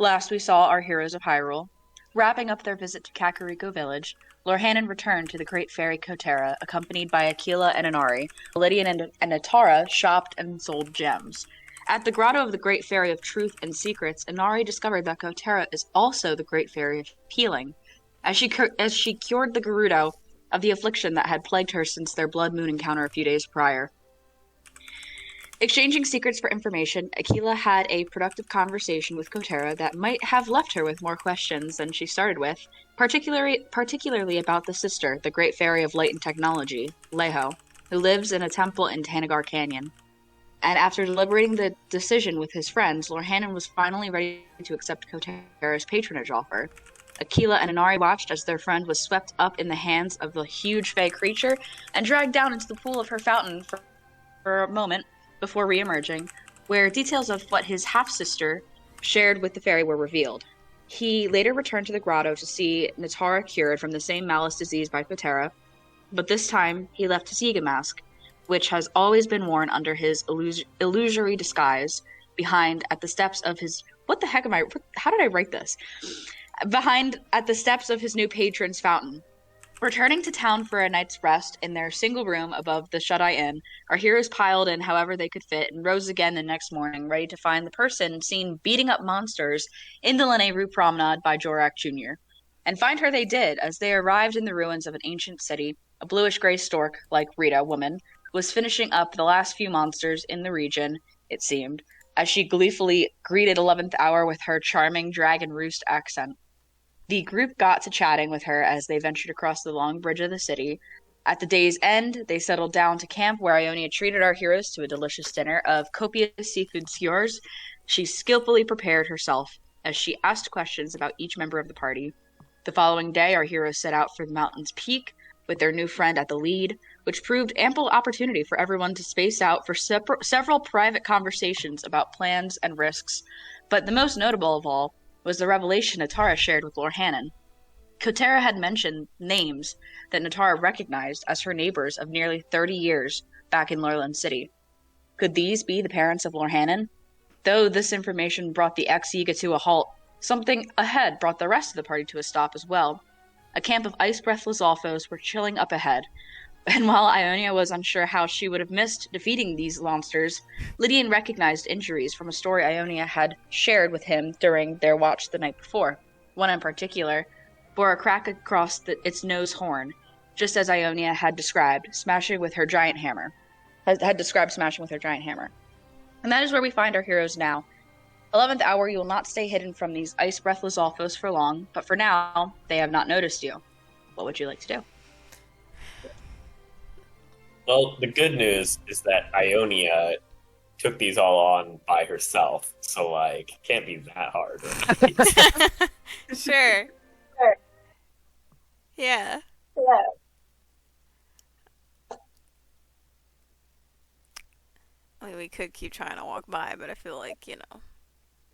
Last we saw our heroes of Hyrule. Wrapping up their visit to Kakariko Village, Lorhanan returned to the Great Fairy Kotera, accompanied by Aquila and Inari. Lydian and Natara shopped and sold gems. At the Grotto of the Great Fairy of Truth and Secrets, Inari discovered that Kotera is also the Great Fairy of Healing. As she cured the Gerudo of the affliction that had plagued her since their blood moon encounter a few days prior. Exchanging secrets for information, Aquila had a productive conversation with Kotera that might have left her with more questions than she started with, particularly about the sister, the Great Fairy of Light and Technology, Leho, who lives in a temple in Tanagar Canyon. And after deliberating the decision with his friends, Lorhanan was finally ready to accept Kotera's patronage offer. Aquila and Inari watched as their friend was swept up in the hands of the huge fey creature and dragged down into the pool of her fountain for a moment before re-emerging, where details of what his half-sister shared with the fairy were revealed. He later returned to the grotto to see Natara cured from the same malice disease by Kotera, but this time he left his Yiga mask, which has always been worn under his illusory disguise, behind at the steps of his... What the heck am I... How did I write this? Behind at the steps of his new patron's fountain. Returning to town for a night's rest in their single room above the Shut-Eye Inn, our heroes piled in however they could fit and rose again the next morning, ready to find the person seen beating up monsters in the Lanayru promenade by Jorak Jr. And find her they did, as they arrived in the ruins of an ancient city. A bluish-gray stork, like Rita, woman, was finishing up the last few monsters in the region, it seemed, as she gleefully greeted 11th Hour with her charming dragon roost accent. The group got to chatting with her as they ventured across the long bridge of the city. At the day's end, they settled down to camp where Ionia treated our heroes to a delicious dinner of copious seafood skewers. She skillfully prepared herself as she asked questions about each member of the party. The following day, our heroes set out for the mountain's peak with their new friend at the lead, which proved ample opportunity for everyone to space out for several private conversations about plans and risks. But the most notable of all was the revelation Natara shared with Lorhanan. Kotera had mentioned names that Natara recognized as her neighbors of nearly 30 years back in Lurland City. Could these be the parents of Lorhanan? Though this information brought the ex-Yiga to a halt, something ahead brought the rest of the party to a stop as well. A camp of ice-breath Lizalfos were chilling up ahead, and while Ionia was unsure how she would have missed defeating these monsters, Lydian recognized injuries from a story Ionia had shared with him during their watch the night before. One in particular bore a crack across its nose horn, just as Ionia had described smashing with her giant hammer. And that is where we find our heroes now. 11th Hour, you will not stay hidden from these ice-breath Lizalfos for long, but for now, they have not noticed you. What would you like to do? Well, the good news is that Ionia took these all on by herself, so, can't be that hard. Right? Sure. Yeah. I mean, we could keep trying to walk by, but I feel like,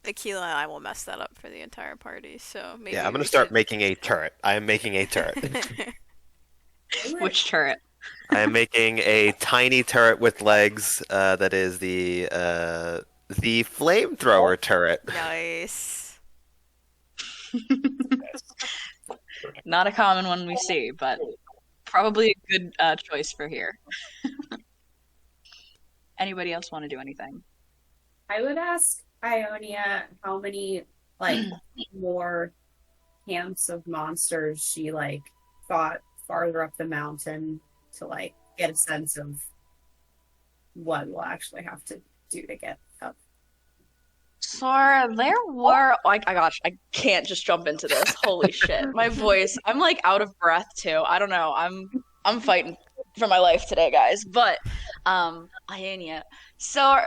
Aquila and I will mess that up for the entire party, so maybe Yeah, I'm going to start making a turret. I am making a turret. Which turret? I am making a tiny turret with legs that is the flamethrower turret. Nice. Not a common one we see, but probably a good choice for here. Anybody else want to do anything? I would ask Ionia how many more camps of monsters she fought farther up the mountain to get a sense of what we'll actually have to do to get up. Sora, there were I can't just jump into this. Holy shit. My voice. I'm out of breath too. I don't know. I'm fighting for my life today, guys. But Ionia. So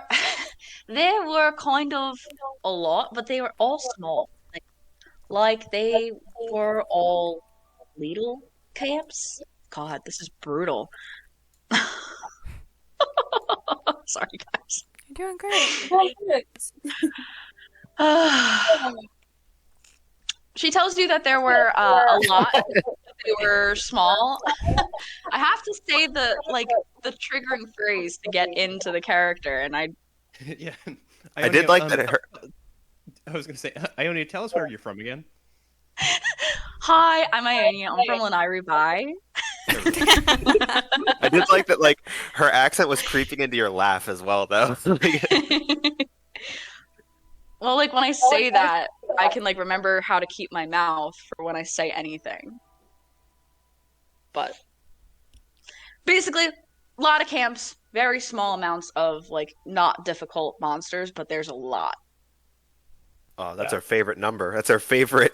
there were kind of a lot, but they were all small. They were all little camps. God, this is brutal. Sorry, guys. You're doing great. She tells you that there were a lot. They were small. I have to say the triggering phrase to get into the character, and Yeah. I did like that. I was gonna say, Ionia, tell us where you're from again. Hi, I'm Ionia. I'm from Lanayru. Bye. I did like that. Like her accent was creeping into your laugh as well, though. Well, like when I say that, I can like remember how to keep my mouth for when I say anything. But basically, a lot of camps, very small amounts of like not difficult monsters, but there's a lot. Oh, that's our favorite number. That's our favorite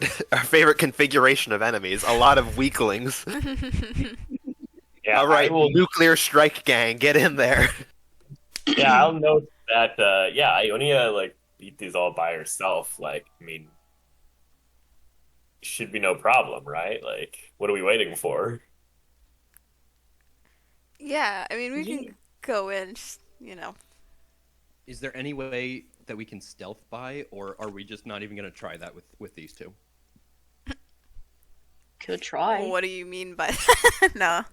configuration of enemies. A lot of weaklings. Yeah, All right, I will, nuclear strike gang, get in there. yeah, I'll note that. Yeah, Ionia like beat these all by herself. Like, I mean, should be no problem, right? Like, what are we waiting for? Yeah, I mean, we can go in, just, Is there any way that we can stealth by, or are we just not even gonna try that with these two? Could try. What do you mean by that? No.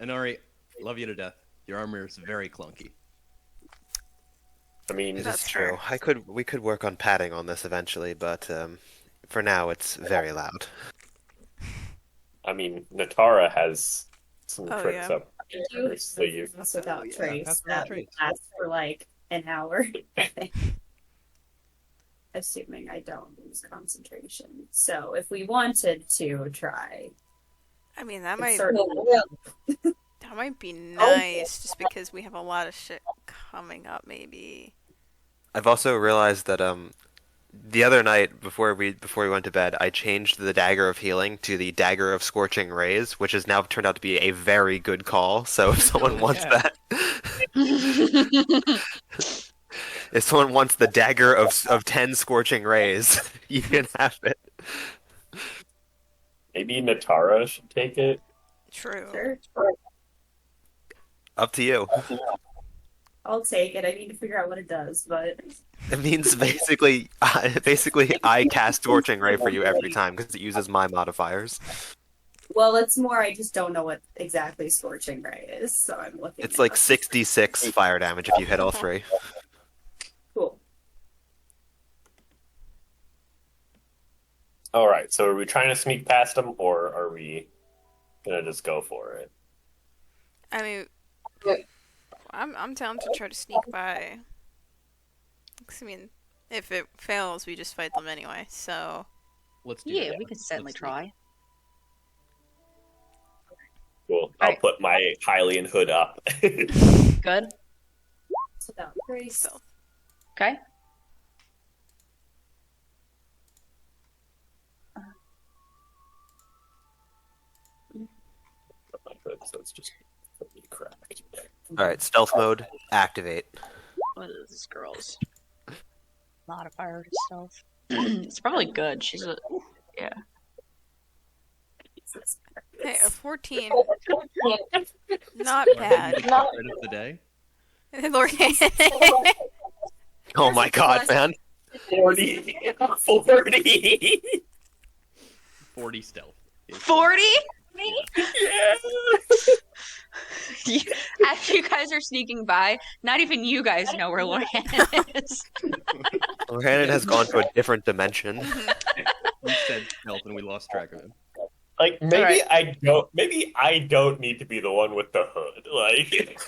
Anari, love you to death. Your armor is very clunky. I mean, It That's is true. fair. We could work on padding on this eventually, but for now it's very loud. Natara has some Oh, tricks yeah. up You her sleeve. pass without Oh, yeah, trace pass without that trace. lasts for like an hour. I think. Assuming I don't lose concentration. So if we wanted to try, I mean, that it's might certainly be nice, just because we have a lot of shit coming up, maybe. I've also realized that the other night before we went to bed, I changed the dagger of healing to the dagger of scorching rays, which has now turned out to be a very good call. So if someone wants yeah. that, if someone wants the dagger of 10 scorching rays, you can have it. Maybe Natara should take it. True. sure. Up to you. I'll take it. I need to figure out what it does, but It means basically I cast scorching ray for you every time because it uses my modifiers. well, it's more. I just don't know what exactly scorching ray is, so I'm looking. It's it like up. 66 fire damage if you hit all three. Cool. All right, so are we trying to sneak past them, or are we gonna just go for it? I mean, I'm down to try to sneak by. 'Cause, I mean, if it fails, we just fight them anyway. So Let's do Yeah, that. we could certainly Let's try. Cool. I'll Alright. put my Hylian hood up. Good. It's without trace. So- Okay. Put my hood, so it's just completely cracked. Alright, stealth mode, activate. What is this girl's modifier to stealth? It's probably good. She's a hey, a 14, not see. bad. Credit of the day. Lord, Oh my god, man. 40! 40! 40 stealth. 40. Yeah! As you guys are sneaking by, not even you guys know where Lorhan is. O'Hannon has gone to a different dimension. We said stealth and we lost track of him. Like maybe Alright. I don't need to be the one with the hood. Like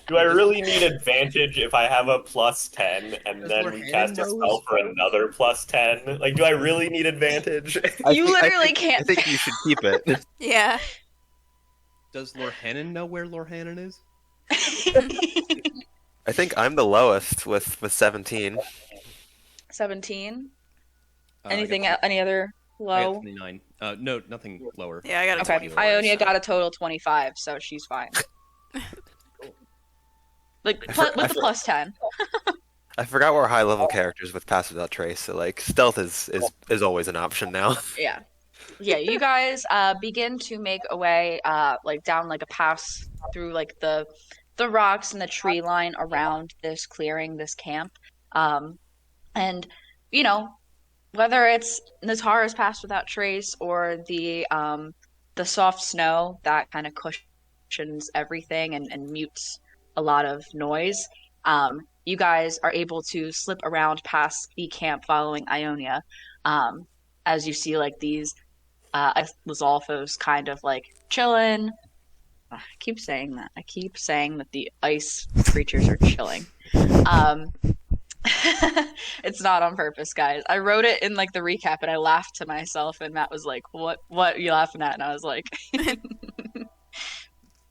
do I really need advantage if I have a +10 and Does then we Lorhan cast a know spell for another +10? Like do I really need advantage? You literally can't. I think you should keep it. yeah. Does Lorhannon know where Lorhannon is? I think I'm the lowest with 17. 17. I got Anything? Any other I got low? 29. No, nothing lower. Yeah, I got a Okay. 24. Ionia so- got a total 25, so she's fine. Like I plus, for- with I the for- +10. I forgot we're high level characters with pass without trace, so like stealth is always an option now. Yeah. Yeah, you guys begin to make a way like down like a pass through like the rocks and the tree line around this clearing, this camp. And you know, whether it's Natara's pass without trace or the soft snow that kind of cushions everything and mutes a lot of noise, you guys are able to slip around past the camp following Ionia, as you see like these Lizalfos kind of like chilling. I keep saying that. I keep saying that the ice creatures are chilling. Um, it's not on purpose, guys. I wrote it in like the recap and I laughed to myself and Matt was like, What are you laughing at? And I was like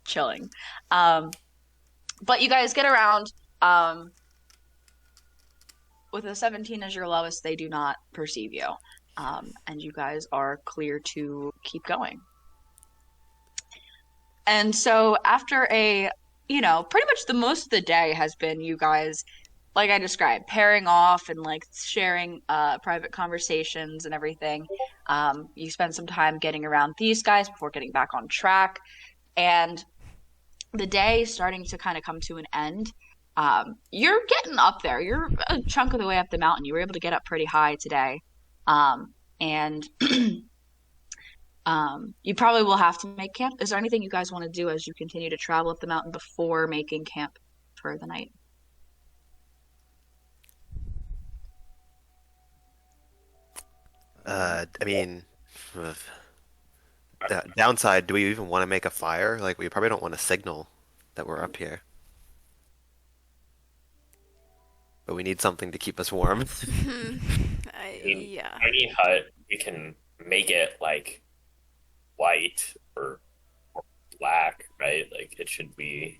chilling. But you guys get around. With a 17 as your lowest, they do not perceive you. And you guys are clear to keep going. And so after pretty much the most of the day has been you guys, like I described, pairing off and like sharing private conversations and everything. You spend some time getting around these guys before getting back on track. And the day is starting to kind of come to an end. You're getting up there. You're a chunk of the way up the mountain. You were able to get up pretty high today. And you probably will have to make camp. Is there anything you guys want to do as you continue to travel up the mountain before making camp for the night? I mean, downside, do we even want to make a fire? Like, we probably don't want to signal that we're up here. But we need something to keep us warm. Yeah. Tiny hut, we can make it like white or black, right? Like it should be.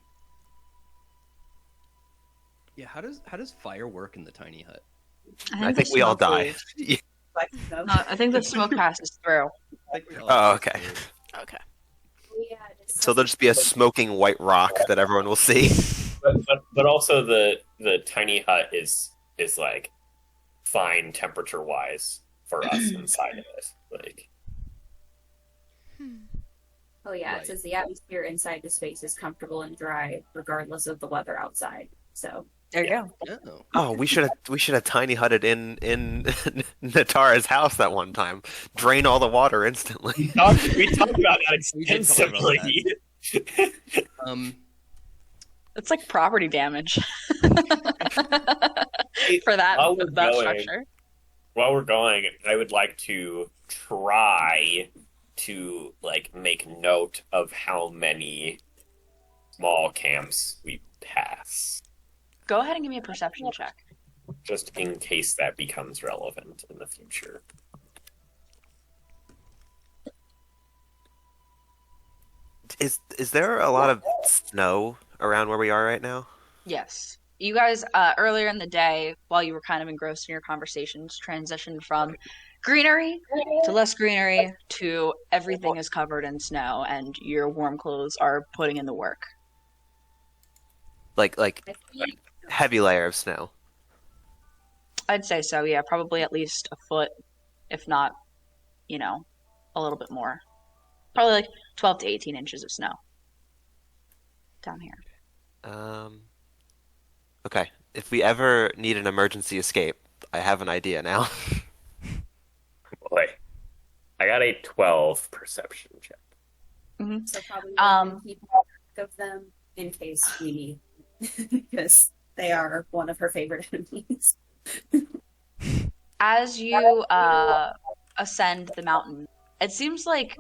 Yeah, how does fire work in the tiny hut? I think we all die. I think the smoke passes through. Oh, okay. Okay. Yeah, So there'll just be a smoking white rock that everyone will see. But also the tiny hut is like fine temperature wise for us inside of it. Like Oh yeah, Right. it says the atmosphere inside the space is comfortable and dry, regardless of the weather outside. So There you go. Oh. Oh, we should have tiny hutted in Natara's house that one time. Drain all the water instantly. we talked about that We did talk about extensively. It's like property damage for that While we're going- structure. While we're going, I would like to try to like make note of how many small camps we pass, Go ahead and give me a perception check. just in case that becomes relevant in the future. Is there a lot of snow around where we are right now? Yes. You guys, earlier in the day, while you were kind of engrossed in your conversations, transitioned from greenery to less greenery to everything is covered in snow and your warm clothes are putting in the work. Like I think heavy layer of snow. I'd say so, yeah. Probably at least a foot, if not, a little bit more. Probably like 12 to 18 inches of snow down here. Okay. If we ever need an emergency escape, I have an idea now. Boy, I got a 12 perception check. so. Probably Um, keep track of them in case we need, because they are one of her favorite enemies. As you ascend the mountain, it seems like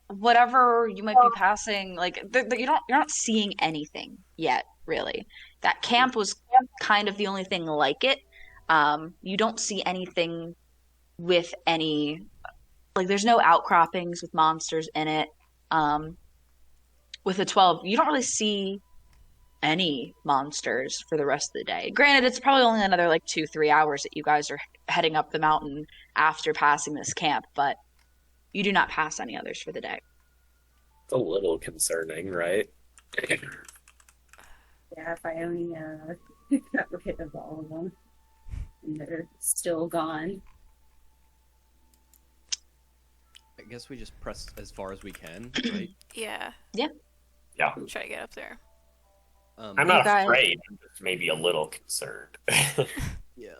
whatever you might be passing, like you're not seeing anything yet, really. That camp was kind of the only thing like it. You don't see anything with any, like there's no outcroppings with monsters in it. With a 12, you don't really see any monsters for the rest of the day. Granted, it's probably only another like 2-3 hours that you guys are heading up the mountain after passing this camp, but you do not pass any others for the day. It's a little concerning, right? Yeah, if I only got rid of all of them, and they're still gone. I guess we just press as far as we can, right? Yeah. Yeah. Try to get up there. I'm not You guys- afraid. I'm just maybe a little concerned. Yeah.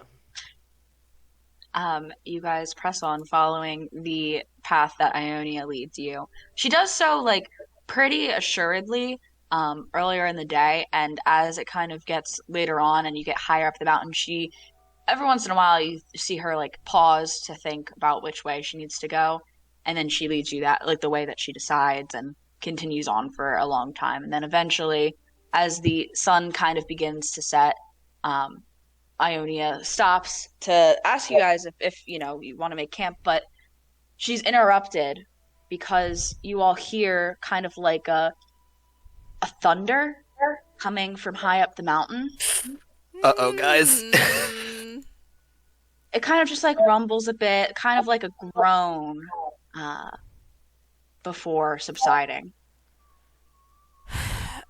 You guys press on following the path that Ionia leads you. She does so like pretty assuredly, earlier in the day, and as it kind of gets later on and you get higher up the mountain, every once in a while you see her like pause to think about which way she needs to go, and then she leads you that like the way that she decides and continues on for a long time. And then eventually, as the sun kind of begins to set, Ionia stops to ask you guys if you know you want to make camp, but she's interrupted because you all hear kind of like a thunder coming from high up the mountain. Uh-oh, guys. It kind of just like rumbles a bit, kind of like a groan, before subsiding.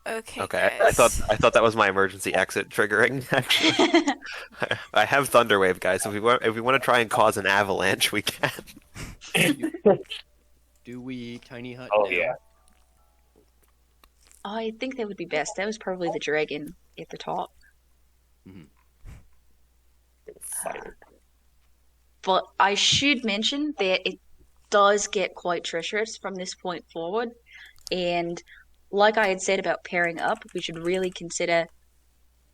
Okay. Okay, Guys. I thought that was my emergency exit triggering. Actually, I have Thunderwave, guys. If we want to try and cause an avalanche, we can. Do we tiny hut? Oh now? yeah. I think that would be best. That was probably the dragon at the top. Excited. But I should mention that it does get quite treacherous from this point forward. And like I had said about pairing up, we should really consider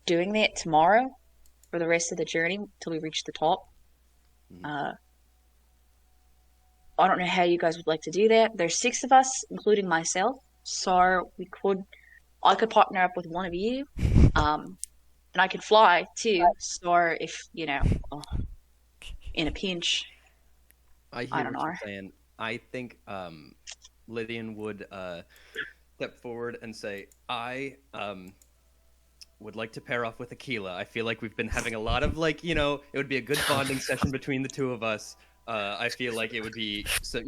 doing that tomorrow for the rest of the journey till we reach the top. I don't know how you guys would like to do that. There's 6 of us, including myself, so I could partner up with one of you, and I could fly too. So if you know, in a pinch. I hear I don't what know. you're saying. I think Lydian would step forward and say, I would like to pair off with Aquila. I feel like we've been having a lot of it would be a good bonding session between the two of us. I feel like it would be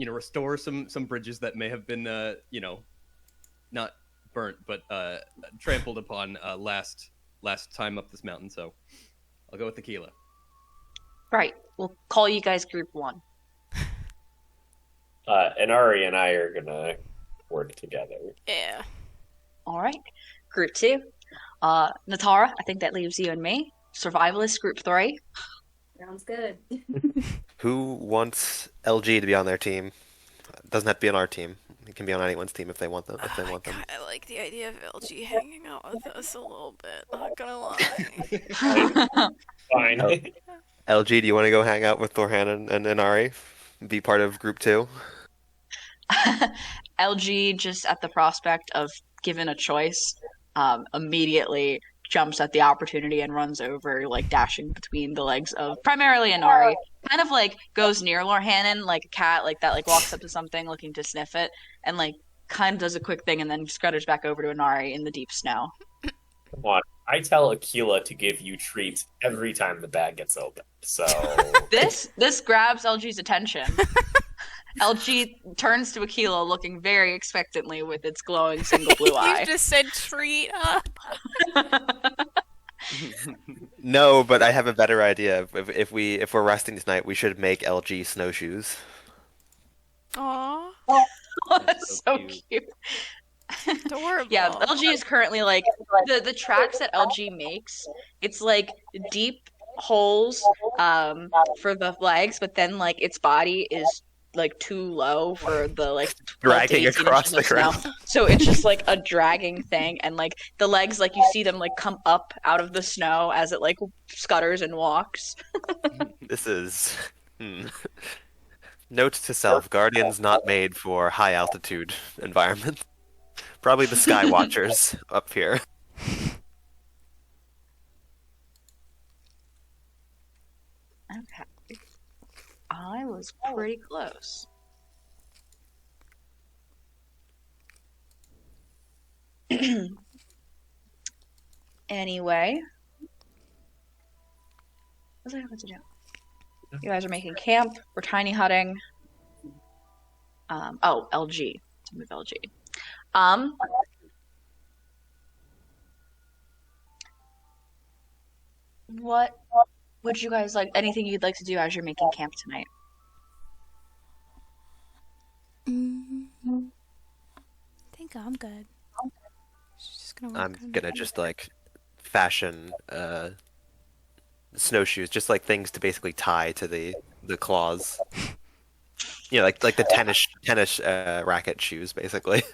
restore some bridges that may have been not burnt but trampled upon last time up this mountain. So I'll go with Aquila. Right. We'll call you guys Group 1. And Ari and I are gonna work together. Yeah. All right. Group 2. Natara, I think that leaves you and me. Survivalist, Group 3. Sounds good. Who wants LG to be on their team? Doesn't have to be on our team. It can be on anyone's team if they want them. I like the idea of LG hanging out with us a little bit. Not gonna lie. Fine. Oh. LG, do you want to go hang out with Thorhan and Ari? Be part of Group 2? LG, just at the prospect of given a choice, immediately jumps at the opportunity and runs over, like dashing between the legs of primarily Inari. Kind of like goes near Lorhannon like a cat, like that, like walks up to something looking to sniff it, and like kind of does a quick thing and then scutters back over to Inari in the deep snow. Come on. I tell Aquila to give you treats every time the bag gets opened. So This grabs LG's attention. LG turns to Aquila looking very expectantly with its glowing single blue eye. You just said treat up. No, but I have a better idea. If we're resting tonight, we should make LG snowshoes. Aww. That's so cute. Adorable. Yeah, LG is currently like the tracks that LG makes. It's like deep holes for the legs, but then like its body is like too low for the like 12 to Dragging 18 across inches of the ground. snow. So it's just like a dragging thing, and like the legs, like you see them like come up out of the snow as it like scutters and walks. This is note to self: Guardian's not made for high altitude environment. Probably the Sky Watchers up here. Okay. I was pretty close. Anyway. What was I supposed to do? You guys are making camp. We're tiny hutting. LG. To move LG. What would you guys like? Anything you'd like to do as you're making camp tonight? I think I'm good. She's just gonna work I'm on gonna it. just like fashion snowshoes, just like things to basically tie to the claws. Like the tennis racket shoes, basically.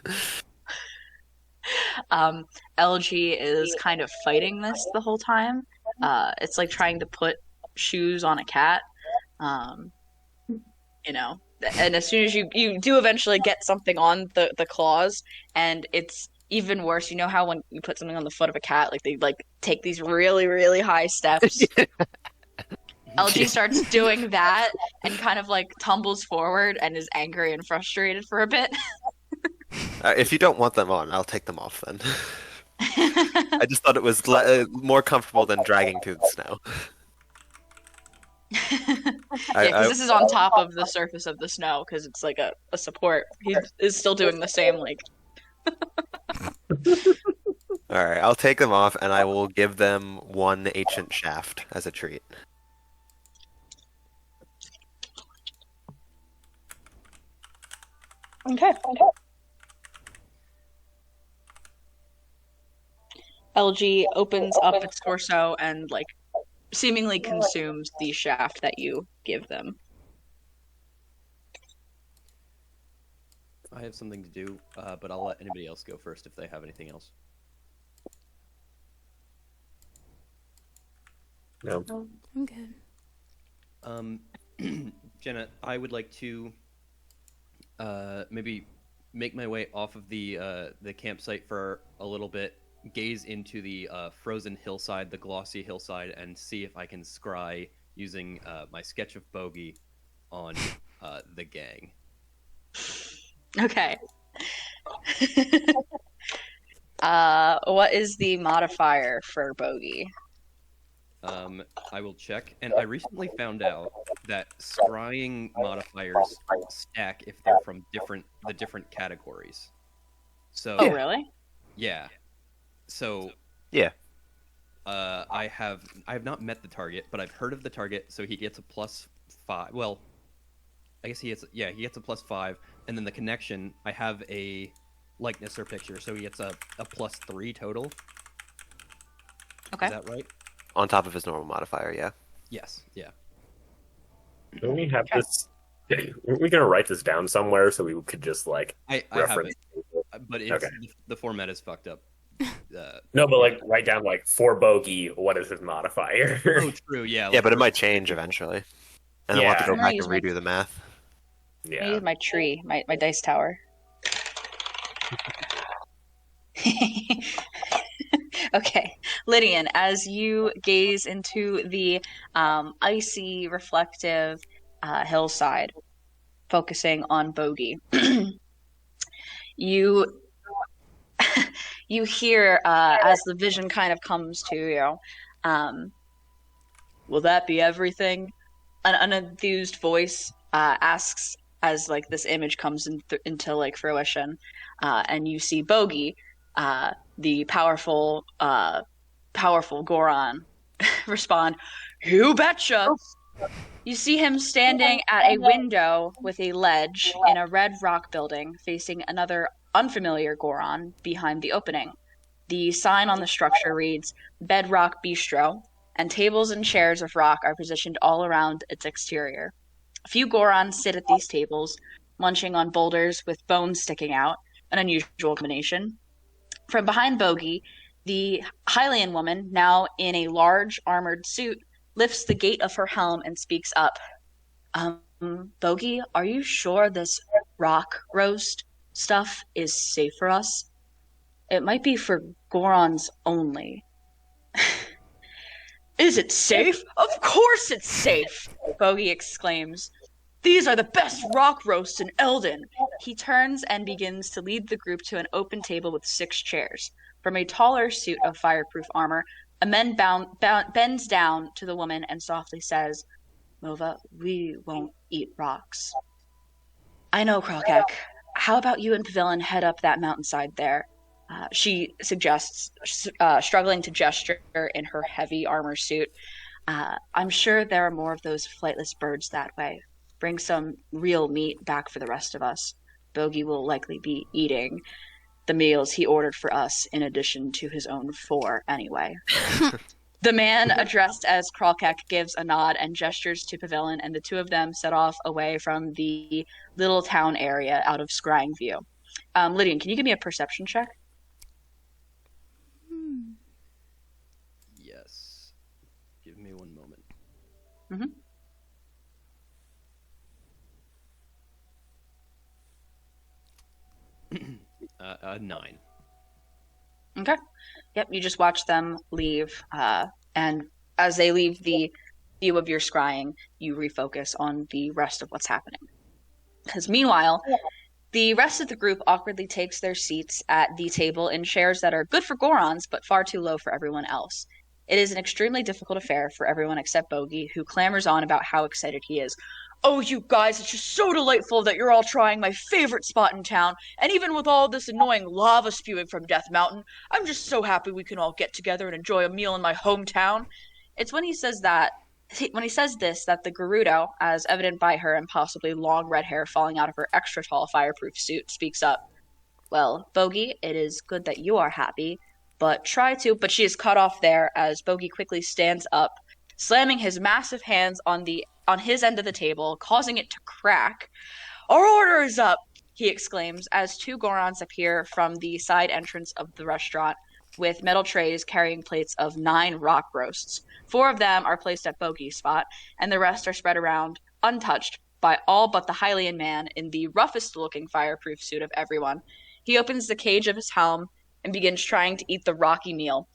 LG is kind of fighting this the whole time. It's like trying to put shoes on a cat. Um, you know, and as soon as you do eventually get something on the claws, and it's even worse. You know how when you put something on the foot of a cat, like they like take these really, really high steps. LG starts doing that and kind of like tumbles forward and is angry and frustrated for a bit. If you don't want them on, I'll take them off then. I just thought it was more comfortable than dragging through the snow. Yeah, because this is on top of the surface of the snow because it's like a support. He is still doing the same like. Alright, I'll take them off and I will give them one ancient shaft as a treat. Okay. LG opens up its torso and like seemingly consumes the shaft that you give them. I have something to do, but I'll let anybody else go first if they have anything else. No. I'm good. Jenna, I would like to maybe make my way off of the campsite for a little bit, gaze into the frozen hillside, the glossy hillside, and see if I can scry using my sketch of bogey on the gang. Okay. What is the modifier for bogey? I will check, and I recently found out that scrying modifiers stack if they're from the different categories. So, Oh, really? yeah. So, Yeah. I have not met the target, but I've heard of the target, so he gets a +5. Well, I guess he gets a +5, and then the connection, I have a likeness or picture, so he gets a +3 total. Okay. Is that right? On top of his normal modifier, yeah. Yes. Yeah. Don't we have this? We're we gonna write this down somewhere so we could just like I have reference. it, but it's, Okay. the format is fucked up. No, but like write down like for bogey, what is his modifier? Oh, true. Yeah. Yeah, but it might change eventually. And I'll have to Yeah. go I'm back gonna and redo the math. I Yeah. use my tree, my dice tower. Okay, Lydian, as you gaze into the icy, reflective hillside, focusing on Bogey, you you hear as the vision kind of comes to you. Will that be everything? An unenthused voice asks as like this image comes into like fruition, and you see Bogey, the powerful Goron, respond, "You betcha." You see him standing at a window with a ledge in a red rock building, facing another unfamiliar Goron behind the opening. The sign on the structure reads "Bedrock Bistro," and tables and chairs of rock are positioned all around its exterior. A few Gorons sit at these tables, munching on boulders with bones sticking out, an unusual combination. From behind Bogey, the Hylian woman, now in a large armored suit, lifts the gate of her helm and speaks up. Bogey, are you sure this rock roast stuff is safe for us? It might be for Gorons only. Is it safe? Of course it's safe! Bogey exclaims. These are the best rock roasts in Eldin. He turns and begins to lead the group to an open table with 6 chairs. From a taller suit of fireproof armor, a man bends down to the woman and softly says, "Mova, we won't eat rocks." "I know, Kralkek. How about you and Pavilion head up that mountainside there?" She suggests, struggling to gesture in her heavy armor suit. "I'm sure there are more of those flightless birds that way. Bring some real meat back for the rest of us. Bogey will likely be eating the meals he ordered for us in addition to his own 4 anyway." The man addressed as Kralkek gives a nod and gestures to Pavilion, and the two of them set off away from the little town area out of scrying view. Lydian, can you give me a perception check? Mhm. 9. Okay. Yep, you just watch them leave, and as they leave the view of your scrying, you refocus on the rest of what's happening. Because meanwhile, the rest of the group awkwardly takes their seats at the table in chairs that are good for Gorons, but far too low for everyone else. It is an extremely difficult affair for everyone except Bogey, who clamors on about how excited he is. Oh, you guys, it's just so delightful that you're all trying my favorite spot in town, and even with all this annoying lava spewing from Death Mountain, I'm just so happy we can all get together and enjoy a meal in my hometown. It's when he says this that the Gerudo, as evident by her impossibly long red hair falling out of her extra tall fireproof suit, speaks up. Well, Bogey, it is good that you are happy, but she is cut off there as Bogey quickly stands up, slamming his massive hands on his end of the table, causing it to crack. Our order is up, he exclaims as two Gorons appear from the side entrance of the restaurant with metal trays carrying plates of 9 rock roasts. 4 of them are placed at Bogey's spot, and the rest are spread around, untouched, by all but the Hylian man in the roughest looking fireproof suit of everyone. He opens the cage of his helm and begins trying to eat the rocky meal.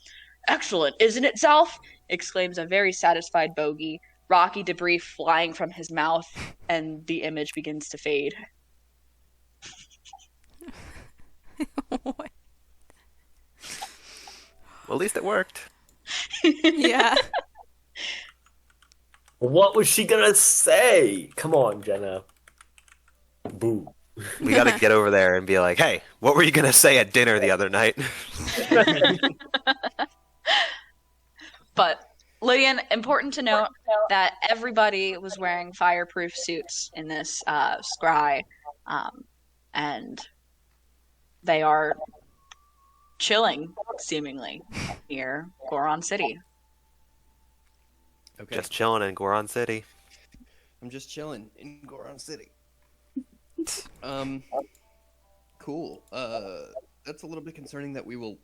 Excellent, isn't it, Zelf? Exclaims a very satisfied Bogey, rocky debris flying from his mouth, and the image begins to fade. What? Well, at least it worked. Yeah. What was she gonna say? Come on, Jenna. Boo. We got to get over there and be like, hey, what were you going to say at dinner the other night? But, Lydian, important to note that everybody was wearing fireproof suits in this scry, and they are chilling, seemingly, near Goron City. Okay. Just chilling in Goron City. I'm just chilling in Goron City. Cool. That's a little bit concerning that we will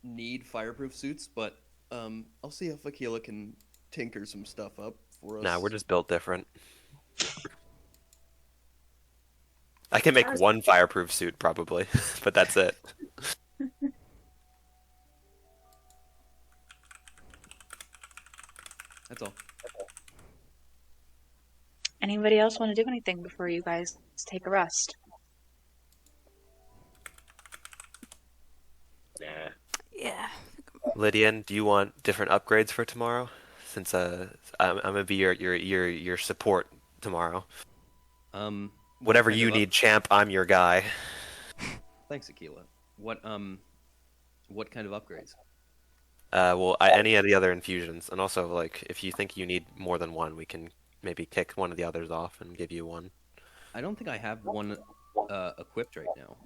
need fireproof suits, but I'll see if Aquila can tinker some stuff up for us. Nah, we're just built different. I can make one fireproof suit, probably, but that's it. That's all. Anybody else want to do anything before you guys take a rest? Nah. Yeah. Lydian, do you want different upgrades for tomorrow? Since I'm gonna be your support tomorrow. Whatever kind you of need, champ, I'm your guy. Thanks, Aquila. What kind of upgrades? Any of the other infusions, and also like if you think you need more than one, we can maybe kick one of the others off and give you one. I don't think I have one equipped right now.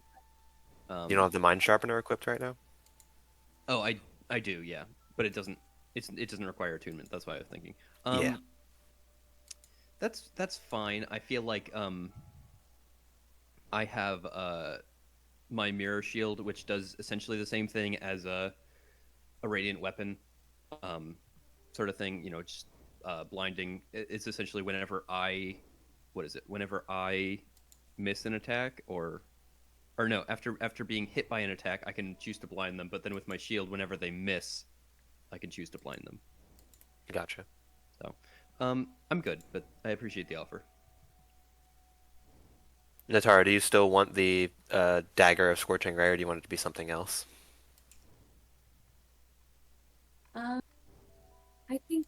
You don't have the mind sharpener equipped right now? Oh, I do, yeah, but it doesn't require attunement. That's why I was thinking. Yeah. That's fine. I feel like I have my mirror shield, which does essentially the same thing as a radiant weapon, sort of thing. You know, just blinding. It's essentially whenever I miss an attack or no, after being hit by an attack, I can choose to blind them. But then with my shield, whenever they miss, I can choose to blind them. Gotcha. So, I'm good, but I appreciate the offer. Natara, do you still want the dagger of Scorching Ray, or do you want it to be something else? I think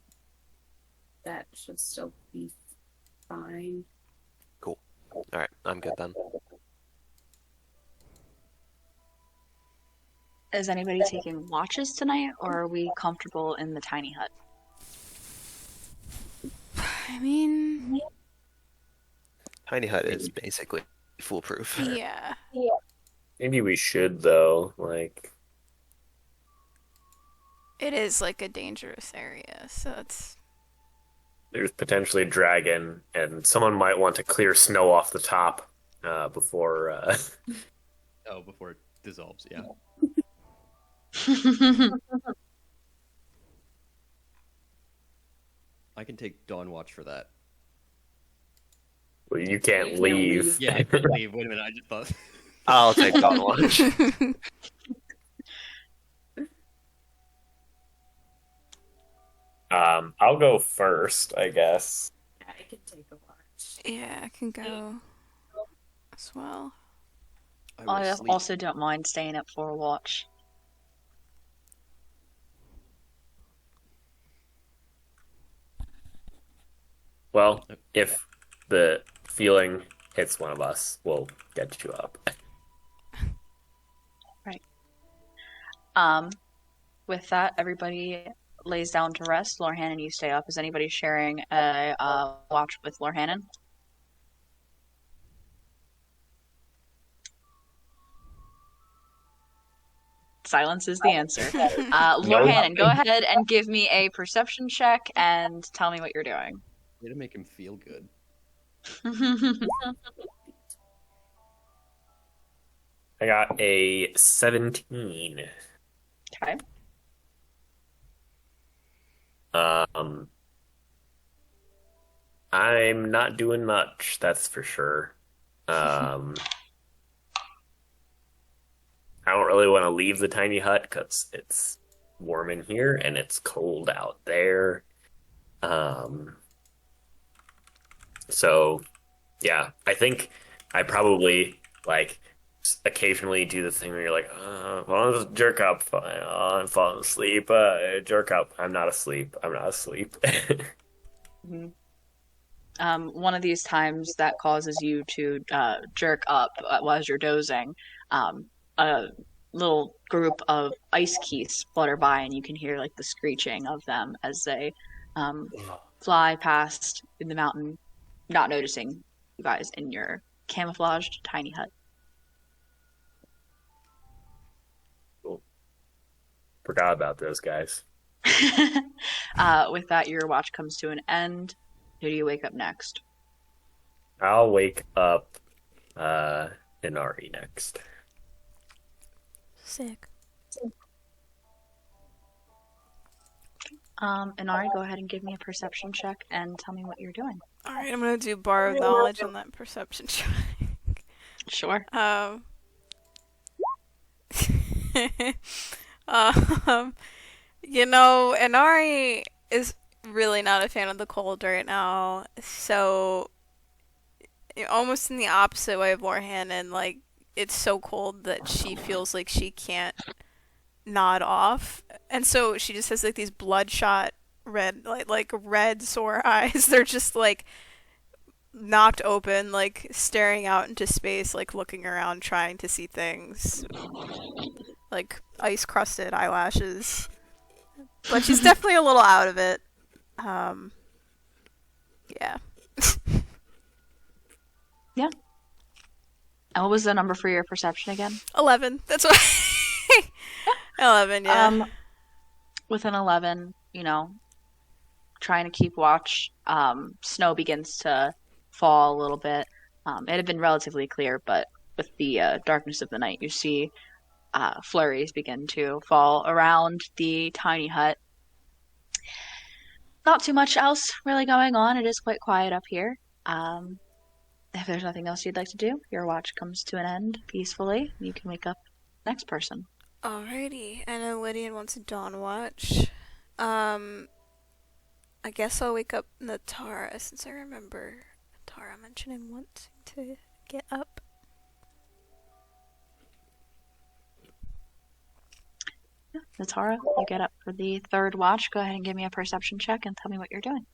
that should still be fine. Cool. All right, I'm good then. Is anybody taking watches tonight, or are we comfortable in the tiny hut? I mean, Tiny hut is basically foolproof. yeah. Maybe we should though. Like, It is like a dangerous area, so it's. there's potentially a dragon, and someone might want to clear snow off the top before. Oh, before it dissolves, yeah. I can take Dawn Watch for that. Well, you You can't can't leave. leave. Yeah, I can't leave. Wait a minute, I just thought. I'll take Dawn Watch. I'll go first, I guess. Yeah, I can take a watch. Yeah, I can go as well. I will I sleep. also don't mind staying up for a watch. Well, if the feeling hits one of us, we'll get you up. With that, everybody lays down to rest. Lorhannon, you stay up. Is anybody sharing a watch with Lorhannon? Silence is the answer. Lorhannon, go ahead and give me a perception check and tell me what you're doing. Way to make him feel good. I got a 17. Okay. I'm not doing much, that's for sure. I don't really want to leave the tiny hut because it's warm in here and it's cold out there. So yeah, I think I probably like occasionally do the thing where you're like, well, I'll just jerk up. Fine. Oh, I'm falling asleep. Jerk up. I'm not asleep. I'm not asleep. Mhm. One of these times that causes you to jerk up as you're dozing, a little group of ice geese flutter by, and you can hear like the screeching of them as they fly past in the mountain, not noticing you guys in your camouflaged tiny hut. Forgot about those guys. With that, your watch comes to an end. Who do you wake up next? I'll wake up Inari next. Sick. Inari, go ahead and give me a perception check and tell me what you're doing. Alright, I'm gonna do bar of knowledge on that perception check. Sure. Inari is really not a fan of the cold right now, so almost in the opposite way of Lorhannon, like it's so cold that she feels like she can't nod off, and so she just has like these bloodshot red, like red sore eyes. They're just like knocked open, like staring out into space, like looking around, trying to see things, like ice crusted eyelashes. But she's definitely a little out of it. Yeah. Yeah. And what was the number for your perception again? 11. That's what. 11. Yeah. With an 11, trying to keep watch. Snow begins to fall a little bit. It had been relatively clear, but with the darkness of the night, you see flurries begin to fall around the tiny hut. Not too much else really going on. It is quite quiet up here. If there's nothing else you'd like to do, your watch comes to an end peacefully. You can wake up next person. Alrighty. I know Lydian wants a dawn watch. I guess I'll wake up Natara since I remember Natara mentioning wanting to get up. Natara, you get up for the third watch. Go ahead and give me a perception check and tell me what you're doing.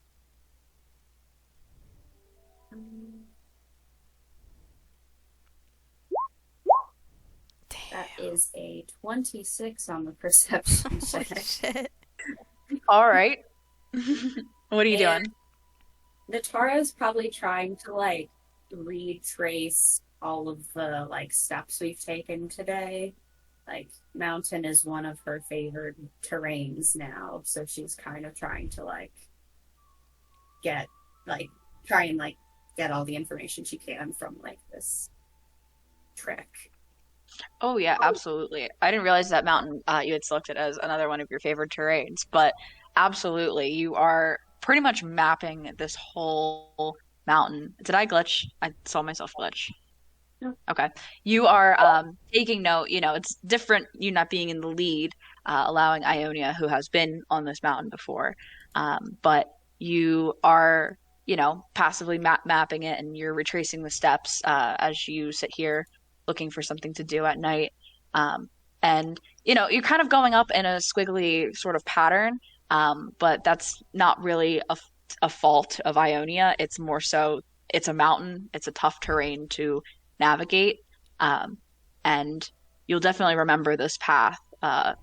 That is a 26 on the perception Holy check. shit. All right. What are you doing? Natara's probably trying to like retrace all of the like steps we've taken today. Like mountain is one of her favored terrains now, so she's kind of trying to try and get all the information she can from like this trek. Oh yeah, absolutely. I didn't realize that mountain you had selected as another one of your favorite terrains, but absolutely, you are pretty much mapping this whole mountain. Did I glitch? I saw myself glitch. No. Okay. You are taking note, it's different you not being in the lead, allowing Ionia, who has been on this mountain before, but you are, passively mapping it and you're retracing the steps as you sit here looking for something to do at night. And, you're kind of going up in a squiggly sort of pattern, but that's not really a fault of Ionia. It's more so it's a mountain, it's a tough terrain to navigate. And you'll definitely remember this path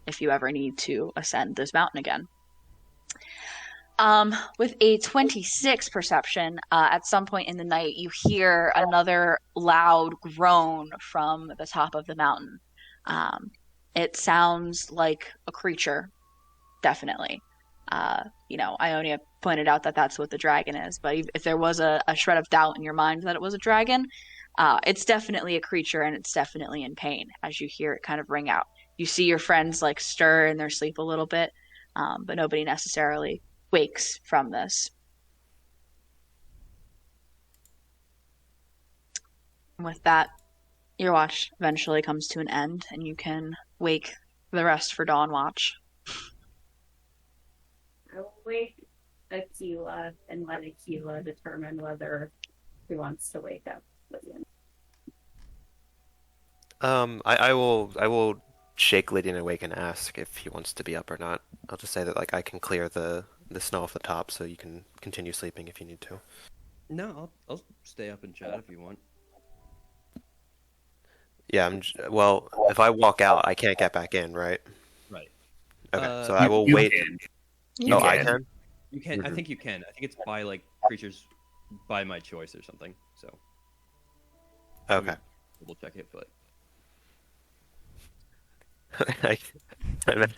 if you ever need to ascend this mountain again. With a 26 perception, at some point in the night, you hear another loud groan from the top of the mountain. It sounds like a creature, definitely. Ionia pointed out that that's what the dragon is, but if there was a shred of doubt in your mind that it was a dragon, it's definitely a creature and it's definitely in pain as you hear it kind of ring out. You see your friends like stir in their sleep a little bit, but nobody necessarily wakes from this. And with that, your watch eventually comes to an end and you can wake the rest for dawn watch. I will wake Aquila and let Aquila determine whether he wants to wake up Lydian. I will shake Lydian awake and ask if he wants to be up or not. I'll just say that like I can clear the snow off the top, so you can continue sleeping if you need to. No, I'll stay up and chat if you want. Yeah, well, if I walk out, I can't get back in, right? Right. Okay, so I will You wait. can. Oh, You I can. can? You can. I Mhm. think you can. I think it's by like creatures by my choice or something. So Okay. we'll check it, but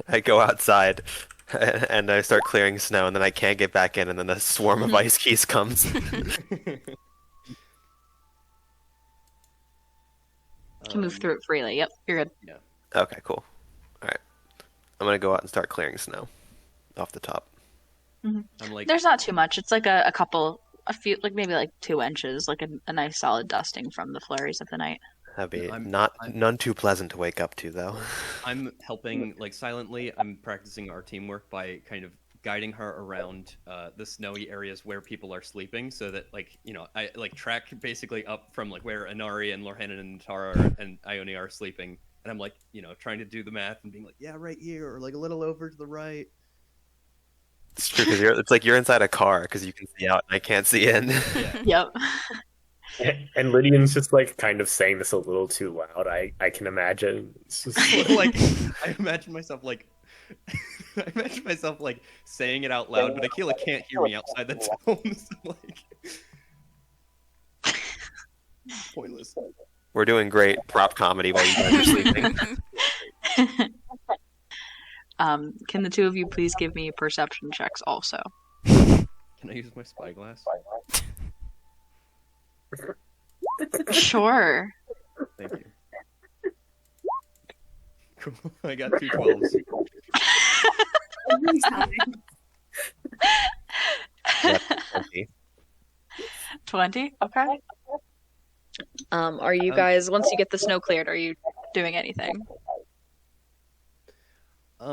I go outside and I start clearing snow, and then I can't get back in, and then a swarm of ice keys comes. You can move through it freely. Yep, you're good. Okay, cool. Alright. I'm gonna go out and start clearing snow off the top. I'm like, There's not too much. It's like a few, like maybe like 2 inches, like a nice solid dusting from the flurries of the night. That'd be I'm- none too pleasant to wake up to, though. I'm helping like silently. I'm practicing our teamwork by kind of guiding her around the snowy areas where people are sleeping, so that I like track basically up from like where Inari and Lorhanan and Tara and Ione are sleeping, and I'm like trying to do the math and being like, yeah, right here, or like a little over to the right. It's true, because it's like you're inside a car, because you can see out and I can't see in. Yeah. Yep. And Lydian's just like kind of saying this a little too loud. I can imagine. It's just Like I imagine myself like saying it out loud, but Akila can't hear me outside the dome. So like pointless. We're doing great prop comedy while you guys are sleeping. Can the two of you please give me perception checks also? Can I use my spyglass? Sure. Thank you. Cool. I got 2 12s. Every time. Okay. 20? Okay. Are you guys, once you get the snow cleared, are you doing anything? I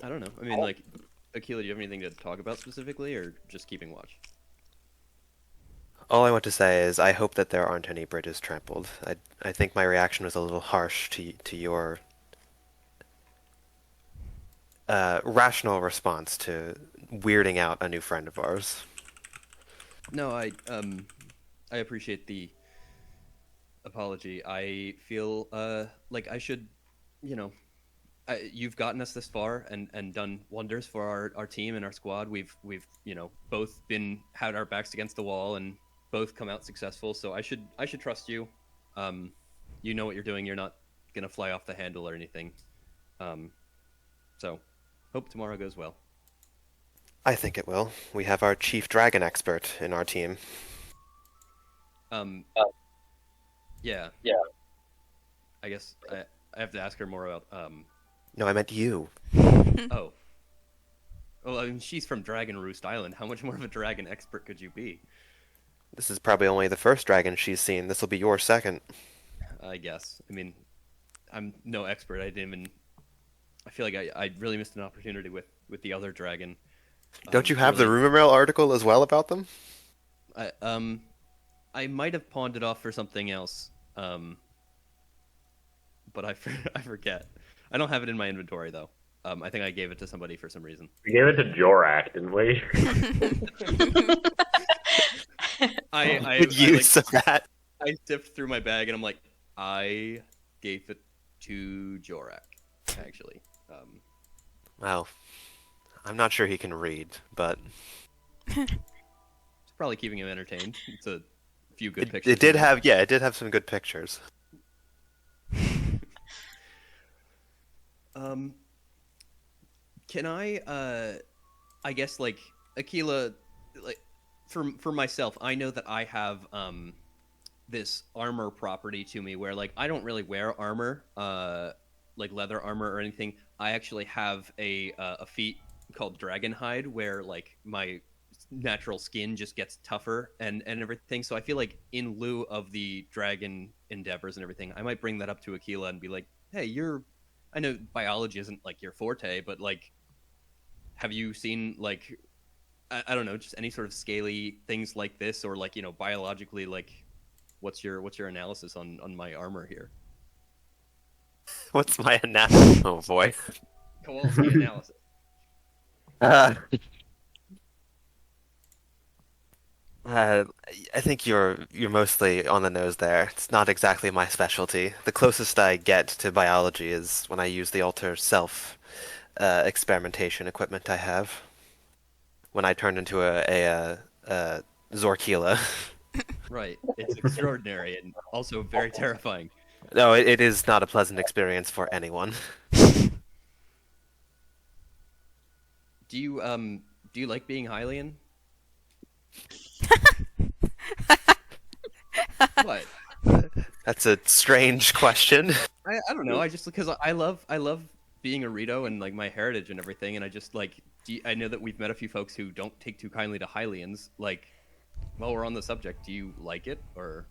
don't know. I mean, like, Akila, do you have anything to talk about specifically, or just keeping watch? All I want to say is I hope that there aren't any bridges trampled. I think my reaction was a little harsh to your rational response to weirding out a new friend of ours. No, I appreciate the apology. I feel like I should, you've gotten us this far and done wonders for our team and our squad. We've both had our backs against the wall and both come out successful. So I should trust you. You know what you're doing. You're not gonna fly off the handle or anything. So hope tomorrow goes well. I think it will. We have our chief dragon expert in our team. Yeah. I guess I have to ask her more about No, I meant you. Oh. Well, I mean, she's from Dragon Roost Island. How much more of a dragon expert could you be? This is probably only the first dragon she's seen. This will be your second. I guess. I mean, I'm no expert. I didn't even. I feel like I really missed an opportunity with the other dragon. Don't you have the really- rumor mill article as well about them? I might have pawned it off for something else. But I forget. I don't have it in my inventory though. I think I gave it to somebody for some reason. We gave it to Jorak, didn't we? I Good use of that. I sift through my bag and I'm like, I gave it to Jorak, actually. Well, I'm not sure he can read, but It's probably keeping him entertained. It's a few good pictures. it did have some good pictures. Can I guess like Aquila, like for myself, I know that I have this armor property to me where like I don't really wear armor, like leather armor or anything. I actually have a feat called dragon hide where like my natural skin just gets tougher and everything. So I feel like in lieu of the dragon endeavors and everything, I might bring that up to Aquila and be like, hey, I know biology isn't like your forte, but like, have you seen like, I don't know, just any sort of scaly things like this, or like, you know, biologically, like, what's your analysis on my armor here? What's my analysis? Oh boy. Kowalski analysis. I think you're mostly on the nose there. It's not exactly my specialty. The closest I get to biology is when I use the alter self experimentation equipment I have. When I turned into a Zorkila. Right. It's extraordinary and also very terrifying. No, it is not a pleasant experience for anyone. Do you like being Hylian? What? That's a strange question. I don't know. I just because I love being a Rito and like my heritage and everything, and I just like I know that we've met a few folks who don't take too kindly to Hylians. Like, while we're on the subject, do you like it or?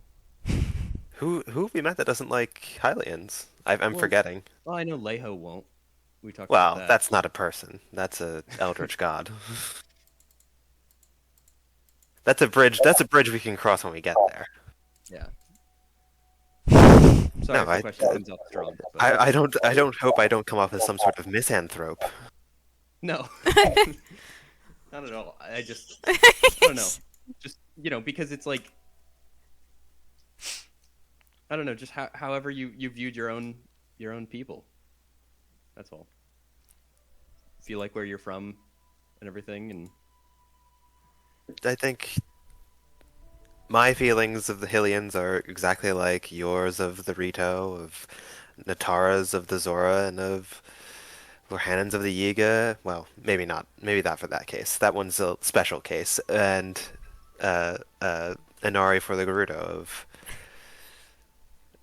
Who have we met that doesn't like Hylians? I'm Well, forgetting. Well, I know Leho won't. We talked Well, about that. that's not a person. That's a eldritch god. That's a bridge. That's a bridge we can cross when we get there. Yeah. Sorry No, if the question comes out strong. But... I don't hope I don't come off as some sort of misanthrope. No. Not at all. I don't know. Just, you know, because it's like, I don't know, just however you viewed your own people. That's all. Feel like where you're from and everything, and I think my feelings of the Hylians are exactly like yours of the Rito, of Natara's of the Zora, and of Lorhanon's of the Yiga. Well, maybe not. Maybe not for that case. That one's a special case. And Inari for the Gerudo. Of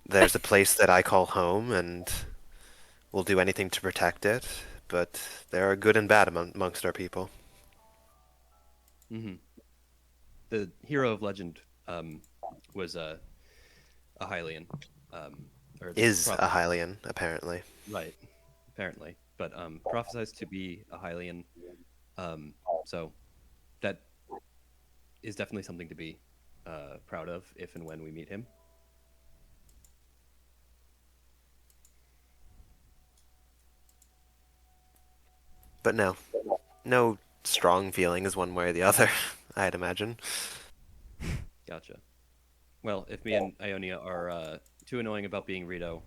there's a place that I call home, and we'll do anything to protect it. But there are good and bad amongst our people. mm-hmm. The hero of legend was a Hylian, or the Is a prophet- Hylian, apparently. right? Apparently, but prophesized to be a Hylian, so that is definitely something to be proud of if and when we meet him. But no strong feelings one way or the other, I'd imagine. Gotcha. Well, if me and Ionia are too annoying about being Rito,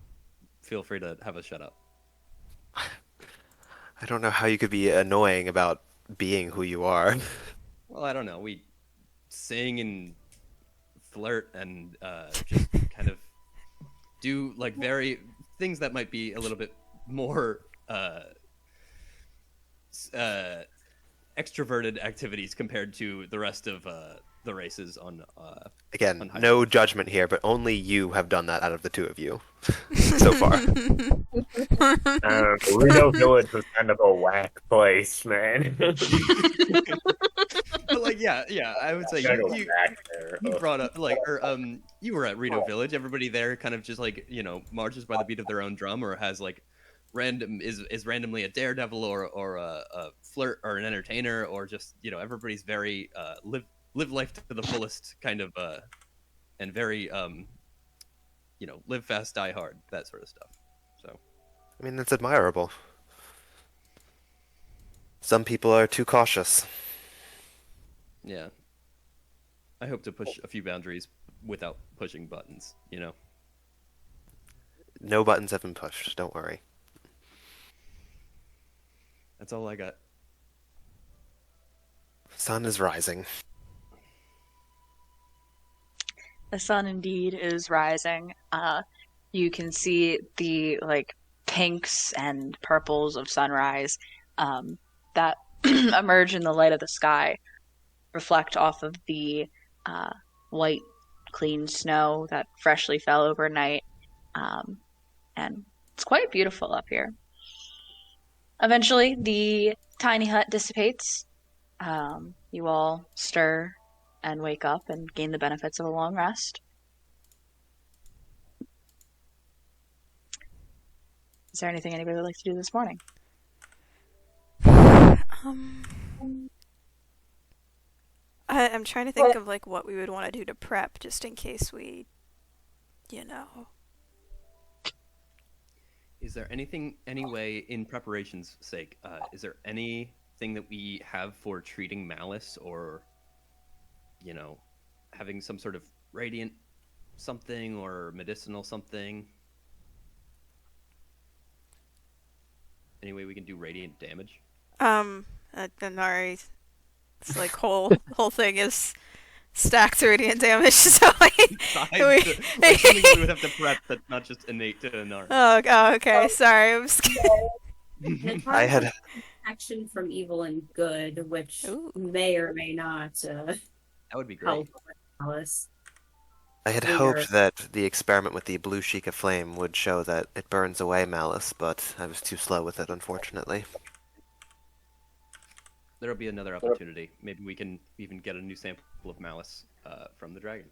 feel free to have us shut up. I don't know how you could be annoying about being who you are. Well, I don't know. We sing and flirt and just kind of do like very things that might be a little bit more extroverted activities compared to the rest of the races on Again, on no judgment here, but only you have done that out of the two of you so far. Reno Village was kind of a whack place, man. But like, yeah, I would say Gotta go you back there. you brought up you were at Reno Village. Everybody there kind of just like marches by the beat of their own drum, or has like is randomly a daredevil or a flirt or an entertainer, or just everybody's very live life to the fullest kind of and very live fast, die hard, that sort of stuff. So I mean, that's admirable. Some people are too cautious. yeah, I hope to push a few boundaries without pushing buttons. No buttons have been pushed, don't worry. That's all I got. Sun is rising. The sun indeed is rising. You can see the pinks and purples of sunrise that emerge in the light of the sky, reflect off of the white, clean snow that freshly fell overnight, and it's quite beautiful up here. Eventually, the tiny hut dissipates. You all stir and wake up and gain the benefits of a long rest. Is there anything anybody would like to do this morning? I'm trying to think of what we would want to do to prep, just in case we, Is there any way, in preparation's sake, is there anything that we have for treating malice, or having some sort of radiant something or medicinal something? Any way we can do radiant damage? Denari's whole thing is stacked radiant damage, so That's something we would have to prep that's not just innate to Inari. Oh, okay. Sorry, I'm I had action from evil and good, which Ooh. may or may not That would be great. help with Alice. I had Weird. hoped that the experiment with the blue sheik of flame would show that it burns away malice, but I was too slow with it, unfortunately. There'll be another opportunity. Maybe we can even get a new sample of malice from the dragon.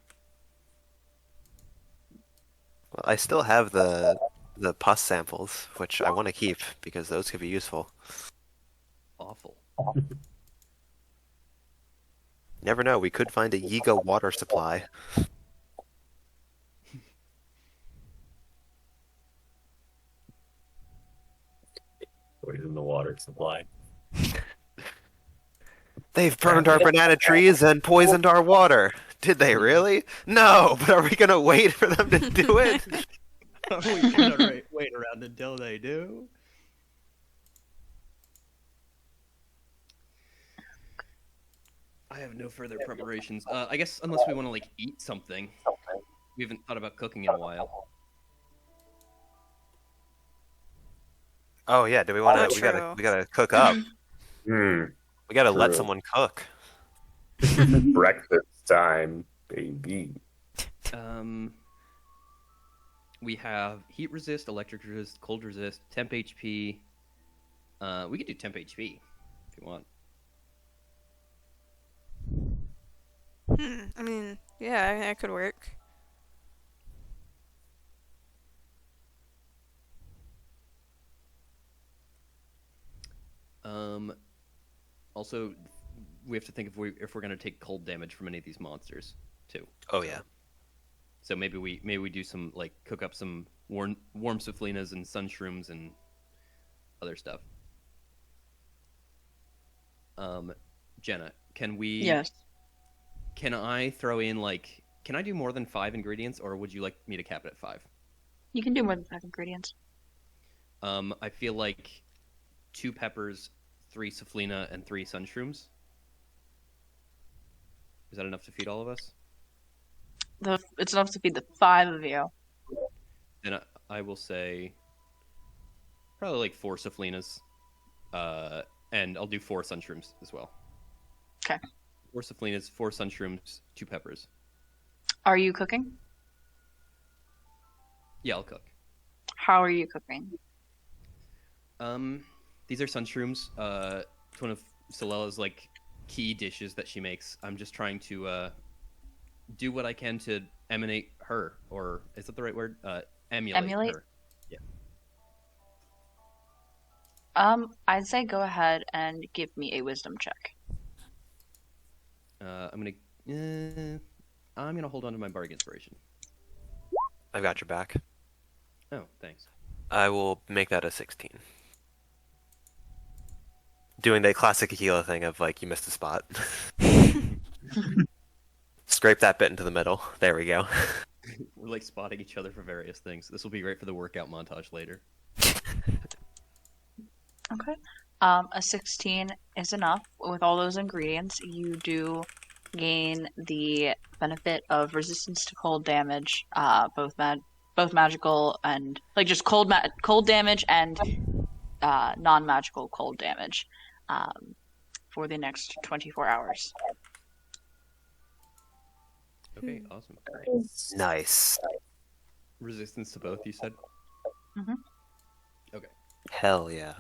Well, I still have the pus samples, which I want to keep because those could be useful. Awful. Never know, we could find a Yiga water supply. Poison the water supply. They've burned our banana trees and poisoned our water. Did they really? No, but are we gonna wait for them to do it? Are we gonna wait around until they do? I have no further preparations. I guess unless we want to eat something. We haven't thought about cooking in a while. Oh yeah, do we want to? Oh, we gotta cook up. Hmm. We gotta let True. someone cook. Breakfast time, baby. We have heat resist, electric resist, cold resist, temp HP. We could do temp HP if you want. I mean, yeah, that could work. Also, we have to think if we're gonna take cold damage from any of these monsters too. Oh yeah. So maybe we do some cook up some warm Saflinas and sun shrooms and other stuff. Jenna, can we? Yes. Can I throw in can I do more than 5 ingredients, or would you like me to cap it at 5? You can do more than 5 ingredients. I feel like 2 peppers, 3 Saflina, and 3 sun shrooms. Is that enough to feed all of us? It's enough to feed the 5 of you. Then I will say probably 4 Saflinas, and I'll do 4 sun shrooms as well. Okay. 4 Saflinas, 4 Sunshrooms, 2 peppers. Are you cooking? Yeah, I'll cook. How are you cooking? These are Sunshrooms. It's one of Solella's like key dishes that she makes. I'm just trying to do what I can to emanate her, or is that the right word? Emulate her. Yeah. I'd say go ahead and give me a wisdom check. I'm gonna hold on to my bardic inspiration. I've got your back. Oh, thanks. I will make that a 16. Doing the classic Aquila thing of like you missed a spot. Scrape that bit into the middle. There we go. We're like spotting each other for various things. This will be great for the workout montage later. Okay. A 16 is enough. With all those ingredients, you do gain the benefit of resistance to cold damage, both magical and like just cold damage and non-magical cold damage, for the next 24 hours. Okay, awesome. Nice. Resistance to both, you said? Mhm. Okay. Hell yeah.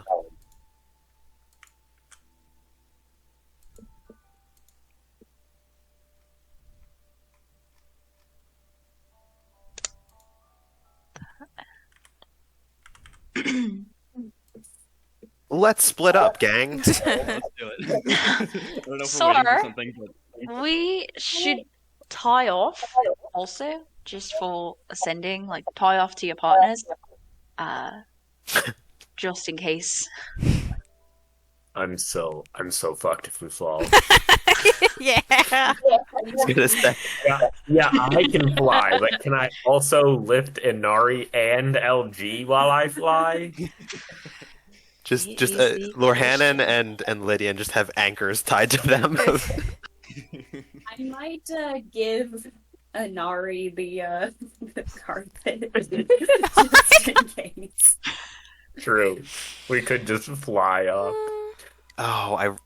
Let's split up, gang. Let's do it. I don't know if we're waiting Sir? for something, but We should tie off also, just for ascending, like tie off to your partners, just in case. I'm so fucked if we fall. Yeah. I was gonna say. Yeah, I can fly, but can I also lift Inari and LG while I fly? Just Easy. Lorhanan and Lydian just have anchors tied to them. I might give Inari the carpet just in case. True. We could just fly up. Oh,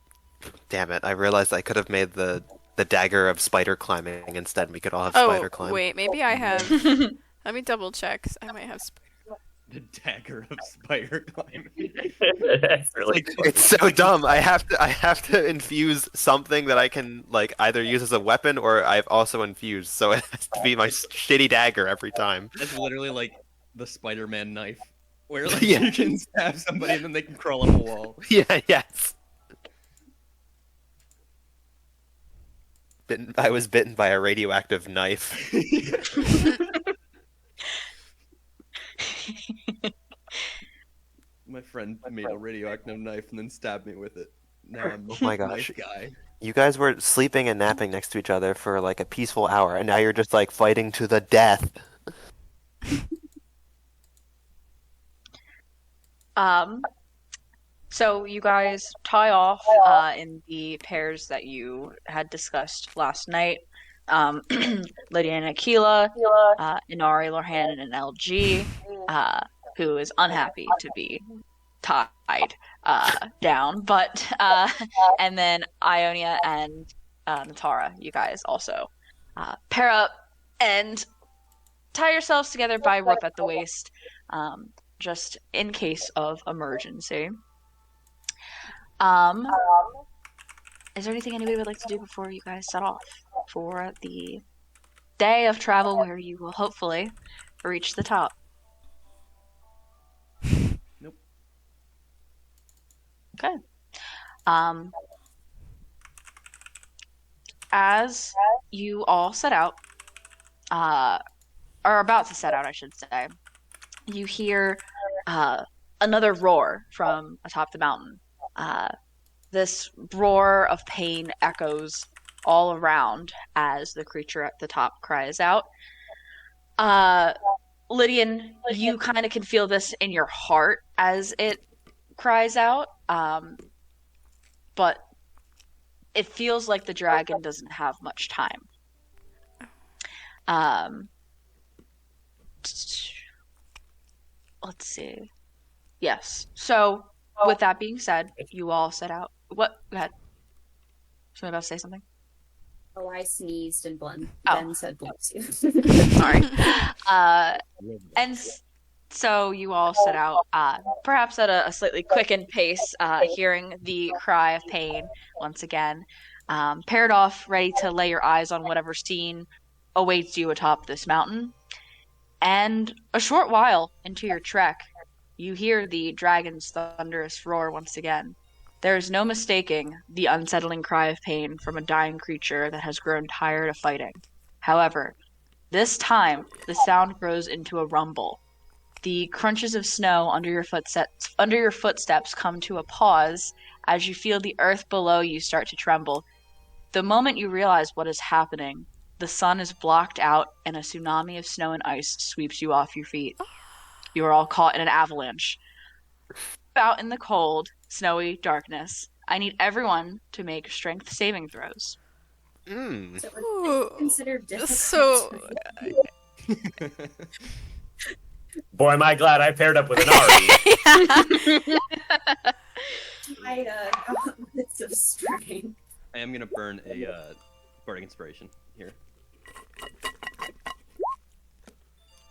damn it! I realized I could have made the dagger of spider climbing instead. We could all have spider climb. Wait, maybe I have. Let me double check. 'Cause I might have. the dagger of spider climbing. That's really cool. It's so dumb. I have to infuse something that I can like either use as a weapon or I've also infused, so it has to be my shitty dagger every time. That's literally like the Spider-Man knife, where like Yeah. you can stab somebody and then they can crawl up a wall. Yeah, yes. I was bitten by a radioactive knife. My friend made a radioactive knife and then stabbed me with it. Now I'm Oh my a gosh. knife guy. You guys were sleeping and napping next to each other for like a peaceful hour, and now you're just like fighting to the death. So you guys tie off in the pairs that you had discussed last night. Lydia and Aquila, Inari, Lorhanan, and LG, who is unhappy to be tied down, but and then Ionia and Natara, you guys also pair up and tie yourselves together by rope at the waist, just in case of emergency. Is there anything anybody would like to do before you guys set off for the day of travel where you will hopefully reach the top? Nope. Okay. As you all set out, or about to set out, I should say, you hear another roar from atop the mountain. This roar of pain echoes all around as the creature at the top cries out. Lydian, you kind of can feel this in your heart as it cries out, but it feels like the dragon doesn't have much time. Let's see. Yes. So, with that being said, you all set out. What? Go ahead. Somebody about to say something? Oh, I sneezed and Ben said bless you. Sorry. So you all set out, perhaps at a slightly quickened pace, hearing the cry of pain once again, paired off, ready to lay your eyes on whatever scene awaits you atop this mountain. And a short while into your trek, you hear the dragon's thunderous roar once again. There is no mistaking the unsettling cry of pain from a dying creature that has grown tired of fighting. However, this time the sound grows into a rumble. The crunches of snow under your footsteps come to a pause as you feel the earth below you start to tremble. The moment you realize what is happening, the sun is blocked out and a tsunami of snow and ice sweeps you off your feet. You are all caught in an avalanche. Out in the cold, snowy darkness. I need everyone to make strength saving throws. So it's considered difficult. So Boy, am I glad I paired up with an Ari. It's a string. I am gonna burn a bardic inspiration here.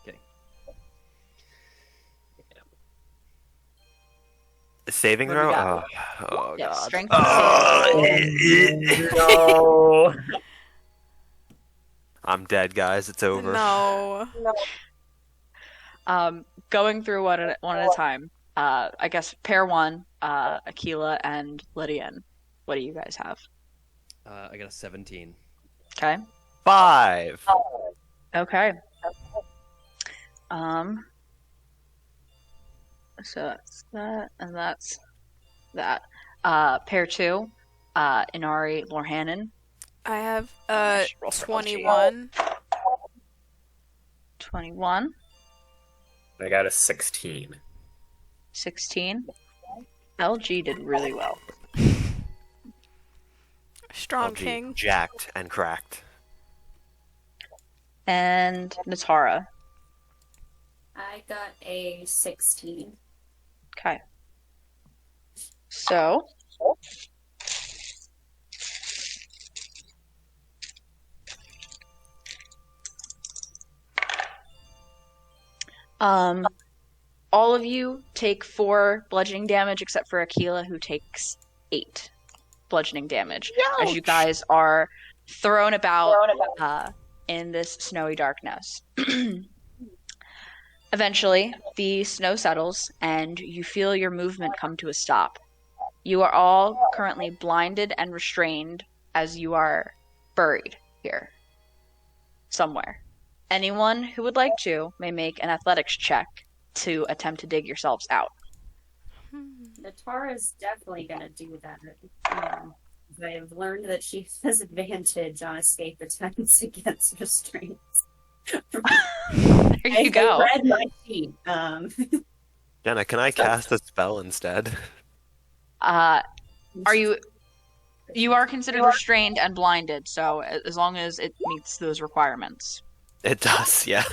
Okay. Saving What do throw? we got? Oh Yeah, god. strength No. I'm dead, guys. It's over. no. Going through one at a time. I guess pair one, Aquila and Lydian. What do you guys have? I got a 17. Okay. 5. Okay. So that's that, and that's that. Pair two, Inari Lorhannon. I have Roll for 21. 21. I got a 16. 16. LG did really well. Strong LG, king. jacked and cracked. And Natara. I got a 16. Okay. So. All of you take 4 bludgeoning damage except for Aquila, who takes 8 bludgeoning damage as you guys are thrown about in this snowy darkness. Eventually, the snow settles and you feel your movement come to a stop. You are all currently blinded and restrained as you are buried here somewhere. Anyone who would like to may make an athletics check to attempt to dig yourselves out. Natara's definitely gonna do that. I've learned that she has advantage on escape attempts against restraints. There you go. I read my sheet. Jenna, can I cast a spell instead? Are you are considered restrained and blinded, so as long as it meets those requirements. It does, yeah.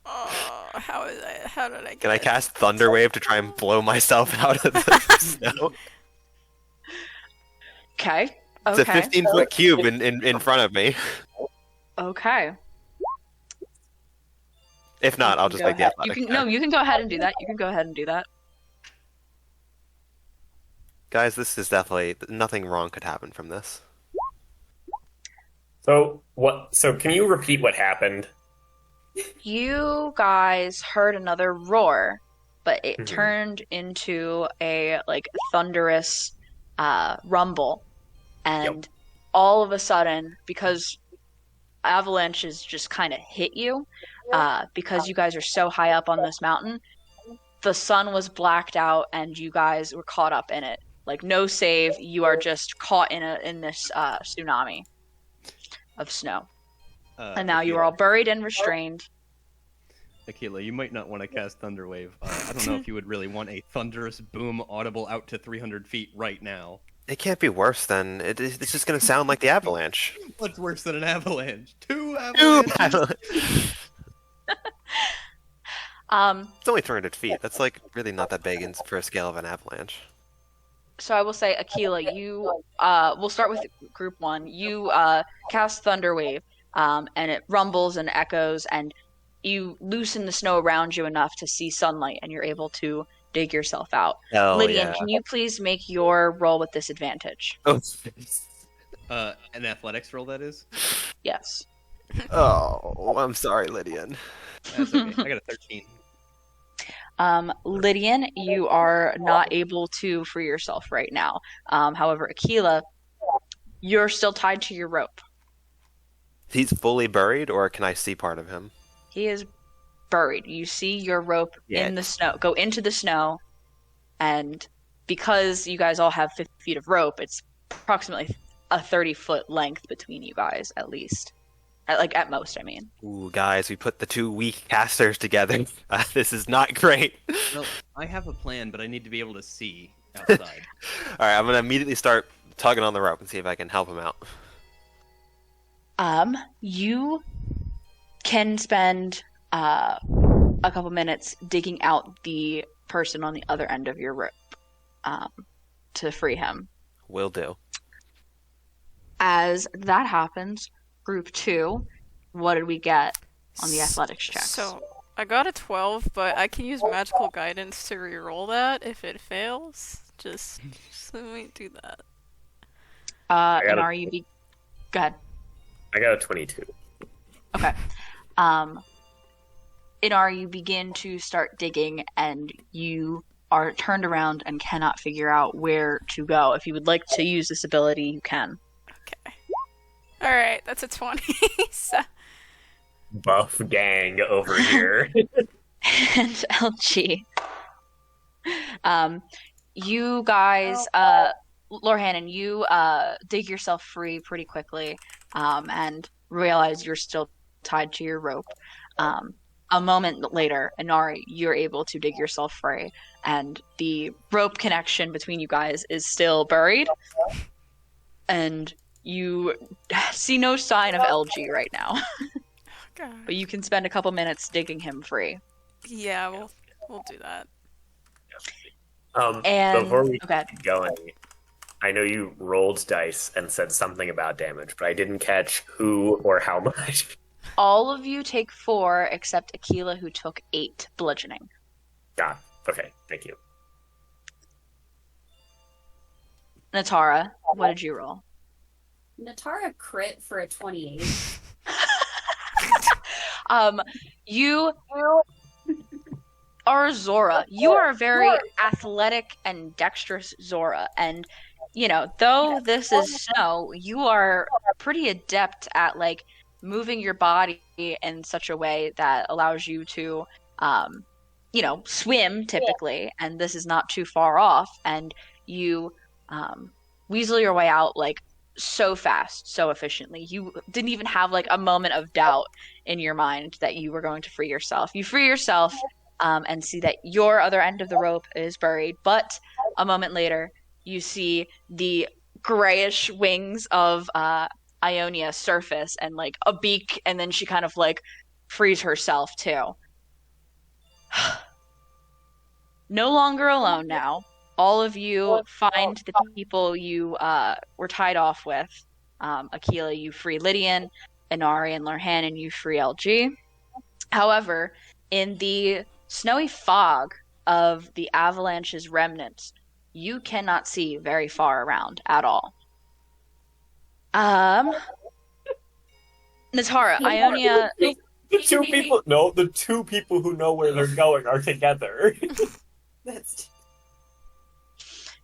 Oh, how did I get Can I it? cast Thunderwave to try and blow myself out of the snow? Okay. It's a Okay. 15-foot cube in front of me. Okay. If not, I'll just Go make the ahead. athletic. You can go ahead and do that. You can go ahead and do that. Guys, this is definitely nothing wrong could happen from this. So what? So can you repeat what happened? You guys heard another roar, but it Mhm. turned into a thunderous rumble, and all of a sudden, because avalanches just kind of hit you, because you guys are so high up on this mountain, the sun was blacked out, and you guys were caught up in it. No save, you are just caught in this tsunami of snow. And now you are all buried and restrained. Aquila, you might not want to cast Thunderwave. I don't know if you would really want a thunderous boom audible out to 300 feet right now. It can't be worse than it's just gonna sound like the avalanche. What's worse than an avalanche? 2 Ooh, avalanches! It's only 300 feet. That's really not that big for a scale of an avalanche. So I will say, Aquila, you we'll start with group one. You cast Thunder Wave, and it rumbles and echoes, and you loosen the snow around you enough to see sunlight, and you're able to dig yourself out. Hell Lydian, yeah. can you please make your roll with disadvantage? An athletics roll, that is. Yes. Oh, I'm sorry, Lydian. That's okay. I got a 13. Lydian, you are not able to free yourself right now. However, Aquila, you're still tied to your rope. He's fully buried, or can I see part of him? He is buried. You see your rope in the snow, go into the snow, and because you guys all have 50 feet of rope, it's approximately a 30-foot length between you guys, at least. At most, I mean. Ooh, guys, we put the two weak casters together. This is not great. Well, I have a plan, but I need to be able to see outside. Alright, I'm gonna immediately start tugging on the rope and see if I can help him out. You can spend a couple minutes digging out the person on the other end of your rope to free him. Will do. As that happens, group 2, what did we get on the athletics checks? So I got a 12, but I can use magical guidance to reroll that if it fails. Just let me do that. And are you go ahead. I got a 22. Okay. Inar, you begin to start digging, and you are turned around and cannot figure out where to go. If you would like to use this ability, you can. Okay. Alright, that's a 20. So... Buff gang over here. And LG. You guys, Lorhannon, you dig yourself free pretty quickly, and realize you're still tied to your rope. A moment later, Inari, you're able to dig yourself free, and the rope connection between you guys is still buried, and you see no sign of LG right now. God. But you can spend a couple minutes digging him free. Yeah, we'll do that. And before we keep going, I know you rolled dice and said something about damage, but I didn't catch who or how much. All of you take 4, except Aquila, who took 8 bludgeoning. Okay, thank you. Natara, what did you roll? Natara crit for a 28. You are Zora. You are a very athletic and dexterous Zora, and though this is snow, you are pretty adept at moving your body in such a way that allows you to swim typically, and this is not too far off, and you weasel your way out so fast, so efficiently. You didn't even have a moment of doubt in your mind that you were going to free yourself. You free yourself and see that your other end of the rope is buried, but a moment later you see the grayish wings of Ionia surface and a beak, and then she kind of frees herself too. No longer alone now. All of you find the people you were tied off with. Aquila, you free Lydian. Inari and Lorhannon, you free LG. However, in the snowy fog of the avalanche's remnants, you cannot see very far around at all. Natara, Ionia... The two people who know where they're going are together.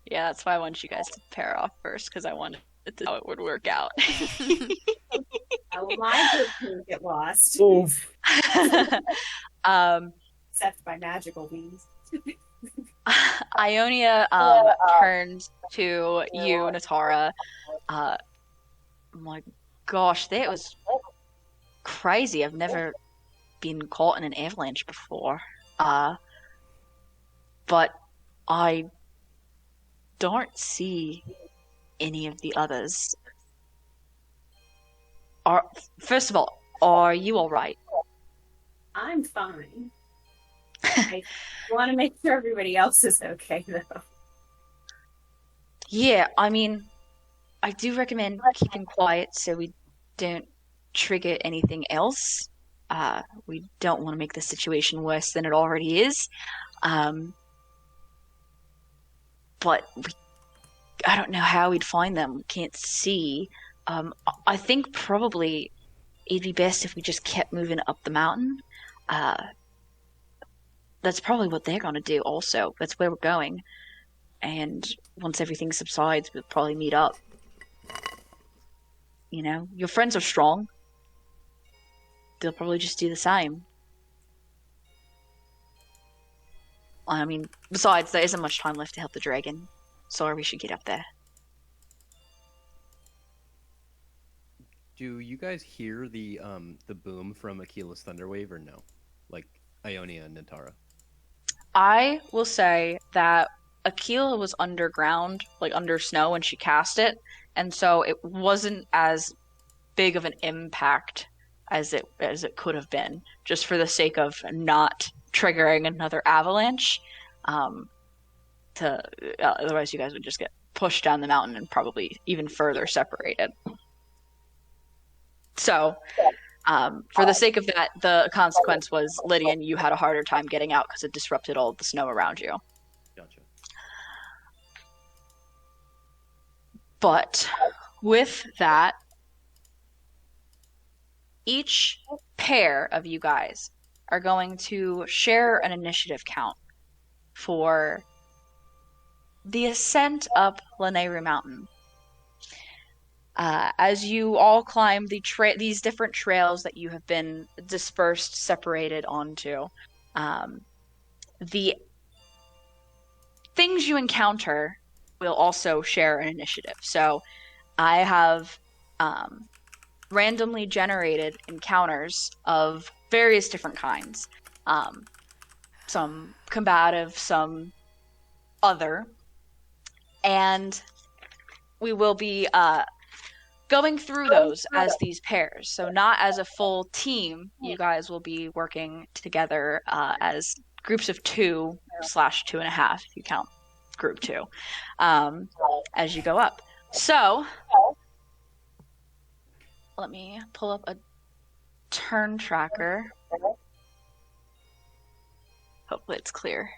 Yeah, that's why I wanted you guys to pair off first, because I wanted to know how it would work out. My group can get lost. Oof. Except by magical means. Ionia turns to you, Natara. Oh my gosh, that was crazy. I've never been caught in an avalanche before. But I don't see any of the others. First of all, are you all right? I'm fine. I want to make sure everybody else is okay, though. Yeah, I mean, I do recommend keeping quiet so we don't trigger anything else. We don't want to make the situation worse than it already is. Um, but I don't know how we'd find them. We can't see. I think probably it'd be best if we just kept moving up the mountain. Uh, that's probably what they're gonna do also. That's where we're going. And once everything subsides, we'll probably meet up. You know, your friends are strong. They'll probably just do the same. I mean, besides, there isn't much time left to help the dragon. Sorry, we should get up there. Do you guys hear the boom from Aquila's Thunderwave or no? Like Ionia and Nintara. I will say that Aquila was underground, like under snow when she cast it, and so it wasn't as big of an impact as it could have been, just for the sake of not triggering another avalanche. Um, to Otherwise, you guys would just get pushed down the mountain and probably even further separated. So, for the sake of that, the consequence was Lydian, you had a harder time getting out because it disrupted all of the snow around you. Gotcha. But with that, each pair of you guys are going to share an initiative count for the ascent up Lanayru Mountain. As you all climb these different trails that you have been dispersed, separated onto, the things you encounter will also share an initiative. So I have randomly generated encounters of various different kinds. Some combative, some other. And we will be going through those as these pairs. So not as a full team, you guys will be working together as groups of 2/2.5, if you count group 2, as you go up. So let me pull up a turn tracker. Hopefully it's clear.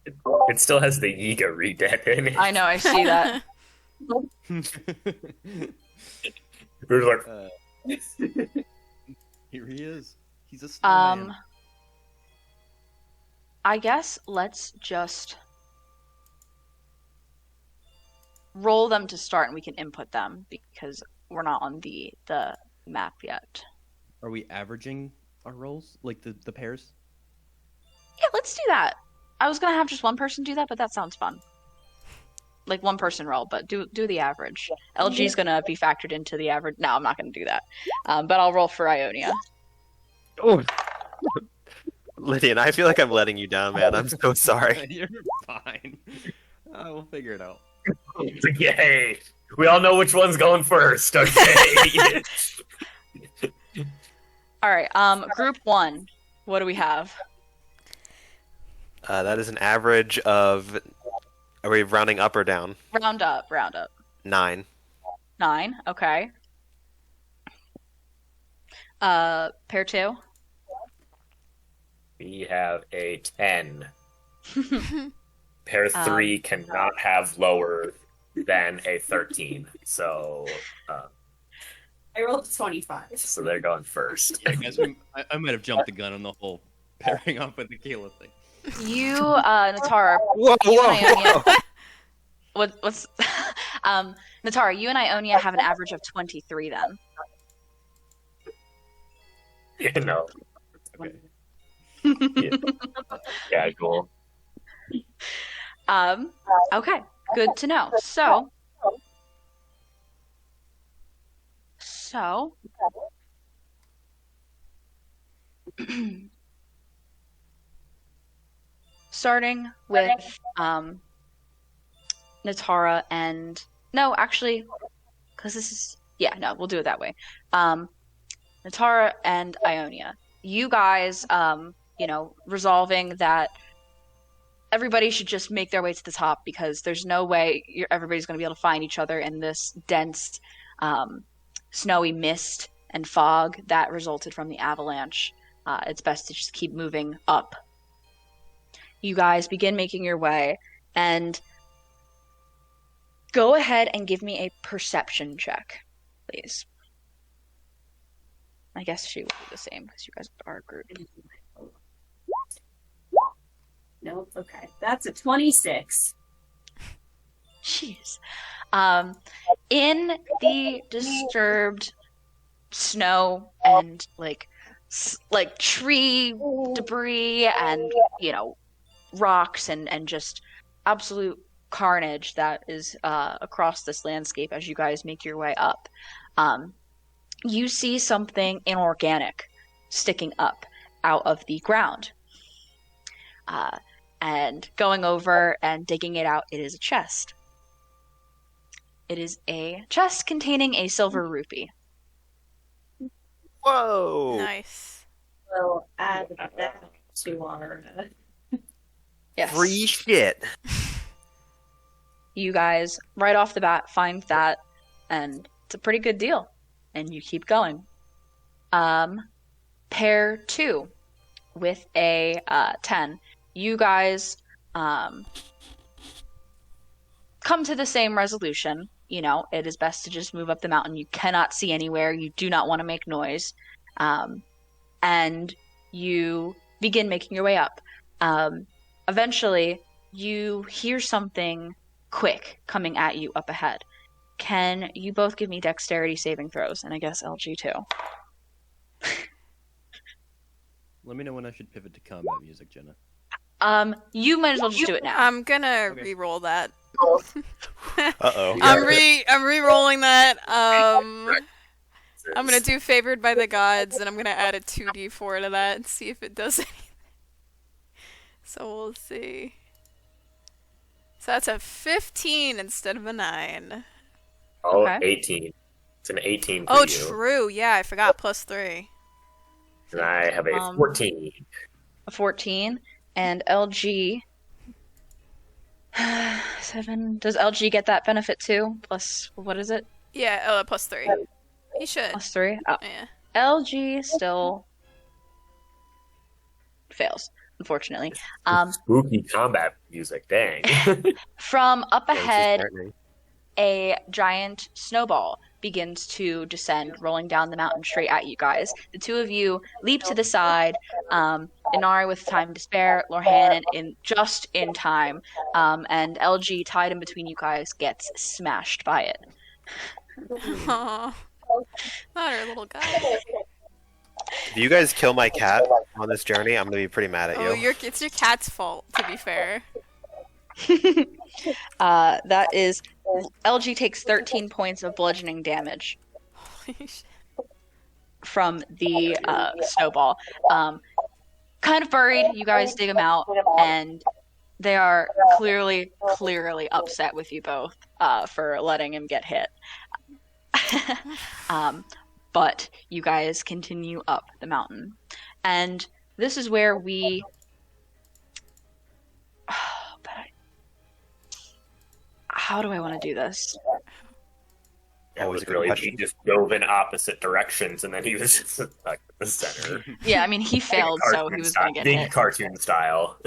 It still has the Yiga redead in it. I know, I see that. We're like, Here he is. He's a snowman. I guess let's just roll them to start and we can input them because we're not on the map yet. Are we averaging our rolls? Like the pairs? Yeah, let's do that. I was gonna have just one person do that, but that sounds fun. Like one person roll, but do the average. LG's gonna be factored into the average. No, I'm not gonna do that. But I'll roll for Ionia. Oh, Lydian, I feel like I'm letting you down, man. I'm so sorry. You're fine. We'll figure it out. yay! We all know which one's going first, okay? All right. Group 1. What do we have? That is an average of. Are we rounding up or down? Round up. 9. 9. Okay. Pair 2. We have a 10. Pair 3 cannot have lower than a 13. So I rolled 25. so they're going first. Yeah, guys, I might have jumped the gun on the whole pairing up with the Aquila thing. You, Natara. Whoa, You and Ionia. What's Natara? You and Ionia have an average of 23 then. You know. Okay. Yeah, cool. Okay, good to know. So, starting with Natara and no, actually, because this is we'll do it that way. Natara and Ionia, you guys, resolving that everybody should just make their way to the top because there's no way everybody's going to be able to find each other in this dense, snowy mist and fog that resulted from the avalanche. It's best to just keep moving up. You guys begin making your way, and go ahead and give me a perception check, please. I guess she will do the same because you guys are a group. Nope. Okay, that's a 26. Jeez. In the disturbed snow and like tree debris and rocks and just absolute carnage that is across this landscape as you guys make your way up, you see something inorganic sticking up out of the ground. And going over and digging it out, it is a chest. It is a chest containing a silver rupee. Whoa! Nice. We'll add that to our. Yes. Free shit. You guys, right off the bat, find that, and it's a pretty good deal. And you keep going. Pair 2 with a 10. You guys come to the same resolution. It is best to just move up the mountain. You cannot see anywhere. You do not want to make noise. And you begin making your way up. Eventually, you hear something quick coming at you up ahead. Can you both give me dexterity saving throws? And I guess LG too. Let me know when I should pivot to combat music, Jenna. You might as well just do it now. I'm gonna Okay. re-roll that. Uh-oh. I'm re-rolling that. I'm gonna do favored by the gods, and I'm gonna add a 2d4 to that and see if it does anything. So we'll see. So that's a 15 instead of a 9. Oh, Okay. 18. It's an 18 for Oh, you. true. Yeah, I forgot. +3. And I have a 14. A 14. And LG... 7. Does LG get that benefit too? Plus, what is it? Yeah, +3. He should. Plus 3? Oh. Yeah. LG still fails, unfortunately. Spooky combat music, dang. From up Yeah, this is ahead, frightening. a giant snowball begins to descend, rolling down the mountain straight at you guys. The two of you leap to the side, Inari with time to spare, Lorhan just in time, and LG tied in between you guys gets smashed by it. Aww. Not our little guy. If you guys kill my cat on this journey, I'm gonna be pretty mad at Oh, you. it's your cat's fault, to be fair. That is, LG takes 13 points of bludgeoning damage Holy shit. from the snowball. Kind of buried, you guys dig them out, and they are clearly upset with you both for letting him get hit. But you guys continue up the mountain. And this is where we... How do I want to do this? That was a good really, question. he just dove in opposite directions and then he was just like the center. Yeah, I mean, he failed, so he was going to get big hit. cartoon style.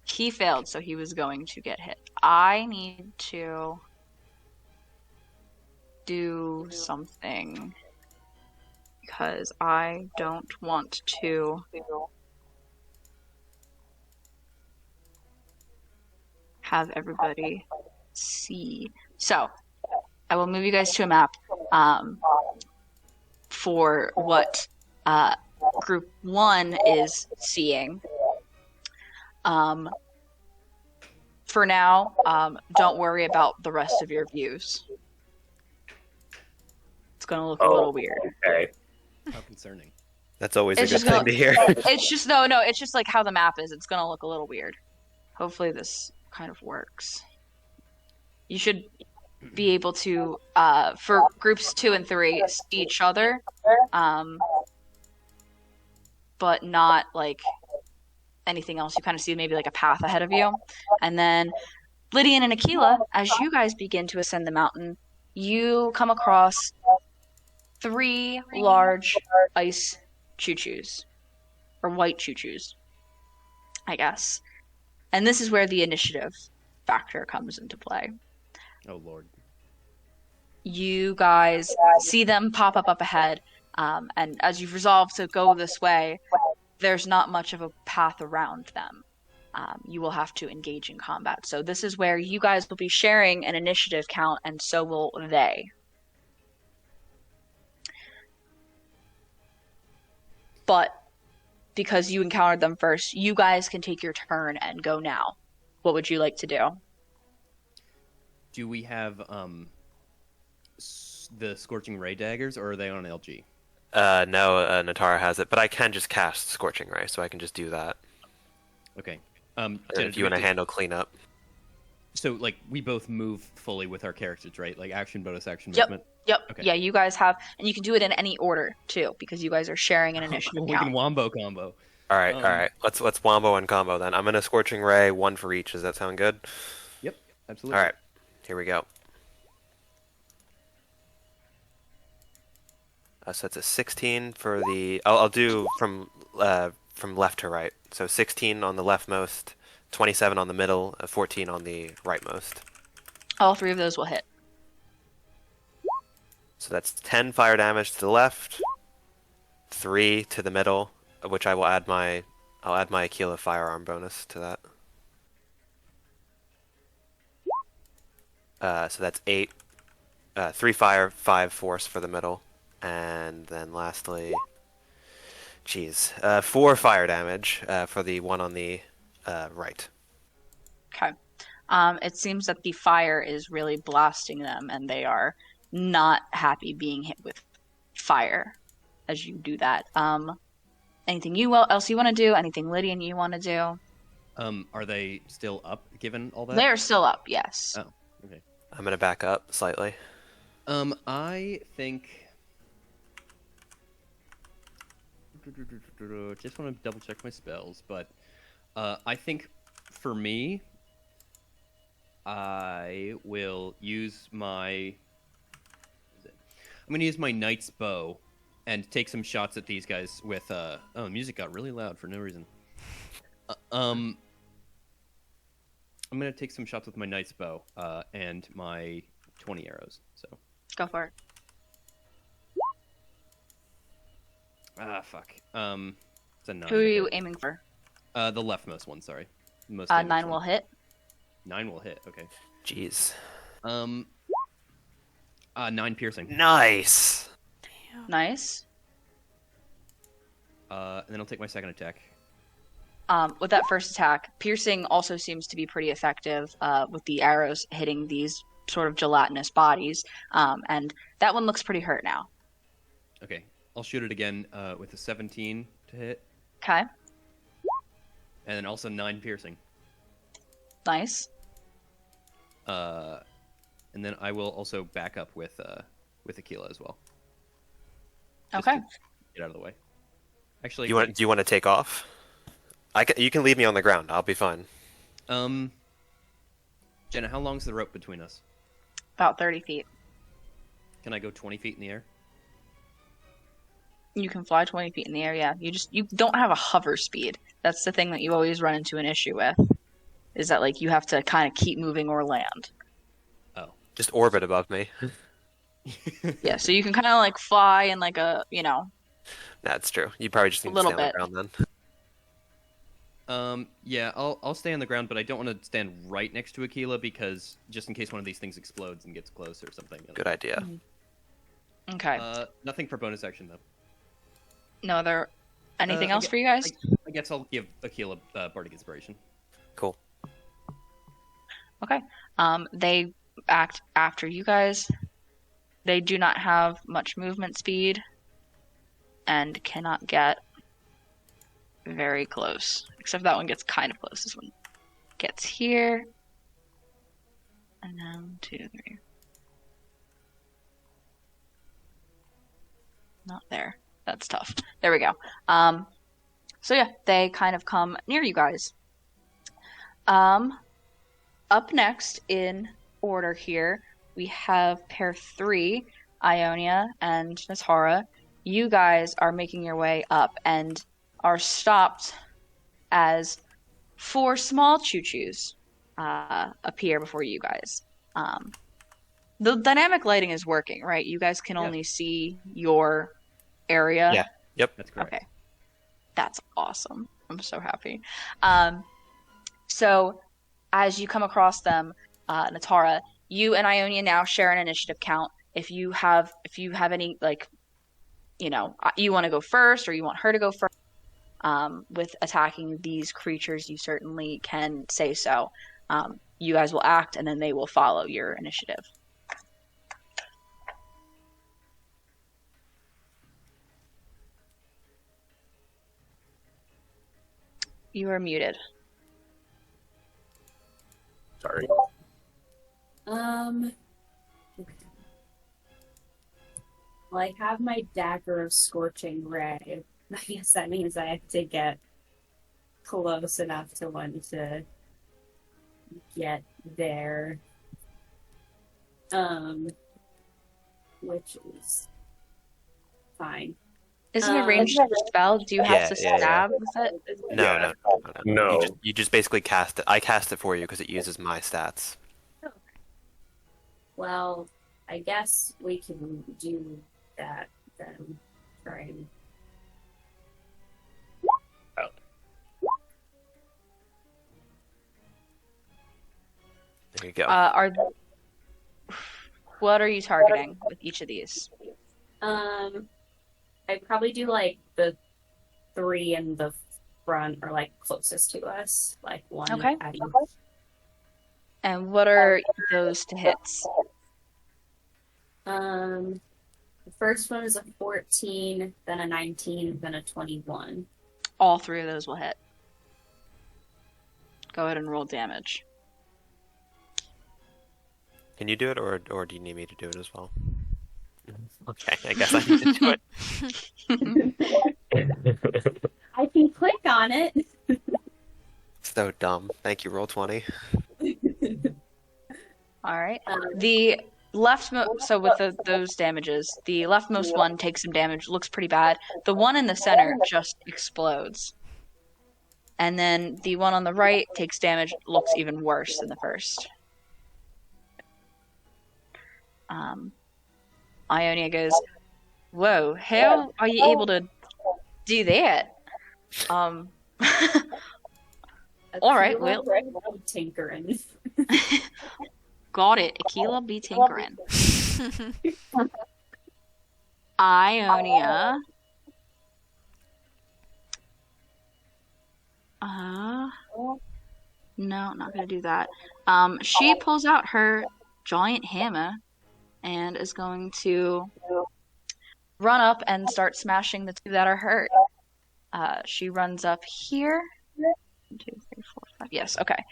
He failed, so he was going to get hit. I need to do something because I don't want to have everybody see. So, I will move you guys to a map for what Group 1 is seeing. For now, don't worry about the rest of your views. It's gonna look a little weird. Okay. How concerning. That's always a It's good just thing gonna- to hear. It's just no, it's just like how the map is. It's gonna look a little weird. Hopefully this kind of works. You should be able to, for groups 2 and 3, see each other, but not like anything else. You kind of see maybe like a path ahead of you. And then Lydian and Aquila, as you guys begin to ascend the mountain, you come across 3 large ice choo-choos, or white choo-choos, I guess. And this is where the initiative factor comes into play. Oh Lord. You guys see them pop up ahead, and as you've resolved to go this way, there's not much of a path around them. You will have to engage in combat. So this is where you guys will be sharing an initiative count, and so will they. But because you encountered them first, you guys can take your turn and go now. What would you like to do? Do we have the Scorching Ray daggers, or are they on LG? No, Natara has it, but I can just cast Scorching Ray, so I can just do that. Okay. And Jenna, if you want to handle cleanup. So, like, we both move fully with our characters, right? Like, action, bonus action, Yep. movement? Yep. Okay. Yeah, you guys have, and you can do it in any order too, because you guys are sharing an initiative We count. can wombo combo. All right. Let's wombo and combo then. I'm gonna Scorching Ray, 1 for each. Does that sound good? Yep, absolutely. All right, here we go. So it's a 16 for the. I'll do from left to right. So 16 on the leftmost, 27 on the middle, 14 on the rightmost. All 3 of those will hit. So that's 10 fire damage to the left, 3 to the middle, which I'll add my Aquila firearm bonus to that. So that's 8, 3 fire, 5 force for the middle, and then lastly, 4 fire damage for the one on the right. Okay. It seems that the fire is really blasting them, and they are not happy being hit with fire as you do that. Anything else you want to do? Anything Lydian you want to do? Are they still up, given all that? They're still up, yes. Oh, okay. I'm gonna back up slightly. I think... Just want to double check my spells, but I think for me, I will use my... I'm going to use my Knight's Bow and take some shots at these guys with... Oh, the music got really loud for no reason. I'm going to take some shots with my Knight's Bow and my 20 arrows, so... Go for it. Ah, fuck. It's a 9. Who are you aiming for? The leftmost one, sorry. Most 9 damaged will one. hit. 9 will hit, okay. Jeez. 9 piercing. Nice. Nice. And then I'll take my second attack. With that first attack, piercing also seems to be pretty effective with the arrows hitting these sort of gelatinous bodies. And that one looks pretty hurt now. Okay, I'll shoot it again with a 17 to hit. Okay. And then also 9 piercing. Nice. And then I will also back up with Aquila as well. Just Okay. to get out of the way. Actually, Do you want to take off? You can leave me on the ground. I'll be fine. Jenna, how long's the rope between us? About 30 feet. Can I go 20 feet in the air? You can fly 20 feet in the air, yeah. You don't have a hover speed. That's the thing that you always run into an issue with. Is that, like, you have to kind of keep moving or land. Oh. Just orbit above me. Yeah, so you can kind of, like, fly in, like, a, That's true. You probably just need to little stay on bit. the ground then. Yeah, I'll stay on the ground, but I don't want to stand right next to Aquila because just in case one of these things explodes and gets close or something. Good idea. Okay. Nothing for bonus action though. No other... Anything I else gue- for you guys? I guess I'll give Aquila Bardic Inspiration. Cool. Okay. They act after you guys. They do not have much movement speed and cannot get very close. Except that one gets kind of close. This one gets here. And now 2, 3. Not there. That's tough. There we go. So yeah, they kind of come near you guys. Up next in order here, we have pair 3, Ionia and Natara. You guys are making your way up and are stopped as 4 small choo-choos appear before you guys. The dynamic lighting is working, right? You guys can only see your area. Yeah. Yep. That's correct. Okay. That's awesome. I'm so happy. So as you come across them, Natara, you and Ionia now share an initiative count. If you have any, like, you want to go first or you want her to go first, with attacking these creatures, you certainly can say so. You guys will act and then they will follow your initiative. You are muted. Sorry. Okay. Well, I have my dagger of scorching ray. I guess that means I have to get close enough to one to get there. Which is fine. Isn't it ranged spell? Do you have to stab with it? No. No. You just basically cast it. I cast it for you because it uses my stats. Okay. Well, I guess we can do that then. Try and... There you go. What are you targeting with each of these? I'd probably do like the 3 in the front or like closest to us, like one Okay. at each. And what are those to hits? The first one is a 14, then a 19, then a 21. All 3 of those will hit. Go ahead and roll damage. Can you do it, or do you need me to do it as well? Okay, I guess I need to do it. I can click on it. So dumb. Thank you, roll 20. All right. The so with those damages, the leftmost one takes some damage, looks pretty bad. The one in the center just explodes. And then the one on the right takes damage, looks even worse than the first. Ionia goes, "Whoa, how are you able to do that?" All right, well, tinkering. got it. Aquila be tinkering. Ionia. No, not gonna do that. She pulls out her giant hammer and is going to run up and start smashing the 2 that are hurt. She runs up here. 1, 2, 3, 4, 5. Yes, okay.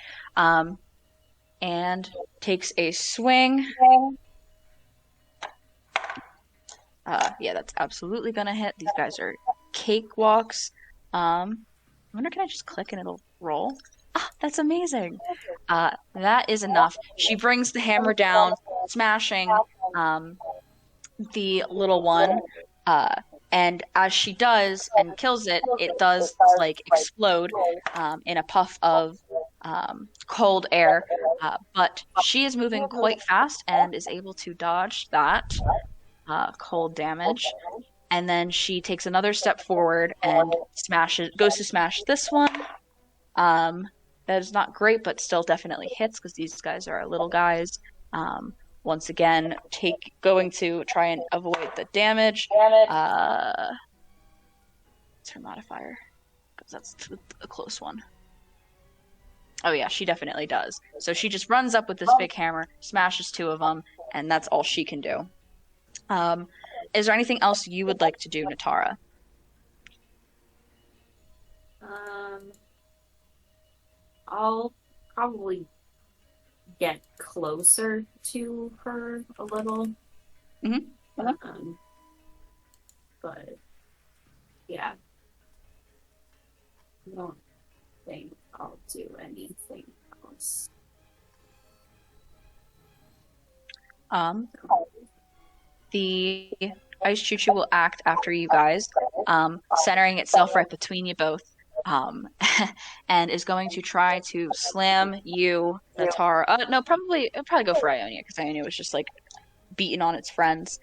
And takes a swing. Yeah, that's absolutely gonna hit. These guys are cakewalks. I wonder, can I just click and it'll roll? Ah, that's amazing. That is enough. She brings the hammer down, smashing the little one. And as she does and kills it, it does like explode in a puff of cold air. But she is moving quite fast and is able to dodge that cold damage. And then she takes another step forward and goes to smash this one. That is not great, but still definitely hits because these guys are little guys. Once again, going to try and avoid the damage. What's her modifier? Because that's a close one. Oh yeah, she definitely does. So she just runs up with this big hammer, smashes 2 of them, and that's all she can do. Is there anything else you would like to do, Natara? I'll probably get closer to her a little. Mm-hmm. But yeah. I don't think I'll do anything else. The ice choo-choo will act after you guys, centering itself right between you both, and is going to try to slam you, Natara. No, it'll probably go for Ionia because Ionia was just like beating on its friends.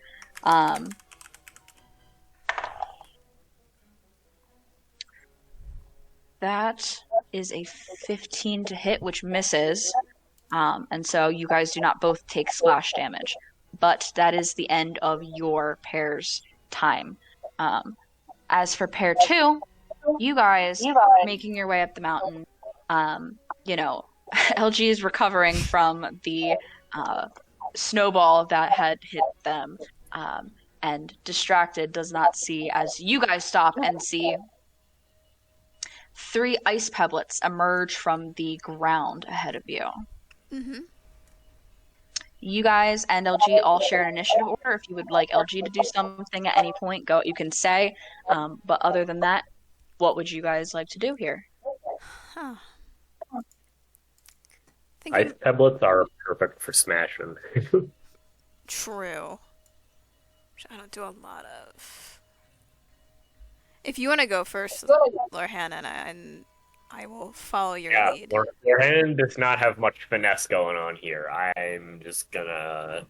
That is a 15 to hit, which misses. And so you guys do not both take splash damage. But that is the end of your pair's time. As for pair 2, you guys making your way up the mountain, LG is recovering from the snowball that had hit them, and distracted does not see as you guys stop and see 3 ice pebblets emerge from the ground ahead of you. Mm-hmm. You guys and LG all share an initiative order. If you would like LG to do something at any point, you can say. But other than that, what would you guys like to do here? Huh. Ice pebblets are perfect for smashing. True. Which I don't do a lot of. If you want to go first, Lorhan, and I will follow your lead. Lorhan does not have much finesse going on here. I'm just gonna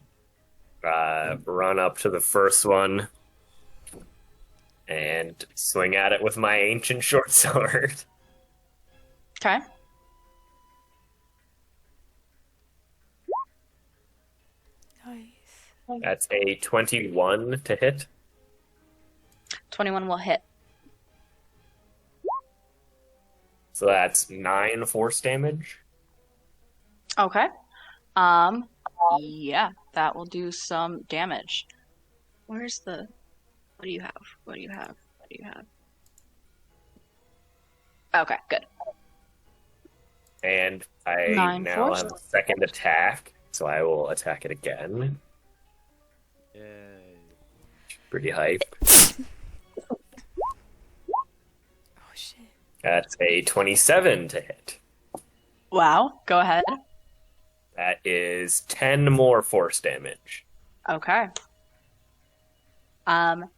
run up to the first one and swing at it with my ancient short sword. Okay. Nice. That's a 21 to hit. 21 will hit. So that's 9 force damage. Okay. Yeah, that will do some damage. Where's the... What do you have? What do you have? What do you have? Okay, good. And I 9 now force? have a second attack, so I will attack it again. Yay. Pretty hype. Oh shit. That's a 27 to hit. Wow, go ahead. That is 10 more force damage. Okay.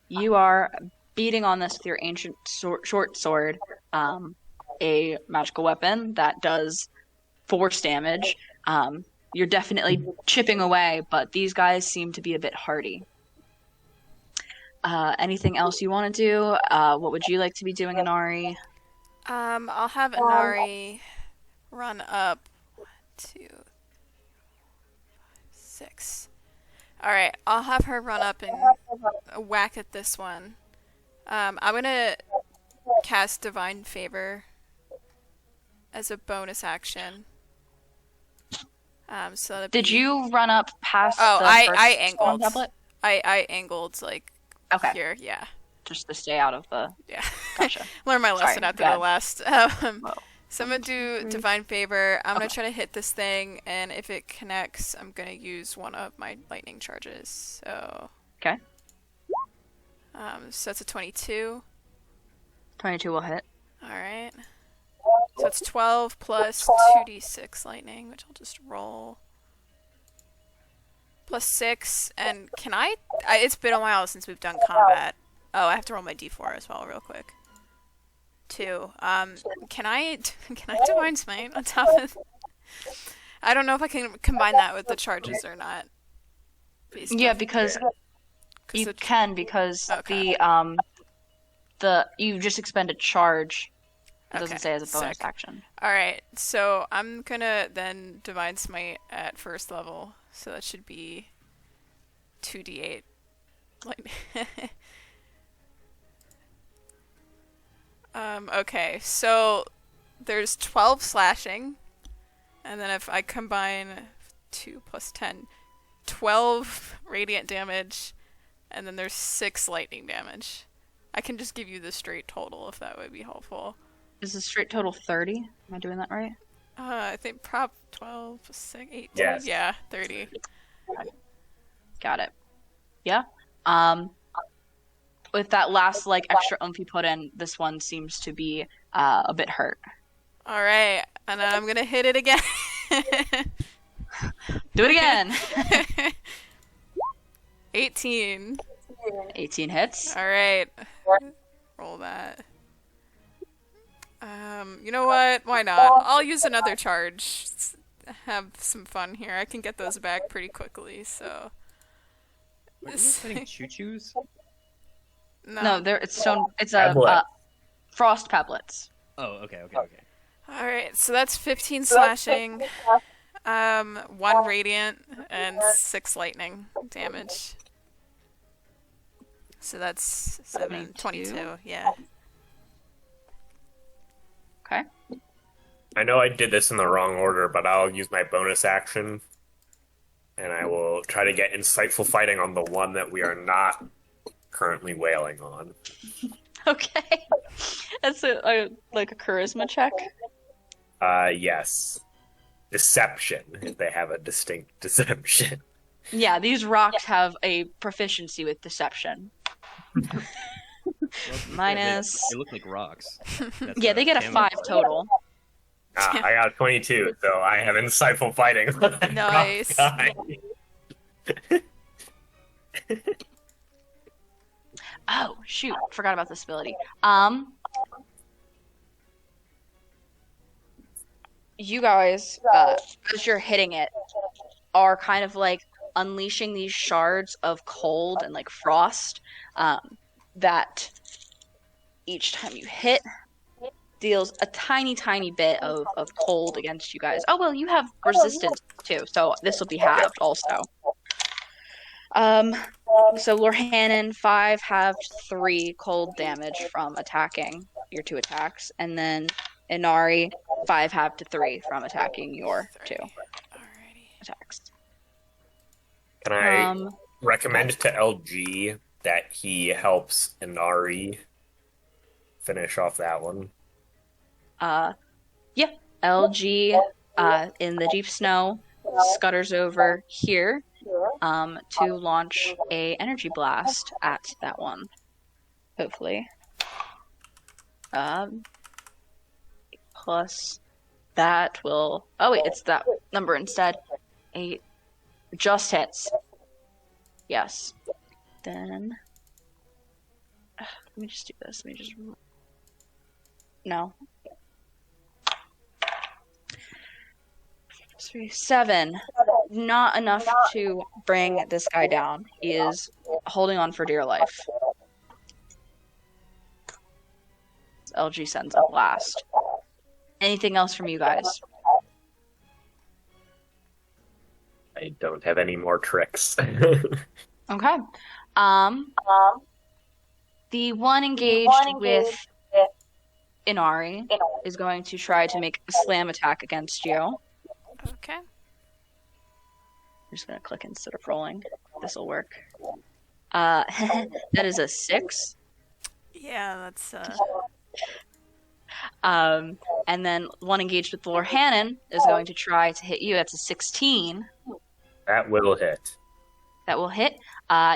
You are beating on this with your ancient short sword, a magical weapon that does force damage. You're definitely chipping away, but these guys seem to be a bit hardy. Anything else you want to do? What would you like to be doing, Inari? I'll have Inari run up 1, 2, 5, 6. Alright, I'll have her run up and whack at this one. I'm gonna cast Divine Favor as a bonus action. So that'd Did be... you run up past Oh, the I first angled. tablet? I angled, like, Okay. here, yeah. Just to stay out of the... Yeah. Gotcha. Learn my lesson Sorry, after go the ahead. last. Whoa. So I'm gonna do Divine Favor. I'm gonna try to hit this thing, and if it connects, I'm gonna use one of my lightning charges. So. Okay. So that's a 22. 22 will hit. All right. So it's 12 plus 2d6 lightning, which I'll just roll. Plus 6, and can I it's been a while since we've done combat. Oh, I have to roll my d4 as well, real quick. 2. Can I Divine Smite on top of... I don't know if I can combine that with the charges or not. Yeah, because you can, because Okay. you just expend a charge. It doesn't Okay, say as a bonus sick. action. Alright, so I'm gonna then Divine Smite at first level. So that should be 2d8. Like, okay, so there's 12 slashing, and then if I combine 2 plus 10, 12 radiant damage, and then there's 6 lightning damage. I can just give you the straight total if that would be helpful. Is the straight total 30? Am I doing that right? I think prop 12 plus 6, 18. Yes. Yeah, 30. Got it. Yeah. With that last extra oomph you put in, this one seems to be a bit hurt. All right, and then I'm gonna hit it again. Do it again. 18. 18 hits. All right, roll that. You know what? Why not? I'll use another charge. Have some fun here. I can get those back pretty quickly. So. Were you fighting choo-choos? No, it's stone. It's Tablet. frost pablets. Oh, okay. All right, so that's 15 slashing, 1 radiant, and 6 lightning damage. So that's 22. Yeah. Okay. I know I did this in the wrong order, but I'll use my bonus action, and I will try to get insightful fighting on the one that we are not currently wailing on. Okay. That's like a charisma check. Yes. Deception, if they have a distinct deception. Yeah, these rocks have a proficiency with deception. Minus. They look like rocks. That's, Yeah, they get a camouflage. 5 total. I got 22, so I have insightful fighting. Nice. Guy. Oh, shoot. Forgot about this ability. You guys, as you're hitting it, are kind of like unleashing these shards of cold and like frost that each time you hit deals a tiny bit of cold against you guys. Oh, well, you have resistance too, so this will be halved also. So Lorhannon, 5 halved 3 cold damage from attacking your 2 attacks, and then Inari, 5 halved to 3 from attacking your 2 Alrighty. attacks. Can I recommend to LG that he helps Inari finish off that one? Yeah. LG in the deep snow scutters over here to launch a energy blast at that one. Hopefully. Plus that will... Oh wait, it's that number instead. 8 just hits. Yes. Then... Let me just do this. Let me just... No. 7. Not enough to bring this guy down. He is holding on for dear life. LG sends a blast. Anything else from you guys? I don't have any more tricks. Okay. The one engaged with Inari is going to try to make a slam attack against you. Okay. I'm just going to click instead of rolling. This will work. That is a 6. Yeah, that's And then one engaged with Lorhannon is going to try to hit you. That's a 16. That will hit. That will hit.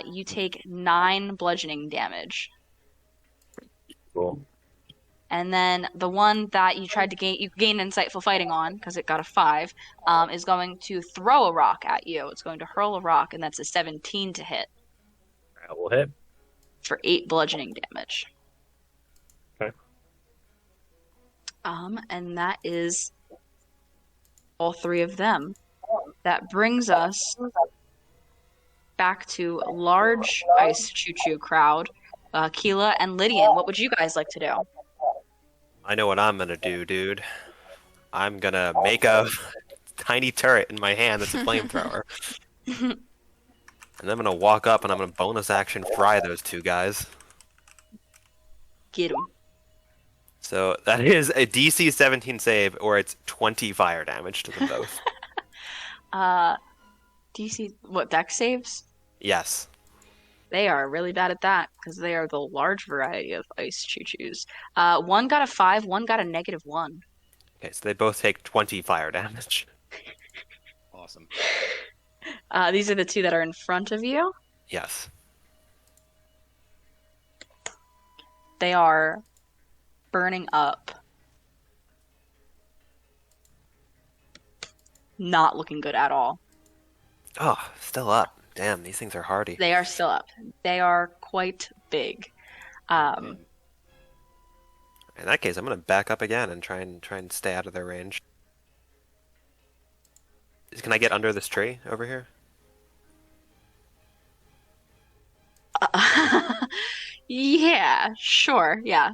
You take 9 bludgeoning damage. Cool. And then the one that you tried to gain insightful fighting on, because it got a 5, is going to throw a rock at you. It's going to hurl a rock, and that's a 17 to hit That will hit. for 8 bludgeoning damage. Okay. And that is all 3 of them. That brings us back to large ice choo-choo crowd. Keela and Lydian, what would you guys like to do? I know what I'm gonna do, dude. I'm gonna make a tiny turret in my hand that's a flamethrower. And I'm gonna walk up and I'm gonna bonus action fry those 2 guys. Get them. So that is a DC 17 save, or it's 20 fire damage to them both. DC, what, dex saves? Yes. They are really bad at that, because they are the large variety of ice choo-choos. One got a 5, one got a -1. Okay, so they both take 20 fire damage. Awesome. These are the 2 that are in front of you. Yes. They are burning up not looking good at all. Oh, still up. Damn, these things are hardy. They are still up. They are quite big. Damn. In that case, I'm gonna back up again and try and stay out of their range. Can I get under this tree over here? Yeah, sure, yeah.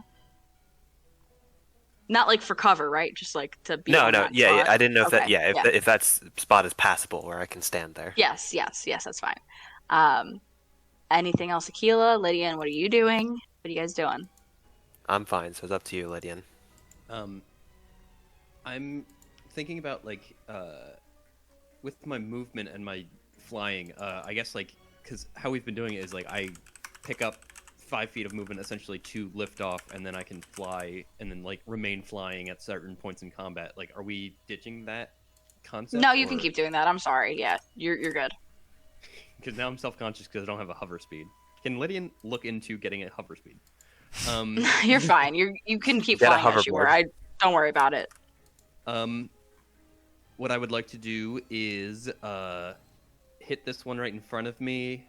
Not like for cover, right? Just like to be No, on no, that yeah, spot. I didn't know if that, Okay, yeah, if that spot is passable where I can stand there. Yes, that's fine. Anything else, Aquila, Lydian? What are you doing? What are you guys doing? I'm fine, so it's up to you, Lydian. I'm thinking about with my movement and my flying. I guess because how we've been doing it is I pick up 5 feet of movement essentially to lift off, and then I can fly and then remain flying at certain points in combat. Are we ditching that concept? No, you can keep doing that. I'm sorry. Yeah, you're good. Because now I'm self-conscious because I don't have a hover speed. Can Lydian look into getting a hover speed? You're fine. You can keep Get a flying as you were. hoverboard. Don't worry about it. What I would like to do is hit this one right in front of me.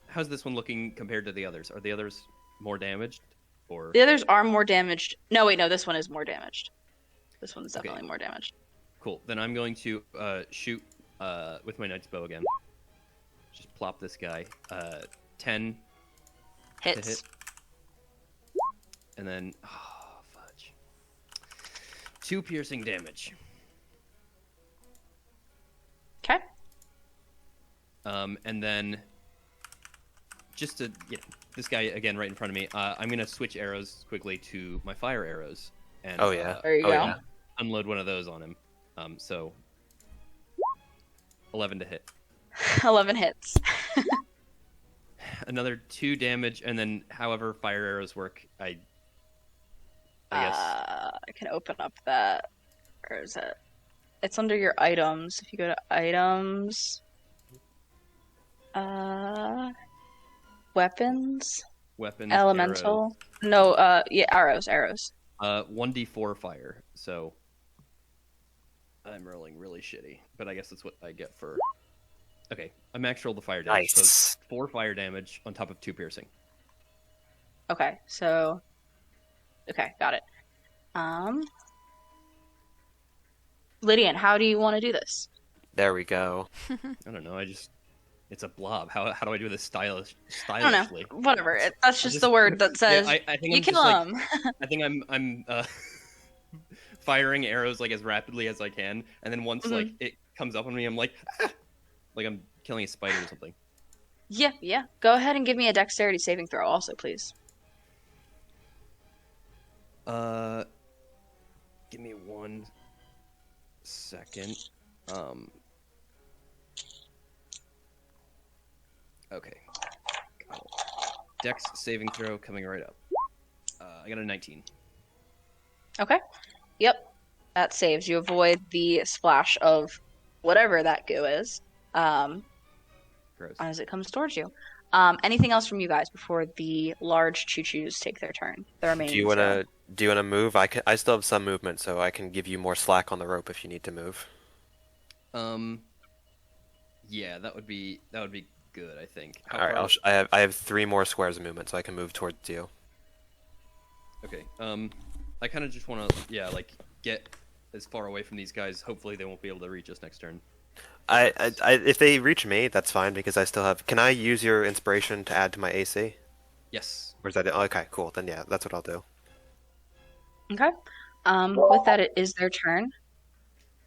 How's this one looking compared to the others? Are the others more damaged, or The others are more damaged. No, wait, no, this one is more damaged. This one's Okay. definitely more damaged. cool? Then I'm going to shoot with my knight's bow again. Just plop this guy. 10 to Hits. hit, and then fudge. 2 piercing damage. Okay. And then just to get this guy again right in front of me, I'm gonna switch arrows quickly to my fire arrows and Oh, yeah. There you Oh, go. yeah. unload one of those on him. So 11 to hit. 11 hits. Another 2 damage, and then however fire arrows work, I guess. I can open up that. Where is it? It's under your items. If you go to items, weapons, Weapons, elemental. No, yeah, arrows. arrows. 1d4 fire. So I'm rolling really shitty, but I guess that's what I get for. Okay, I max rolled the fire damage. So Nice. 4 fire damage on top of 2 piercing. Okay, so got it. Lydian, how do you want to do this? There we go. I don't know. It's a blob. How do I do this I stylishly? don't know. Whatever. That's just just- the word that says I think you I'm kill just, him. I think I'm firing arrows as rapidly as I can, and then once it comes up on me, I'm like I'm killing a spider or something. Yeah. Go ahead and give me a dexterity saving throw, also, please. Give me 1 second. Okay. Got it. Dex saving throw coming right up. I got a 19. Okay. Yep. That saves. You avoid the splash of whatever that goo is Gross. as it comes towards you. Anything else from you guys before the large choo-choos take their turn? The remaining Do you two. wanna move? I still have some movement, so I can give you more slack on the rope if you need to move. Yeah, that would be good, I think. All right, I have 3 more squares of movement, so I can move towards you. Okay. I kind of just want to get as far away from these guys. Hopefully they won't be able to reach us next turn. If they reach me, that's fine because I still have. Can I use your inspiration to add to my AC? Yes. Or is that it? Okay, cool. Then yeah, that's what I'll do. Okay. With that, it is their turn.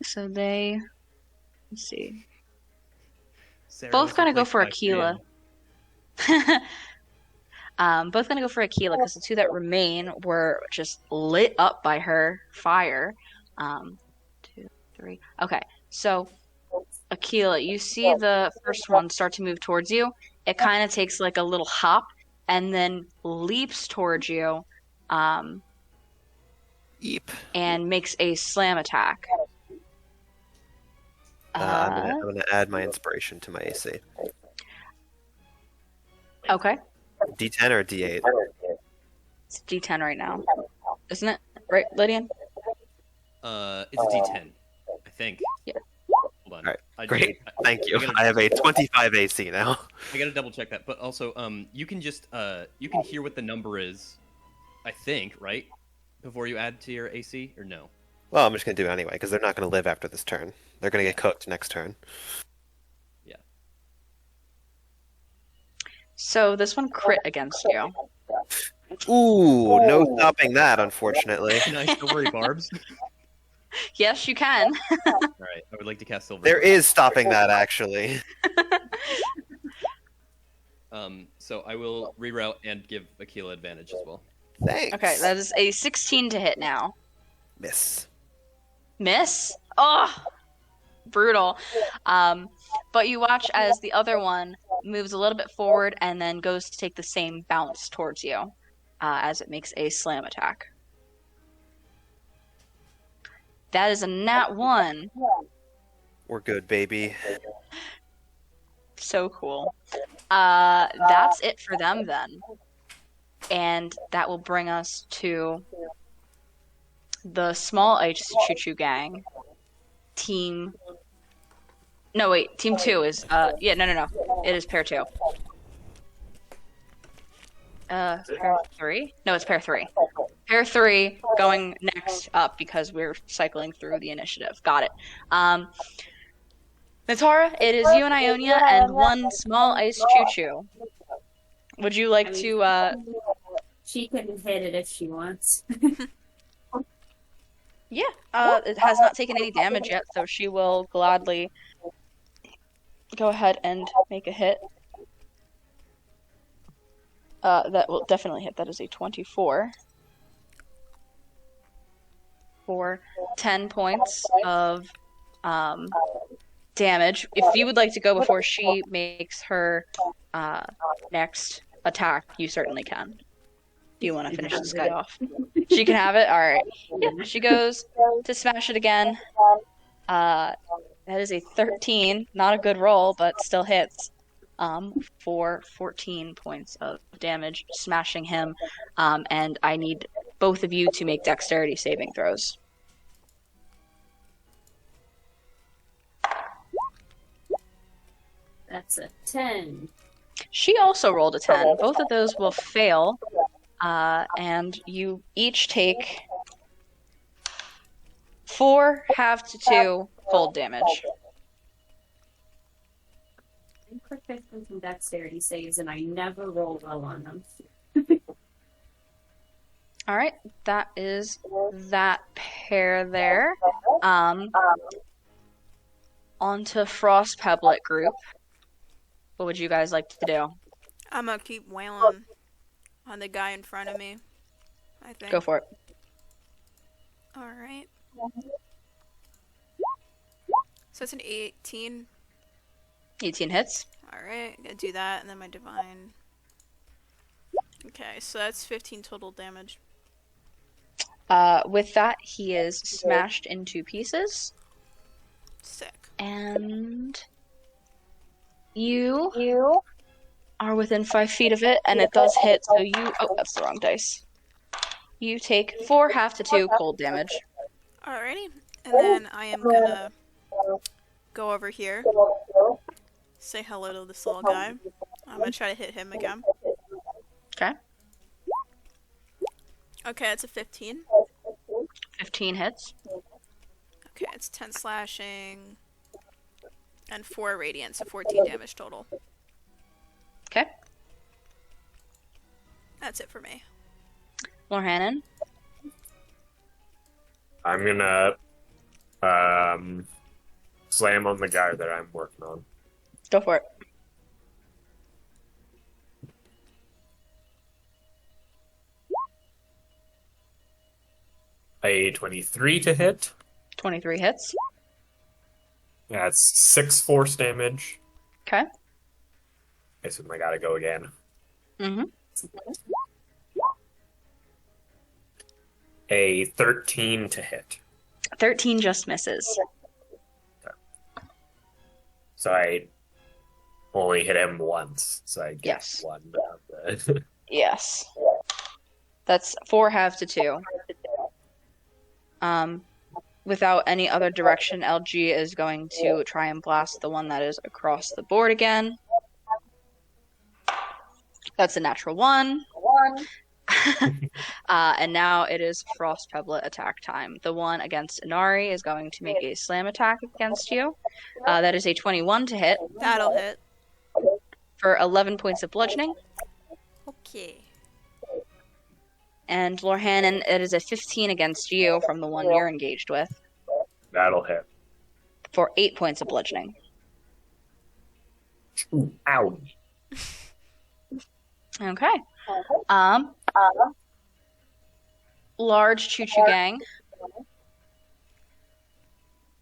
So they, let's see. Sarah Both was gonna go replaced for by Aquila. Fran. Both gonna go for Aquila because the 2 that remain were just lit up by her fire. 2, 3. Okay, so Aquila, you see the first one start to move towards you. It kind of takes a little hop and then leaps towards you, Eep. and makes a slam attack. I'm gonna add my inspiration to my AC. Okay, D10 or D8? it's D10 right now, isn't it? Right, Lydian? It's a D10, I think. on. All right, I great. just- Thank you. gotta- I have a 25 AC now. I gotta double check that. But also, you can just you can hear what the number is, I think, right? Before you add to your AC, or no? Well, I'm just gonna do it anyway because they're not gonna live after this turn. They're gonna get cooked next turn. Yeah. So this one crit against you. Ooh, no stopping that, unfortunately. Can I silvery barbs? Yes, you can. All right. I would like to cast silvery. There barbs. is stopping that, actually. So I will reroute and give Aquila advantage as well. Thanks. Okay, that is a 16 to hit now. Miss. Miss? Oh, brutal. But you watch as the other one moves a little bit forward and then goes to take the same bounce towards you as it makes a slam attack. That is a nat 1. We're good, baby. So cool. That's it for them then. And that will bring us to the small ice choo-choo gang. Team 2 is no. It is pair 2. Pair 3? No, it's pair 3. Pair 3 going next up because we're cycling through the initiative. Got it. Natara, it is you and Ionia and one small ice choo-choo. Would you like to, She can hit it if she wants. Yeah, it has not taken any damage yet, so she will gladly go ahead and make a hit. That will definitely hit. That is a 24. For 10 points of damage. If you would like to go before she makes her next attack, you certainly can. Do you want to finish this guy off? She can have it? Alright. Yeah, she goes to smash it again. That is a 13. Not a good roll, but still hits. For 14 points of damage, smashing him. And I need both of you to make dexterity saving throws. That's a 10. She also rolled a 10. Both of those will fail. And you each take 4 half to 2 cold damage. I'm proficient in dexterity saves, and I never roll well on them. All right, that is that pair there. Onto Frost Pebblet group. What would you guys like to do? I'm gonna keep wailing on the guy in front of me, I think. Go for it. Alright. So it's an 18. 18 hits. Alright, gonna do that, and then my divine. Okay, so that's 15 total damage. With that, he is smashed into pieces. Sick. And you are within 5 feet of it, and it does hit, so you... Oh, that's the wrong dice. You take 4 half to 2 cold damage. Alrighty, and then I am gonna go over here, say hello to this little guy. I'm gonna try to hit him again. Okay. Okay, it's a 15. 15 hits. Okay, it's 10 slashing and 4 radiant, so 14 damage total. Okay. That's it for me. Lorhannon. I'm gonna slam on the guy that I'm working on. Go for it. A 23 to hit. 23 hits. That's 6 force damage. Okay. I assume I gotta go again. Mm-hmm. A 13 to hit. 13 just misses. So I only hit him once. So I get Yes. one. Of the... Yes. That's 4 half to 2. without any other direction, LG is going to try and blast the one that is across the board again. That's a natural 1. And now it is Frost Pebblet attack time. The one against Inari is going to make a slam attack against you. That is a 21 to hit That'll hit. for 11 points of bludgeoning. Okay. And Lorhannon, it is a 15 against you from the one you're engaged with That'll hit. for 8 points of bludgeoning. Ooh, ow. Okay. Large Choo-Choo Gang.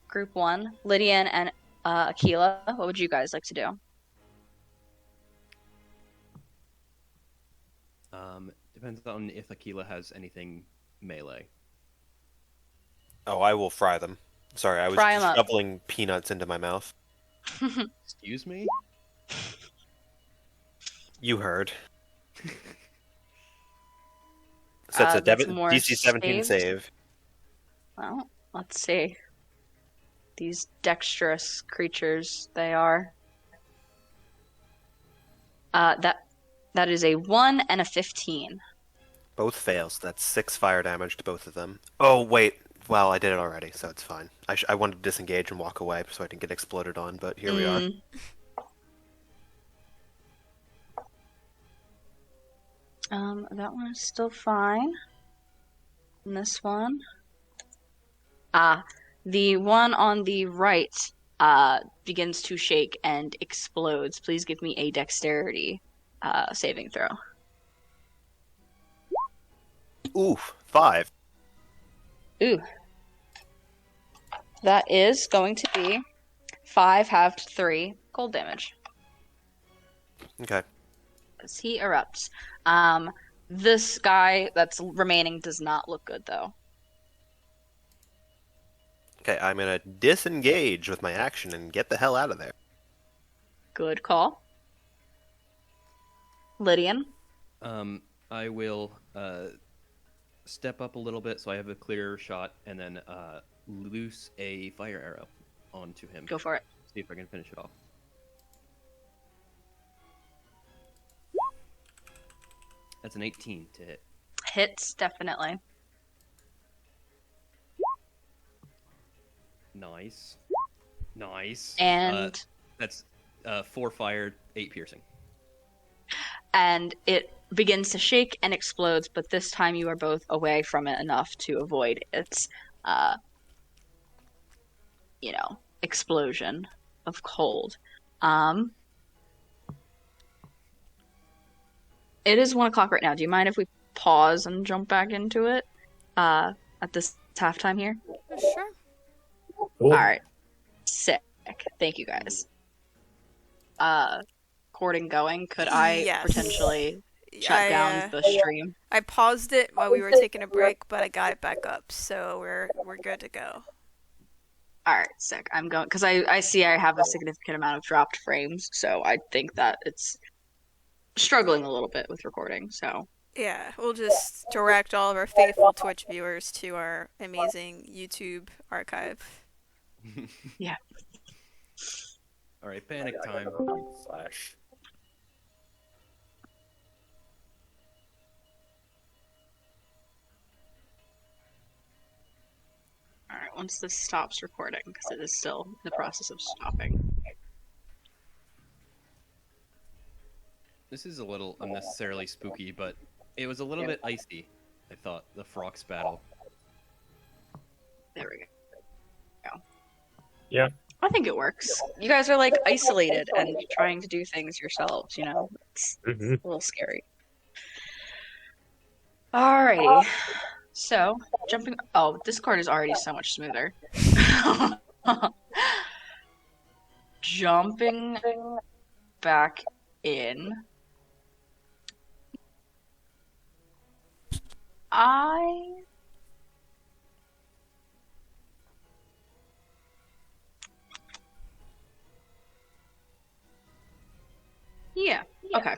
Group 1. Lydian and Aquila. What would you guys like to do? Depends on if Aquila has anything melee. Oh, I will fry them. Sorry, I was Fry 'em just up. shoveling peanuts into my mouth. Excuse me? You heard. So it's a That's more DC 17 saved. save. Well, let's see. These dexterous creatures they are. That is a 1 and a 15. Both fails. That's 6 fire damage to both of them. Oh, wait. Well, I did it already, so it's fine. I wanted to disengage and walk away so I didn't get exploded on, but here we are. That one is still fine. And this one. The one on the right begins to shake and explodes. Please give me a dexterity saving throw. Oof, 5. Ooh. That is going to be 5 halved 3 cold damage. Okay. As he erupts. This guy that's remaining does not look good, though. Okay, I'm gonna disengage with my action and get the hell out of there. Good call. Lydian. I will step up a little bit so I have a clearer shot, and then loose a fire arrow onto him. Go for it. See if I can finish it off. That's an 18 to hit. Hits, definitely. Nice. Nice. And that's 4 fire, 8 piercing. and it begins to shake and explodes, but this time you are both away from it enough to avoid its explosion of cold. It is 1 o'clock right now. Do you mind if we pause and jump back into it at this halftime here? Sure. Cool. All right. Sick. Thank you, guys. Recording going. Could I Yes. potentially shut down the stream? I paused it while we were taking a break, but I got it back up, so we're good to go. All right, sick. I'm going because I see I have a significant amount of dropped frames, so I think that it's struggling a little bit with recording. So Yeah, we'll just direct all of our faithful Twitch viewers to our amazing YouTube archive. yeah. All right, panic time. Slash. All right. Once this stops recording, because it is still in the process of stopping. This is a little unnecessarily spooky, but it was a little bit icy, I thought, the Frox battle. There we go. Yeah. I think it works. You guys are like isolated and trying to do things yourselves, you know? It's Mm-hmm. a little scary. Alrighty. So, jumping. Oh, Discord is already so much smoother. Jumping back in. Yeah, okay.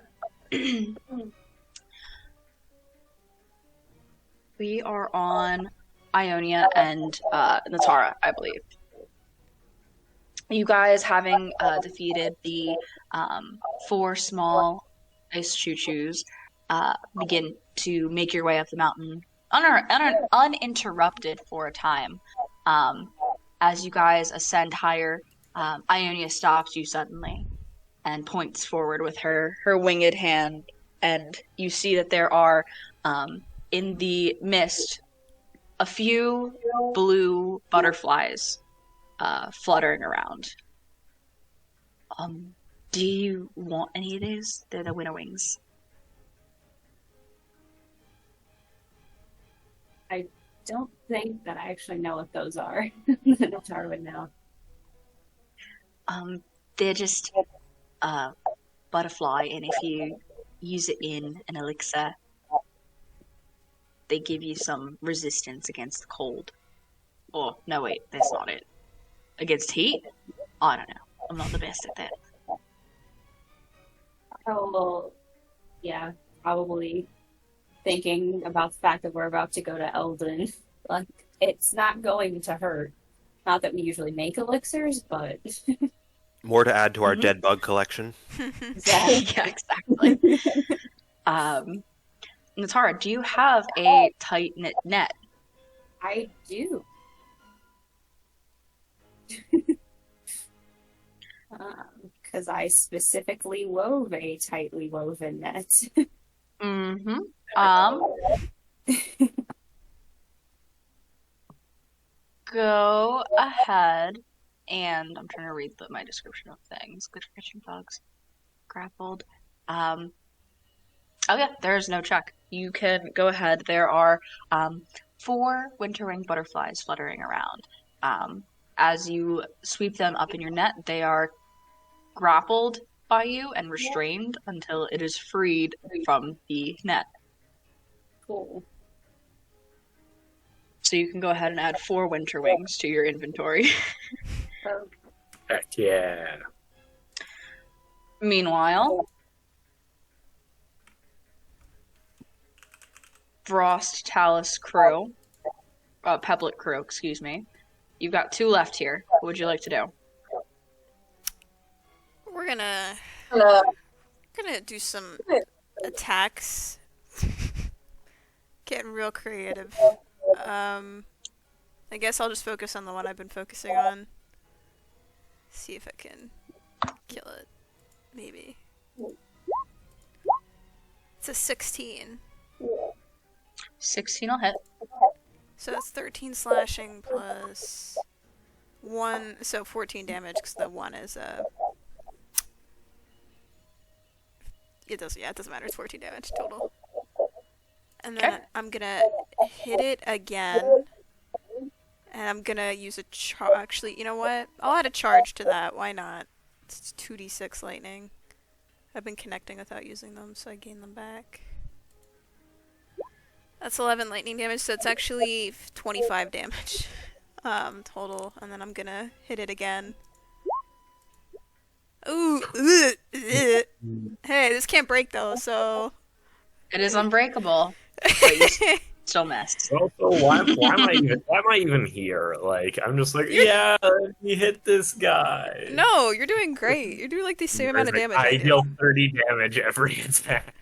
We are on Ionia, and Natara, I believe. You guys, having defeated the 4 small ice choo-choos, begin to make your way up the mountain uninterrupted for a time. As you guys ascend higher, Ionia stops you suddenly and points forward with her winged hand, and you see that there are, in the mist, a few blue butterflies fluttering around. Do you want any of these? They're the winter wings. I don't think that I actually know what those are. Natara would know. They're just a butterfly, and if you use it in an elixir, they give you some resistance against the cold. Oh, no, wait, that's not it. Against heat? I don't know. I'm not the best at that. Oh, well, yeah, probably thinking about the fact that we're about to go to Eldon. Like, it's not going to hurt. Not that we usually make elixirs, but... More to add to our dead bug collection. Exactly. Yeah, exactly. Natara, do you have a tight-knit net? I do. Because I specifically wove a tightly woven net. Mm-hmm. Go ahead and I'm trying to read my description of things. Good for catching bugs. Grappled. Oh yeah, there's no check. You can go ahead. There are 4 winter-winged butterflies fluttering around. As you sweep them up in your net, they are grappled by you and restrained until it is freed from the net. Cool. So you can go ahead and add 4 winter wings to your inventory. Heck yeah. Meanwhile, Frost Talus crew, Peblet crew, excuse me. You've got 2 left here. What would you like to do? We're gonna do some attacks. Getting real creative. I guess I'll just focus on the one I've been focusing on. See if I can kill it. Maybe. It's a 16. 16 will hit. So that's 13 slashing plus 1, so 14 damage because the 1 is it doesn't matter. It's 14 damage total. And then I'm gonna hit it again. And I'm gonna use a actually, you know what? I'll add a charge to that. Why not? It's 2d6 lightning. I've been connecting without using them, so I gain them back. That's 11 lightning damage, so it's actually 25 damage total. And then I'm gonna hit it again. Ooh, hey, this can't break though, so... It is unbreakable. But you still missed. Also, why am I even here? Like, I'm just like, yeah, you hit this guy. No, you're doing great. You're doing like the same amount of damage. I deal 30 damage every attack.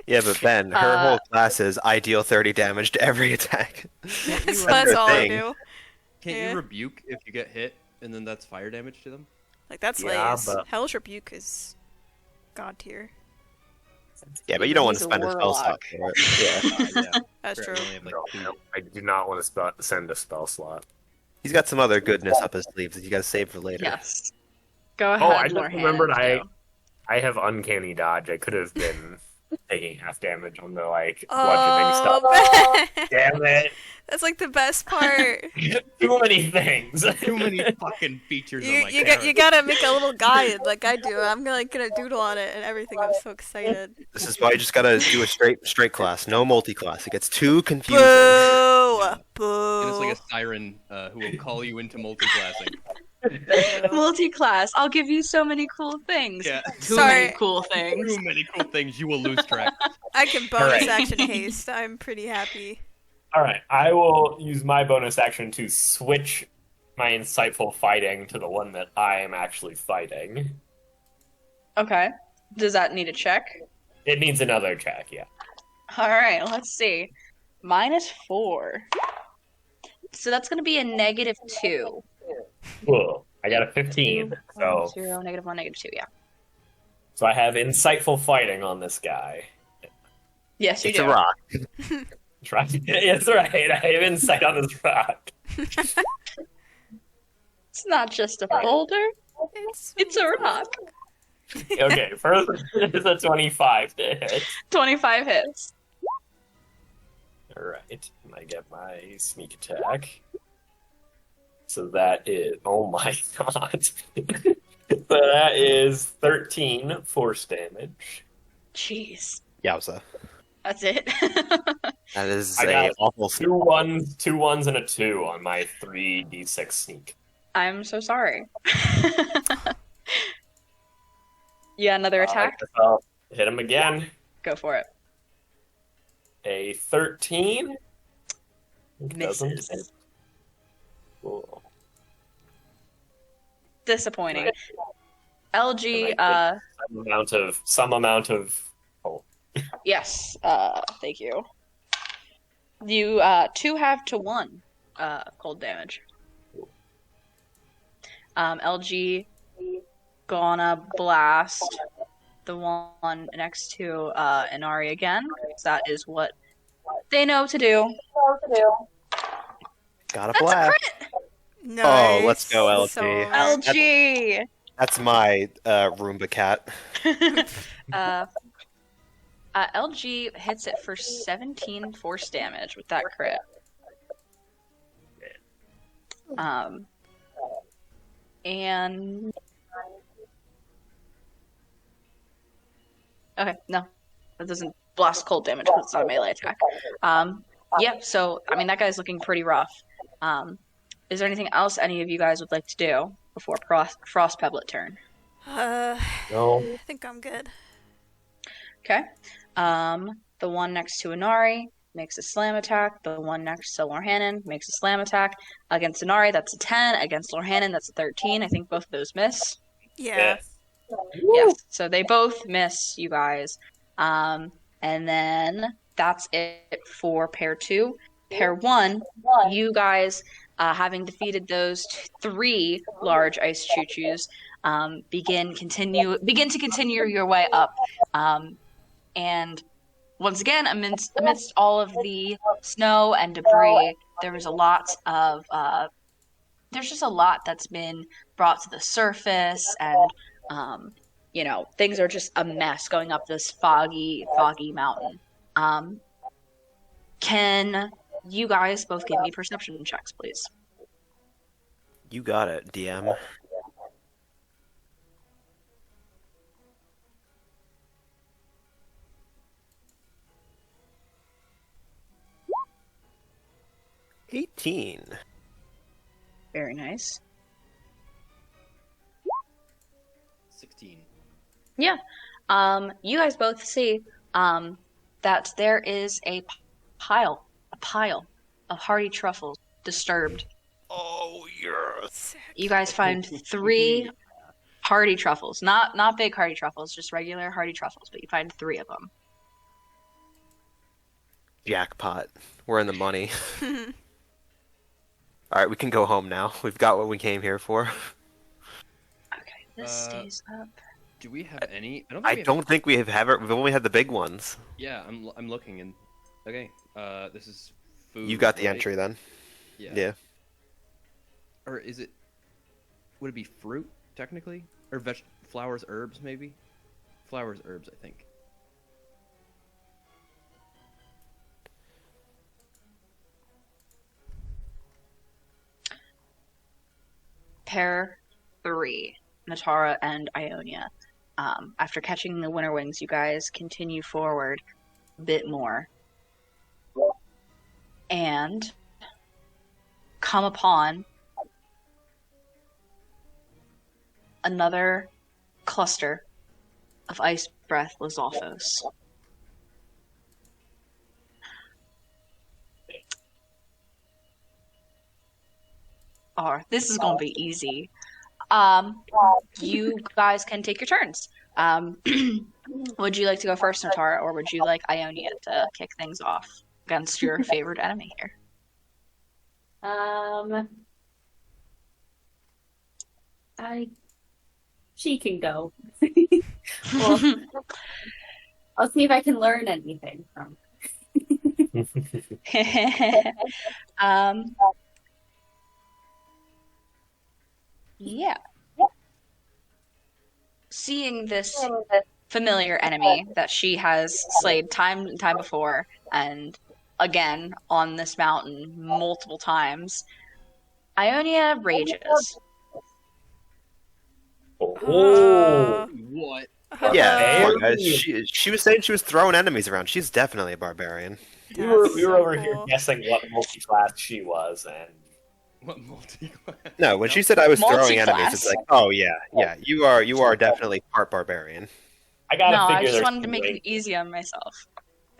Yeah, but Ben, her whole class is I deal 30 damage to every attack. That's all I do. Can't you rebuke if you get hit, and then that's fire damage to them? Like, that's but... Hellish Rebuke is god tier. Yeah, but you don't want to spend a spell slot for it. Yeah. That's true. No, I do not want to send a spell slot. He's got some other goodness up his sleeves that you gotta save for later. Yes. Go ahead, Oh, I just Lorhan, remembered go. I have uncanny dodge. I could have been taking half damage on the, like, bludgeoning stuff. Damn it. That's like the best part. Too many things. Too many fucking features. You gotta make a little guide like I do. I'm gonna doodle on it and everything. I'm so excited. This is why you just gotta do a straight class, no multi-class. It gets too confusing. Boo! Boo! And it's like a siren who will call you into multi-classing. Multi-class. I'll give you so many cool things. Yeah. Too many cool things. Too many cool things. You will lose track. I can bonus action haste. I'm pretty happy. All right, I will use my bonus action to switch my insightful fighting to the one that I am actually fighting. Okay. Does that need a check? It needs another check, yeah. All right, let's see. -4. So that's going to be a -2. Cool. I got a 15, 1, so 0, -1, -2, yeah. so I have insightful fighting on this guy. Yes, you It's do. a rock. Right? That's right. I have insight on this rock. It's not just a boulder, it's a rock. Okay, first is a 25 to hit. 25 hits. All right, and I get my sneak attack. So that is, oh my god. So that is 13 force damage. Jeez. Yowza. That's it. That is I a got awful. two ones, and a 2 on my 3d6 sneak. I'm so sorry. Yeah, another attack? guess I'll hit him again. Go for it. A 13. Doesn't Misses. hit. Cool. Disappointing. LG, Some amount of. Oh, yes, thank you. You, 2 have to 1, cold damage. LG gonna blast the one next to, Inari again, because that is what they know to do. Got a That's a blast. crit! Nice. Oh, let's go, LG. So LG! That's my Roomba cat. LG hits it for 17 force damage with that crit. And okay, no, that doesn't blast cold damage because it's not a melee attack. Yeah, so I mean that guy's looking pretty rough. Is there anything else any of you guys would like to do before Frost Pebblet turn? no. I think I'm good. Okay. The one next to Inari makes a slam attack. The one next to Lorhannon makes a slam attack. Against Inari, that's a 10. Against Lorhannon, that's a 13. I think both of those miss. Yeah. Yes. So they both miss, you guys. And then that's it for pair 2. Pair 1, you guys, having defeated those 3 large ice choo-choos, begin to continue your way up. And once again, amidst all of the snow and debris, there was a lot of there's just a lot that's been brought to the surface, and things are just a mess going up this foggy mountain. Can you guys both give me perception checks, please? You got it, DM. $18. Very nice. 16. Yeah. You guys both see that there is a pile of hearty truffles disturbed. Oh, yes. You guys find 3 hearty truffles. Not big hearty truffles, just regular hearty truffles, but you find 3 of them. Jackpot. We're in the money. Alright, we can go home now. We've got what we came here for. Okay, this stays up. Do we have any? I don't think we have it. We've only had the big ones. Yeah, I'm looking and okay. This is food. You got the right? entry then. Yeah. Yeah. Or is it? Would it be fruit technically, or flowers, herbs maybe? Flowers, herbs, I think. Pair 3, Natara and Ionia. After catching the winter wings, you guys continue forward a bit more and come upon another cluster of ice breath Lizalfos. Oh, this is gonna be easy. You guys can take your turns. Would you like to go first, Natara, or would you like Ionia to kick things off against your favorite enemy here? She can go. Well, I'll see if I can learn anything from um, yeah. Seeing this familiar enemy that she has slayed time and time before, and again on this mountain multiple times, Ionia rages. Oh, What? Yeah, come on, Hey. guys. She was saying she was throwing enemies around. She's definitely a barbarian. we were That's so over here cool. guessing what multi-class she was, and What multi-class? No, when she said I was throwing enemies, Multi-class. it's like, oh yeah, you are definitely part barbarian. I gotta No, I figure just there's wanted to some make way- it easy on myself.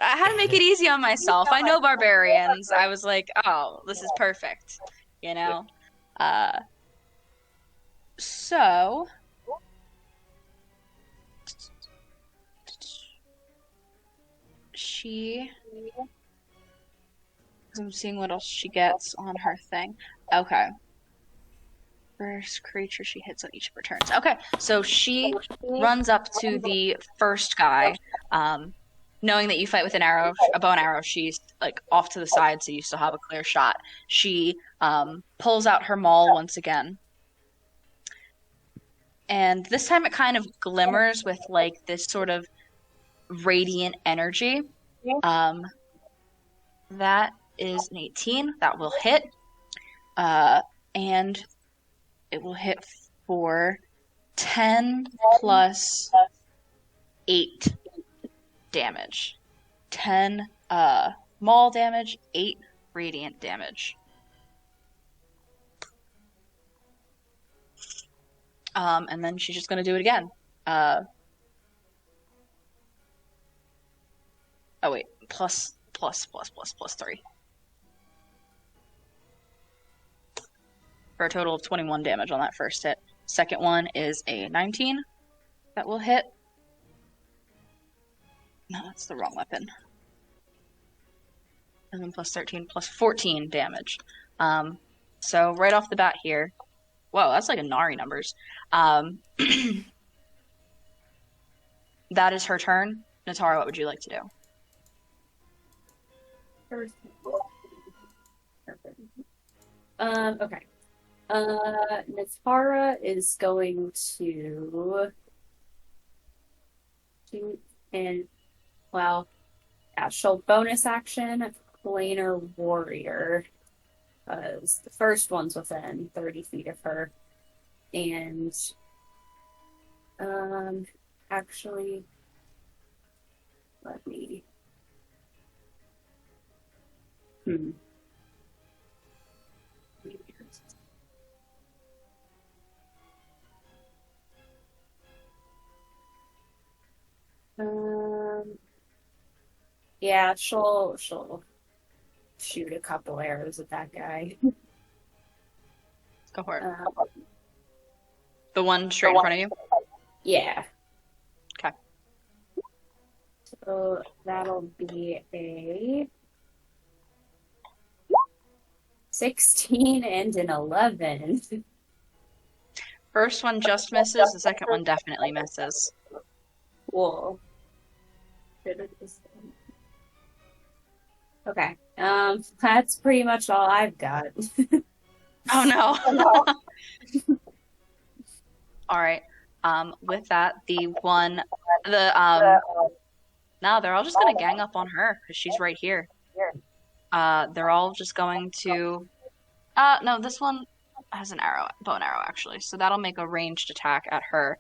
I had to make it easy on myself. I know barbarians. I was like, oh, this is perfect. You know? So she I'm seeing what else she gets on her thing. Okay. First creature she hits on each of her turns. Okay, so she runs up to the first guy, knowing that you fight with a bow and arrow. She's like off to the side, so you still have a clear shot. She pulls out her maul once again, and this time it kind of glimmers with like this sort of radiant energy. That is an 18. That will hit, and it will hit for 10 plus 8 damage. 10 maul damage, 8 radiant damage. And then she's just going to do it again. Oh wait, plus 3. For a total of 21 damage on that first hit. Second one is a 19 that will hit. No, that's the wrong weapon. And then plus 13 plus 14 damage. So right off the bat here, whoa, that's like Inari numbers. That is her turn. Natara, what would you like to do? first. Okay. Natara is going to shoot and she'll bonus action planar warrior. The first one's within 30 feet of her. And actually let me yeah, she'll shoot a couple arrows at that guy. Go for it. The one straight in front of you? Yeah. Okay. So that'll be a 16 and an 11. First one just misses, the second one definitely misses. Cool. Okay. That's pretty much all I've got. Oh no. All right. With that, no, they're all just gonna gang up on her because she's right here. They're all just going to. No, this one has an arrow, bow and arrow actually, so that'll make a ranged attack at her.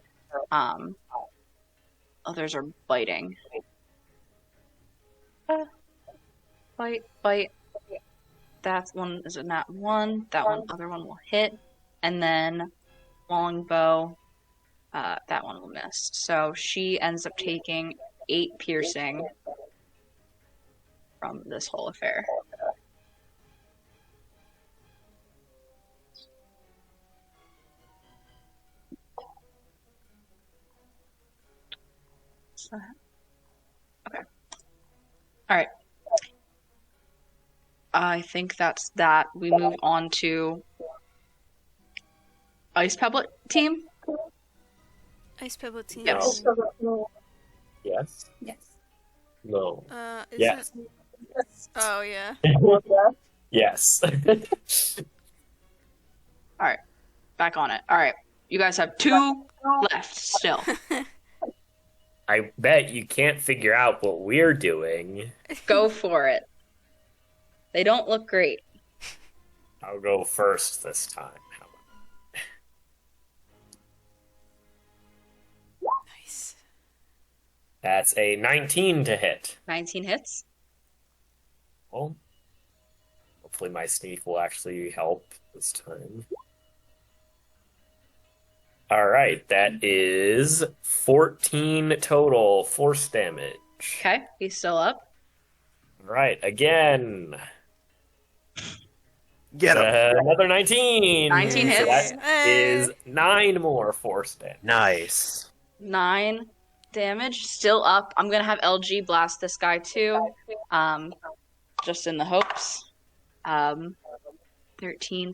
Others are biting. Bite. That one is a nat 1. That other one will hit, and then longbow. That one will miss. So she ends up taking 8 piercing from this whole affair. Okay. All right. I think that's that. We move on to Ice Pebblet team. Ice Pebble team. Yes. Yes. Yes. No. Is Yes. it? Oh yeah. Yes. All right. Back on it. All right. You guys have 2 left still. I bet you can't figure out what we're doing. Go for it. They don't look great. I'll go first this time. How about Nice. That's a 19 to hit. 19 hits. Well, hopefully my sneak will actually help this time. All right, that is 14 total force damage. Okay. He's still up. All right, again. Get him. Another 19. 19 So hits. that is 9 more force damage. Nice. 9 damage. Still up. I'm going to have LG blast this guy too. Just in the hopes. 13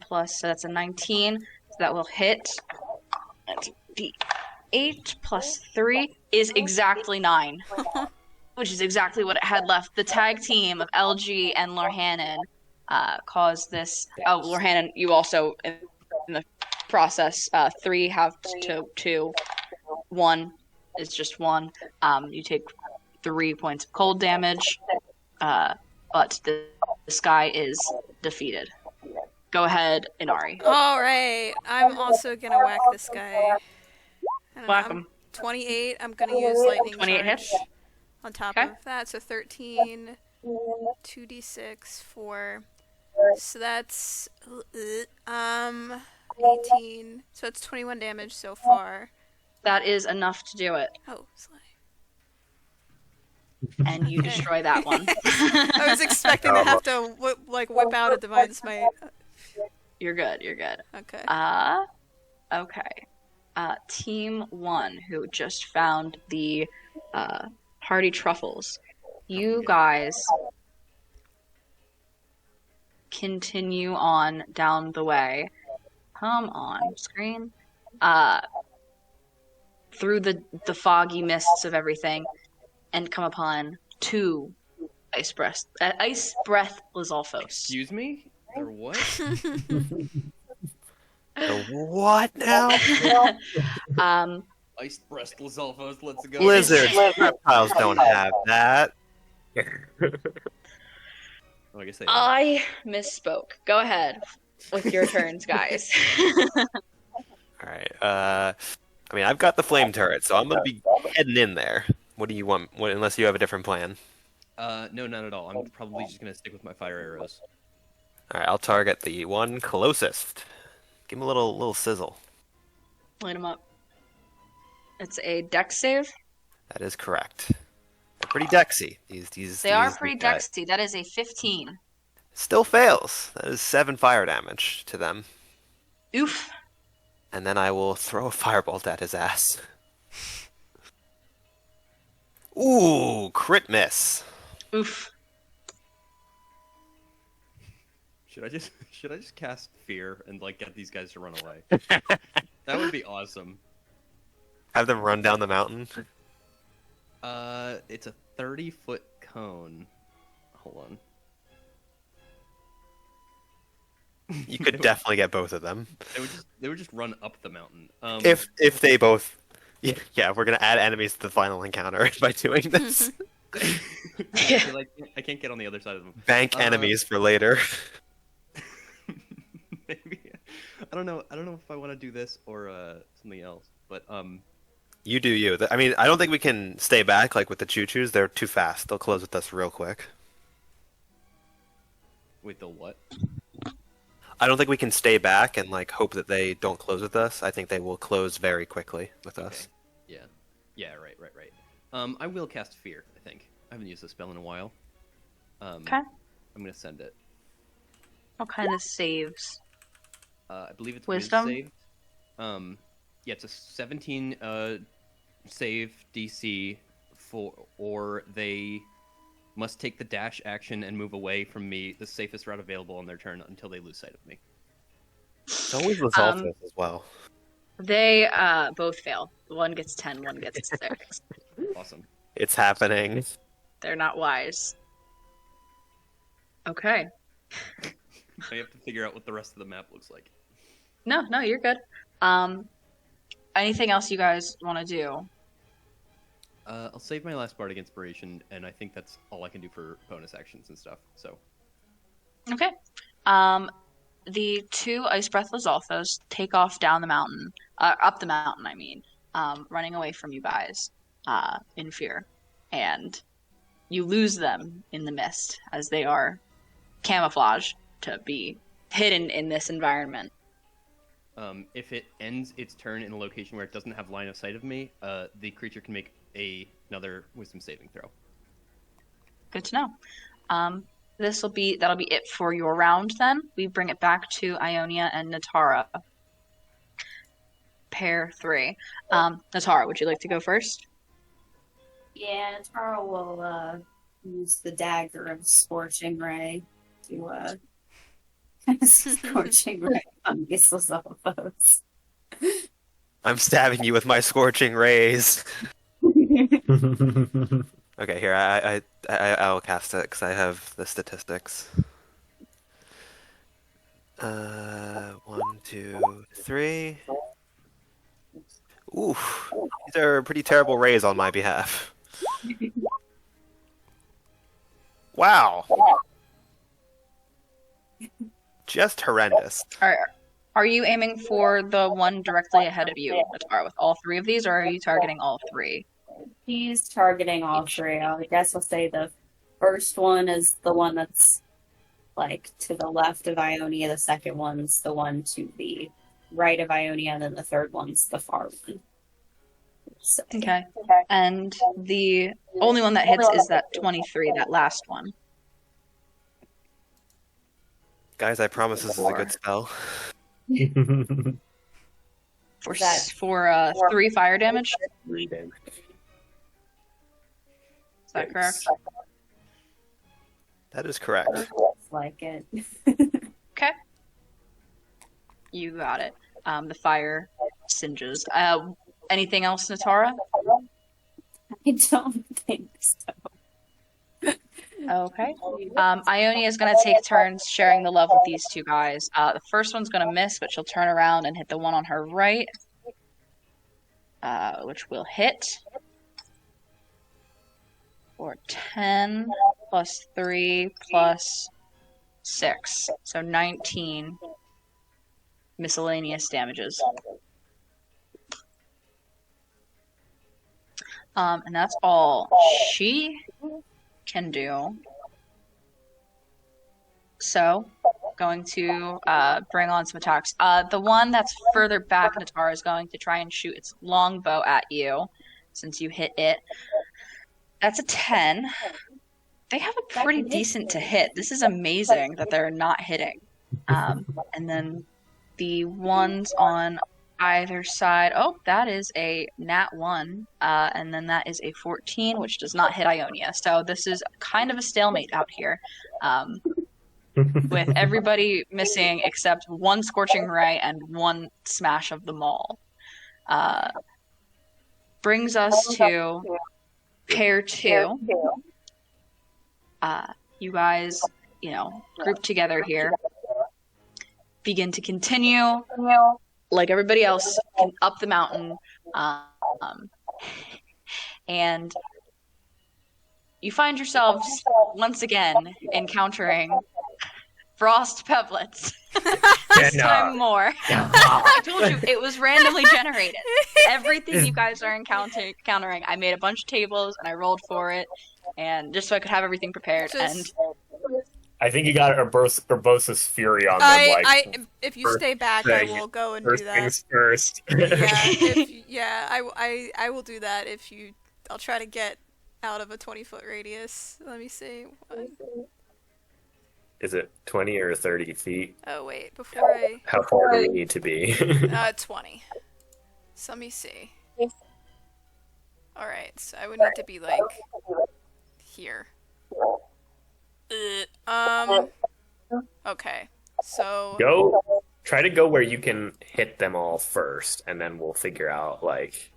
plus, so that's a 19. So that will hit. That's D8 plus 3 is exactly 9. Which is exactly what it had left. The tag team of LG and Lorhannon caused this. Oh, Lorhannon, you also, in the process, 3 have to 2. 1 is just 1. You take 3 points of cold damage, but this guy is defeated. Go ahead, Inari. All right. I'm also gonna whack this guy. I don't know, Whack I'm him. 28. I'm gonna use lightning 28 charge hits. on top Okay. of that. So 13, 2d6, 4. So that's 18. So it's 21 damage so far. That is enough to do it, Oh, slay. and you destroy that one. I was expecting to have to whip out a divine smite. You're good. You're good. Okay. Okay. Team 1, who just found the hearty truffles. You guys continue on down the way. Come on, screen. Through the foggy mists of everything, and come upon 2 ice breath Lizalfos. Excuse me? Or what? What now? Ice breast Lizalfos, let's go. Lizards, reptiles don't have that. Oh, I guess they I misspoke. Go ahead with your turns, guys. Alright, I mean, I've got the flame turret, so I'm gonna be heading in there. What do you want? Unless you have a different plan. No, not at all. I'm probably just gonna stick with my fire arrows. Alright, I'll target the one closest. Give him a little sizzle. Light them up. It's a dex save. That is correct. They're pretty dexy. They are these pretty guys. dexy. That is a 15. Still fails. That is 7 fire damage to them. Oof. And then I will throw a firebolt at his ass. Ooh, crit miss. Oof. Should I just cast fear and get these guys to run away? That would be awesome. Have them run down the mountain. It's a 30-foot cone. Hold on. You could definitely get both of them. They would just run up the mountain. If they both, yeah, we're gonna add enemies to the final encounter by doing this. I can't get on the other side of them. Bank enemies for later. Maybe. I don't know if I want to do this or something else. But You do you. I mean, I don't think we can stay back like with the choo-choos. They're too fast. They'll close with us real quick. wait, the what? I don't think we can stay back and hope that they don't close with us. I think they will close very quickly with us. Yeah. Yeah. Right. I will cast fear. I think I haven't used this spell in a while. Okay. I'm gonna send it. What kind of saves? I believe it's Wisdom? Wiz saved. Yeah, it's a 17 save DC or they must take the dash action and move away from me, the safest route available on their turn until they lose sight of me. It's always resolve this as well. They both fail. One gets 10, one gets 6. Awesome. It's happening. They're not wise. Okay. I have to figure out what the rest of the map looks like. No, you're good. Anything else you guys want to do? I'll save my last bardic inspiration, and I think that's all I can do for bonus actions and stuff. So. Okay. The 2 Ice Breath Lizalfos take off down the mountain, up the mountain, I mean, running away from you guys, in fear. And you lose them in the mist, as they are camouflaged to be hidden in this environment. If it ends its turn in a location where it doesn't have line of sight of me, the creature can make another Wisdom saving throw. Good to know. That'll be it for your round. Then we bring it back to Ionia and Natara. Pair 3. Natara, would you like to go first? Yeah, Tara will use the dagger of Scorching Ray to Scorching Ray on Gisla's. I'm stabbing you with my scorching rays. Okay, here I'll cast it because I have the statistics. 1, 2, 3. Oof, these are pretty terrible rays on my behalf. Wow. Just horrendous. Are you aiming for the one directly ahead of you, Natara, with all 3 of these, or are you targeting all 3? He's targeting all 3. I guess I'll say the first one is the one that's like to the left of Ionia. The second one's the one to the right of Ionia, and then the third one's the far one. So. Okay. And the only one that hits is that 23, that last one. Guys, I promise this is a good spell. For 3 fire damage? 3 damage. Is that correct? That is correct. Looks like it. Okay. You got it. The fire singes. Anything else, Natara? I don't think so. Okay. Ionia is going to take turns sharing the love with these 2 guys. The first one's going to miss, but she'll turn around and hit the one on her right, which will hit for 10 plus 3 plus 6. So 19 miscellaneous damages. And that's all she can do. So, going to bring on some attacks. The one that's further back, Natara, is going to try and shoot its longbow at you, since you hit it. That's a 10. They have a pretty decent to hit. This is amazing that they're not hitting. And then the ones on either side. Oh, that is a nat 1. And then that is a 14, which does not hit Ionia. So this is kind of a stalemate out here. With everybody missing except 1 Scorching Ray and 1 Smash of the Maul. Brings us to pair 2. You guys, group together here. Begin to continue, like everybody else, up the mountain. And you find yourselves once again encountering frost pebblets. This time more. I told you it was randomly generated. Everything you guys are encountering, I made a bunch of tables and I rolled for it, and just so I could have everything prepared. And I think you got Urbosa's Fury on them. If you stay back, I will go and do that. Things first. I will do that if you. I'll try to get out of a 20-foot radius. Let me see. Is it 20 or 30 feet? Oh wait, before I. How far do we need to be? 20. So let me see. Alright, so I would need to be, like, here. Okay. So... Try to go where you can hit them all first, and then we'll figure out, like...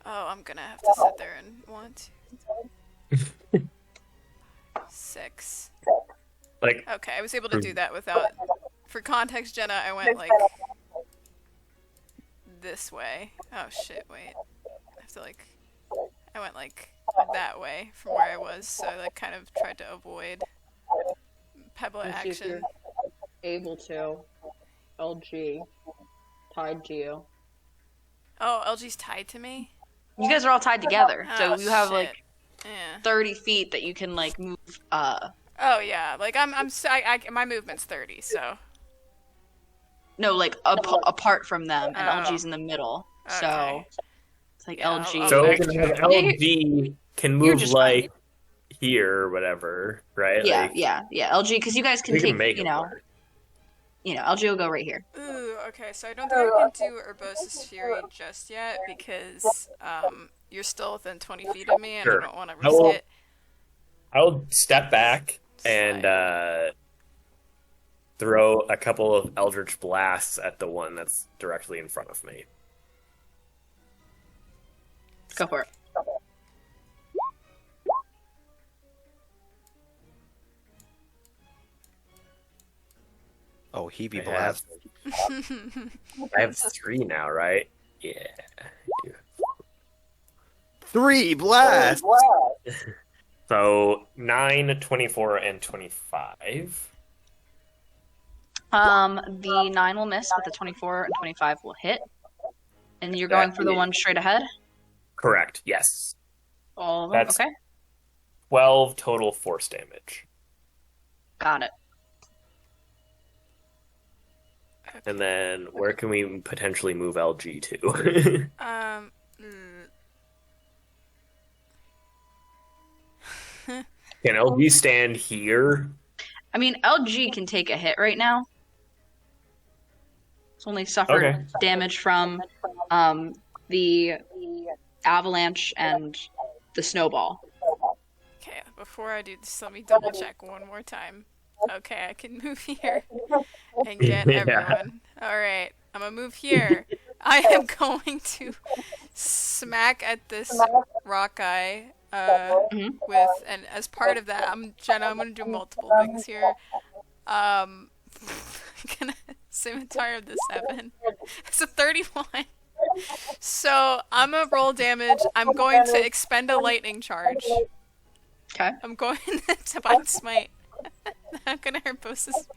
Oh, I'm gonna have to sit there and 1, 2, 6. Like... Okay, I was able to do that without... For context, Jenna, I went, like... this way. Oh, shit, wait. I have to, like... I went, like, that way from where I was, so I, like, kind of tried to avoid pebble Let's see if action. you're able to. LG. Tied to you. Oh, LG's tied to me? You guys are all tied together, Oh, so you have shit. like Yeah. 30 feet that you can like move. Oh yeah, like my movement's 30, so. No, like apart from them, and Oh. LG's in the middle. So Okay. it's like Yeah, LG. I'll So backtrack. LG can You're move, just like, here or whatever, right? yeah, Like, yeah. LG, because you guys can we can take, make you it know, work. LG will go right here. Ooh, okay, so I don't think I can do Urbosa's Fury just yet because you're still within 20 feet of me and Sure. I don't want to I risk will- it. I'll step back and throw a couple of Eldritch Blasts at the one that's directly in front of me. Go for it. Oh, he be I have, blessed. I have 3 now, right? Yeah. 3 blasts! So 9, 24, and 25. The 9 will miss, but the 24 and 25 will hit. And you're going for the one straight ahead? Correct, yes. All of them? That's- Okay. 12 total force damage. Got it. And then where can we potentially move LG to? Mm. Can LG stand here? I mean, LG can take a hit right now. It's only suffered Okay. damage from the avalanche and the snowball. Okay, before I do this, let me double check one more time. Okay, I can move here and get Yeah. everyone. Alright, I'm gonna move here. I am going to smack at this rock guy with, and as part of that, Jenna, I'm gonna do multiple things here. I'm gonna scimitar of the 7. It's a 31. So I'm gonna roll damage. I'm going to expend a lightning charge. Okay. I'm going to Divine Smite. I'm gonna hurt Bosa's.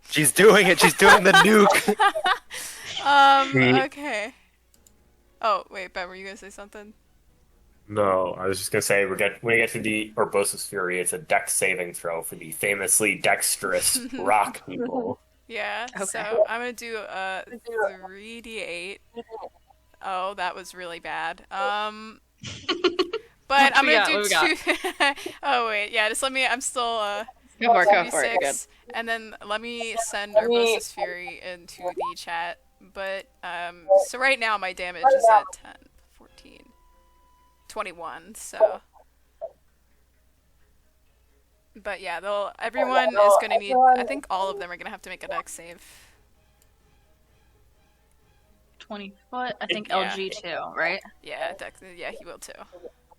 She's doing it. She's doing the nuke. Okay. Oh, wait, Ben, were you gonna say something? No, I was just gonna say when we get to the Urbosa's Fury, it's a dex saving throw for the famously dexterous rock people. Yeah, Okay. so I'm gonna do a 3d8. Oh, that was really bad. But I'm gonna do What we 2. Oh, wait, yeah, just let me. I'm still, Go for it, go for it. You're good. 2d6, and then let me send Urbosa's Fury into the chat. But, so right now my damage is at 10, 14, 21, so. But yeah, everyone is gonna need, I think all of them are gonna have to make a dex save. 20 foot. I think Yeah. LG too, right? Yeah, yeah, he will too.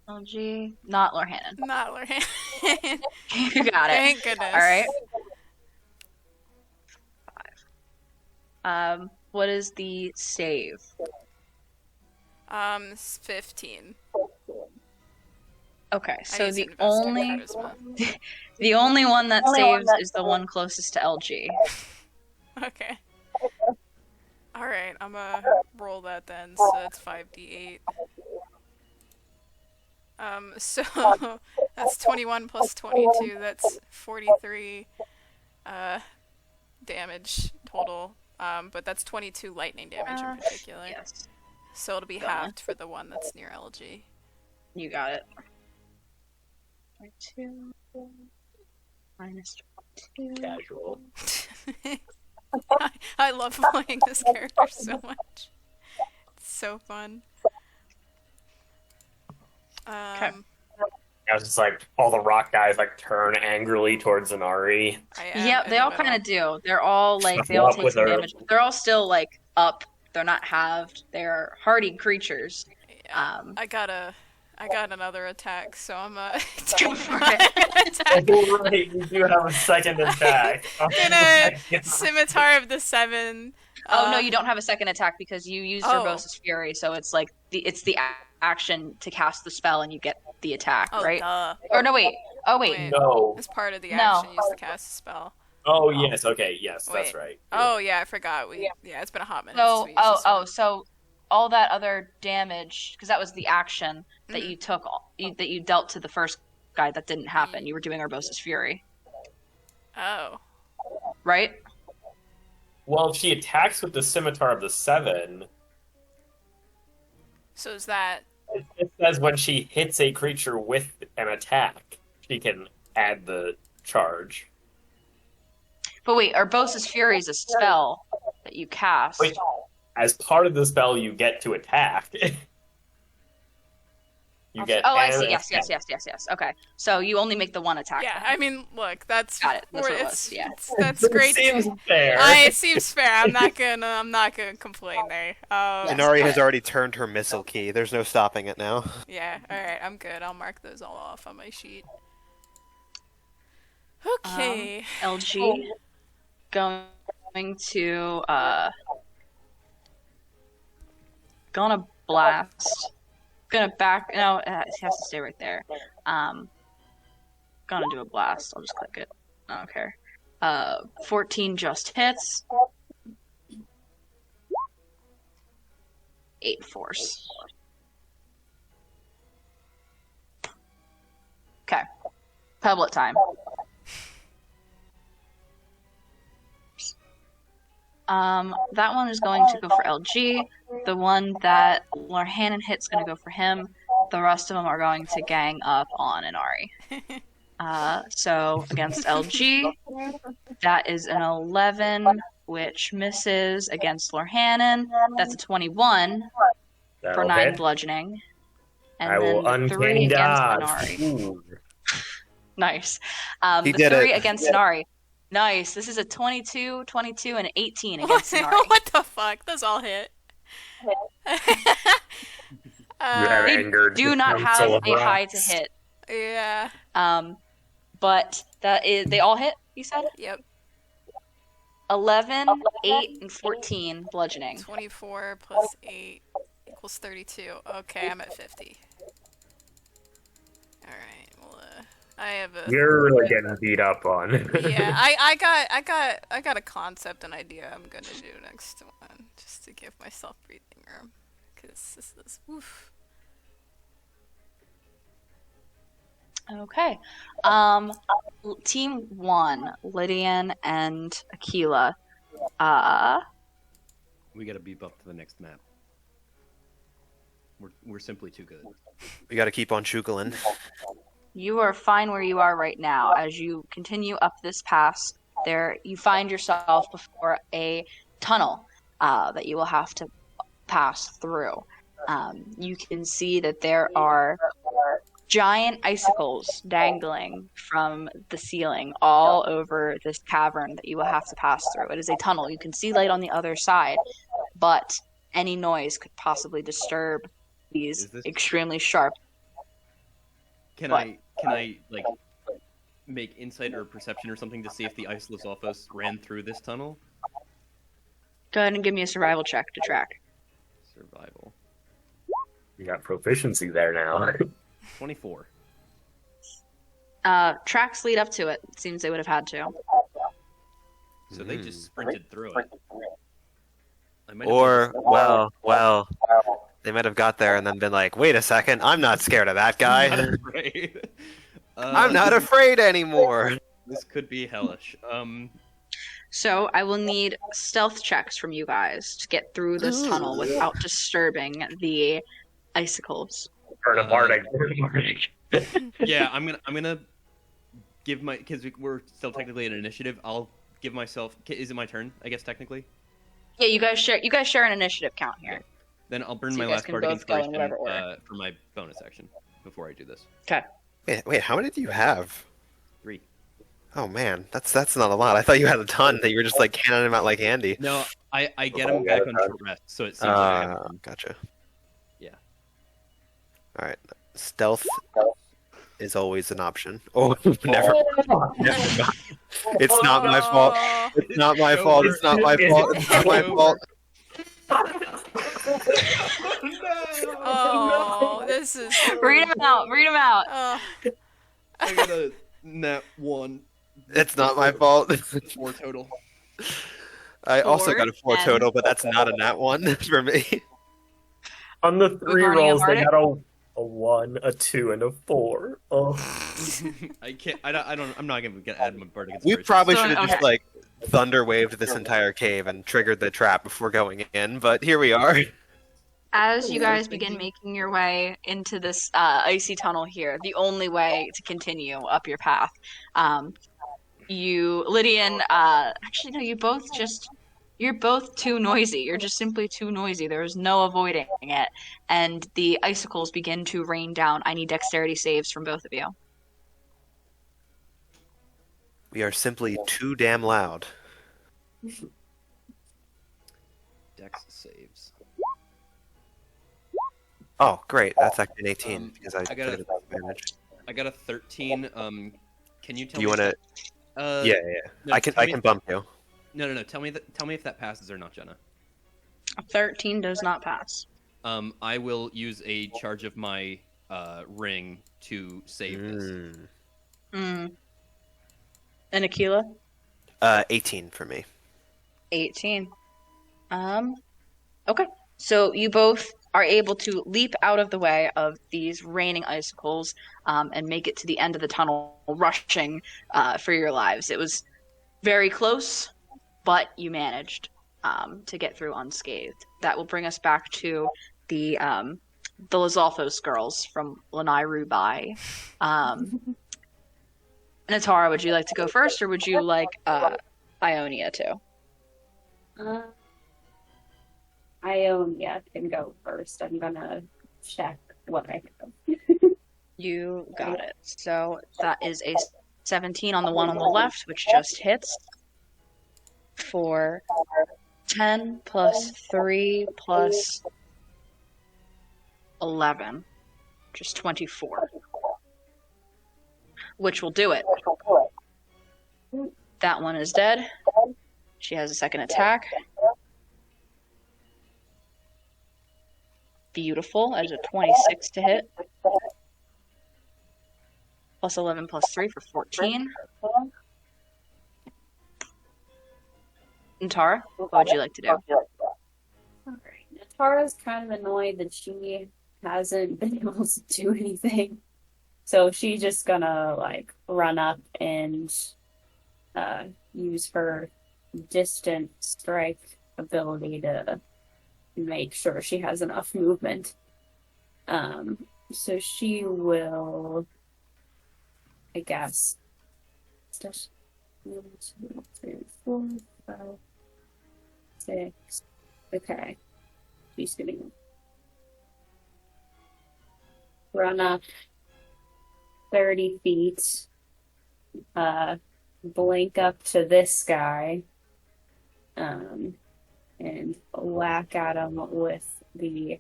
LG, not Lorhannon. Not Lorraine. You got it. Thank goodness. All right. 5. What is the save? 15. Okay, I so need to the invest in only charisma. the only one that saves is the one closest to LG. Okay. Alright, I'm gonna roll that then, so that's 5d8. So that's 21 plus 22, that's 43 damage total. But that's 22 lightning damage in particular. Yes, So it'll be halved for the one that's near LG. you got it. 2 minus 22. Casual. I love playing this character so much. It's so fun. Um, I was just like, all the rock guys like turn angrily towards Inari. I am Yeah, in they the all middle. kind of do. They're all like they Go all up take with some her. damage. They're all still like up. They're not halved. They're hardy creatures. Yeah, I got another attack, so I'm Go for my it. attack. Oh, right, you do have a second attack. Oh, Gonna my God. Scimitar of the Seven. Oh no, you don't have a second attack because you used Oh. Verbosa's Fury. So it's like the action to cast the spell and you get the attack, Oh, right? duh. Or no, wait. Oh wait. Wait. No. As part of the No. action, used to cast a spell. Oh, yes. Okay, yes, that's Wait. right. Oh yeah, I forgot. It's been a hot minute. So since we used this one. so all that other damage because that was the action that you took that you dealt to the first guy that didn't happen. You were doing Urbosa's Fury, Oh. right? Well, if she attacks with the Scimitar of the Seven, So is that it says when she hits a creature with an attack, she can add the charge. But wait, Urbosa's Fury is a spell that you cast. Wait, as part of the spell, you get to attack. You get. Oh, I an see. attack. Yes. Okay, so you only make the one attack. Yeah, then. I mean, look, that's Got it. That's what it it's- was, yeah. that's great. Seems fair. It seems fair. I'm not gonna complain there. Inari has already turned her missile key. There's no stopping it now. Yeah. All right, I'm good. I'll mark those all off on my sheet. Okay. LG going to gonna blast. Gonna back. No, it has to stay right there. Gonna do a blast. I'll just click it. I don't care. 14 just hits. 8 force. Okay. Peblet time. That one is going to go for LG. The one that Lorhannon hit's going to go for him. The rest of them are going to gang up on Inari. So against LG, that is an 11, which misses against Lorhannon. That's a 21 for That'll 9 hit. bludgeoning. And I will then the 3 uncanny against dodge. Inari. Ooh. Nice. He The did 3 it. against Inari. Nice. This is a 22, 22, and an 18 against Inari. What the fuck? Those all hit. You have They angered do the not have Council of a high to Rocks. hit. Yeah. But that is they all hit, you said? Yep. 11, 8, and 14 bludgeoning. 24 plus 8 equals 32. Okay, I'm at 50. All right. Well, I have a. You're really getting beat up on. Yeah, I got a concept and idea I'm gonna do next one just to give myself breathing room, because this is woof. Okay. Team 1, Lydian and Aquila. We gotta beep up to the next map. We're simply too good. We gotta keep on shuggling. You are fine where you are right now. As you continue up this pass, there you find yourself before a tunnel that you will have to pass through. You can see that there are giant icicles dangling from the ceiling all over this cavern that you will have to pass through. It is a tunnel. You can see light on the other side, but any noise could possibly disturb these Is this- extremely sharp. Can What? I like make insight or perception or something to see if the Icelosophos ran through this tunnel? Go ahead and give me a survival check to track. Survival. You got proficiency there now. 24. Tracks lead up to it. It seems they would have had to. So they just sprinted through it. I might have Or, just- well, they might have got there and then been like, wait a second, I'm not scared of that guy. I'm afraid. I'm not afraid anymore. This could be hellish. So I will need stealth checks from you guys to get through this tunnel without disturbing the icicles. Burn a Bardic. Yeah, I'm gonna give my, because we're still technically in initiative. I'll give myself. Is it my turn? I guess technically. Yeah, you guys share an initiative count here. Then I'll burn So my you guys last can bardic both go in inspiration whatever order. for my bonus action. before I do this. Okay. Wait, how many do you have? 3. Oh man, that's not a lot. I thought you had a ton that you were just like cannoning them out like Andy. No, I get him back on short rest, so it seems like I have them. Gotcha. Yeah. All right, stealth is always an option. Oh, never. Never. It's not my fault. It's not my fault. It's not my fault. It's not my fault. Oh, this is. Read them out. Read them out. Oh, I got a nat 1. It's not my fault. 4 total. I also 4 got a 4 and- total, but that's not a nat 1 for me. On the 3 Regarding rolls, they Arctic? got a 1, a 2, and a 4. Oh. I can't. I'm not gonna get add my bardic We inspiration. probably So, should have just okay. like thunder waved this entire cave and triggered the trap before going in, but here we are. As you guys begin making your way into this icy tunnel here, the only way to continue up your path, Lydian, actually no, you're both too noisy. You're just simply too noisy. There is no avoiding it, and the icicles begin to rain down. I need dexterity saves from both of you. We are simply too damn loud. Dex saves. Oh, great. That's actually an 18 because I I took got it at advantage. I got a 13. Can you tell Do you me? want to? Yeah. No, I can tell me- bump you. No. Tell me if that passes or not, Jenna. A 13 does not pass. I will use a charge of my ring to save this. Mm. And Aquila? 18 for me. 18. Okay. So you both are able to leap out of the way of these raining icicles and make it to the end of the tunnel, rushing for your lives. It was very close, but you managed to get through unscathed. That will bring us back to the Lizalthos girls from Lanayru by. Natara, would you like to go first, or would you like Ionia to? Ionia can go first. I'm gonna check what I have. You got it. So that is a 17 on the one on the left, which just hits. For 10 plus 3 plus 11, which is 24. Which will do it. That one is dead. She has a second attack. Beautiful. That is a 26 to hit. Plus 11 plus 3 for 14. And Tara, what would you like to do? Alright. Natara's kind of annoyed that she hasn't been able to do anything. So she's just gonna like run up and use her distant strike ability to make sure she has enough movement. So she will, I guess, 1, 2, 3, 4, 5, 6. Okay. She's gonna run up 30 feet, blink up to this guy, and whack at him with the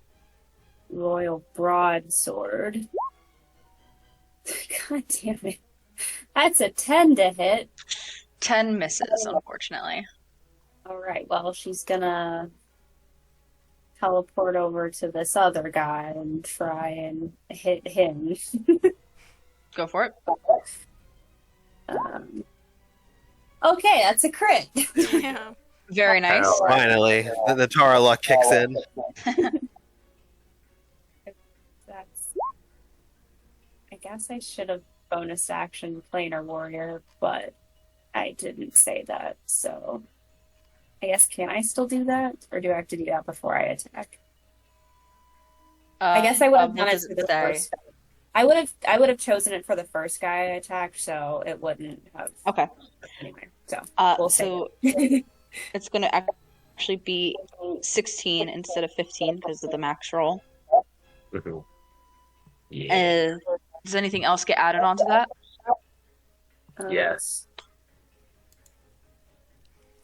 royal broadsword. God damn it. That's a 10 to hit. 10 misses, unfortunately. Alright, well, she's gonna teleport over to this other guy and try and hit him. Go for it. Okay, that's a crit. yeah. Very nice. Finally, the Tara luck kicks in. That's. I guess I should have bonus action planar warrior, but I didn't say that, so I guess can I still do that, or do I have to do that before I attack? I guess I would have done what it does for it the say? first. I would have chosen it for the first guy I attacked, so it wouldn't have. Okay. Anyway, so So we'll say it. it's going to actually be 16 instead of 15 because of the max roll. Mhm. Yeah. Does anything else get added onto that? Yes.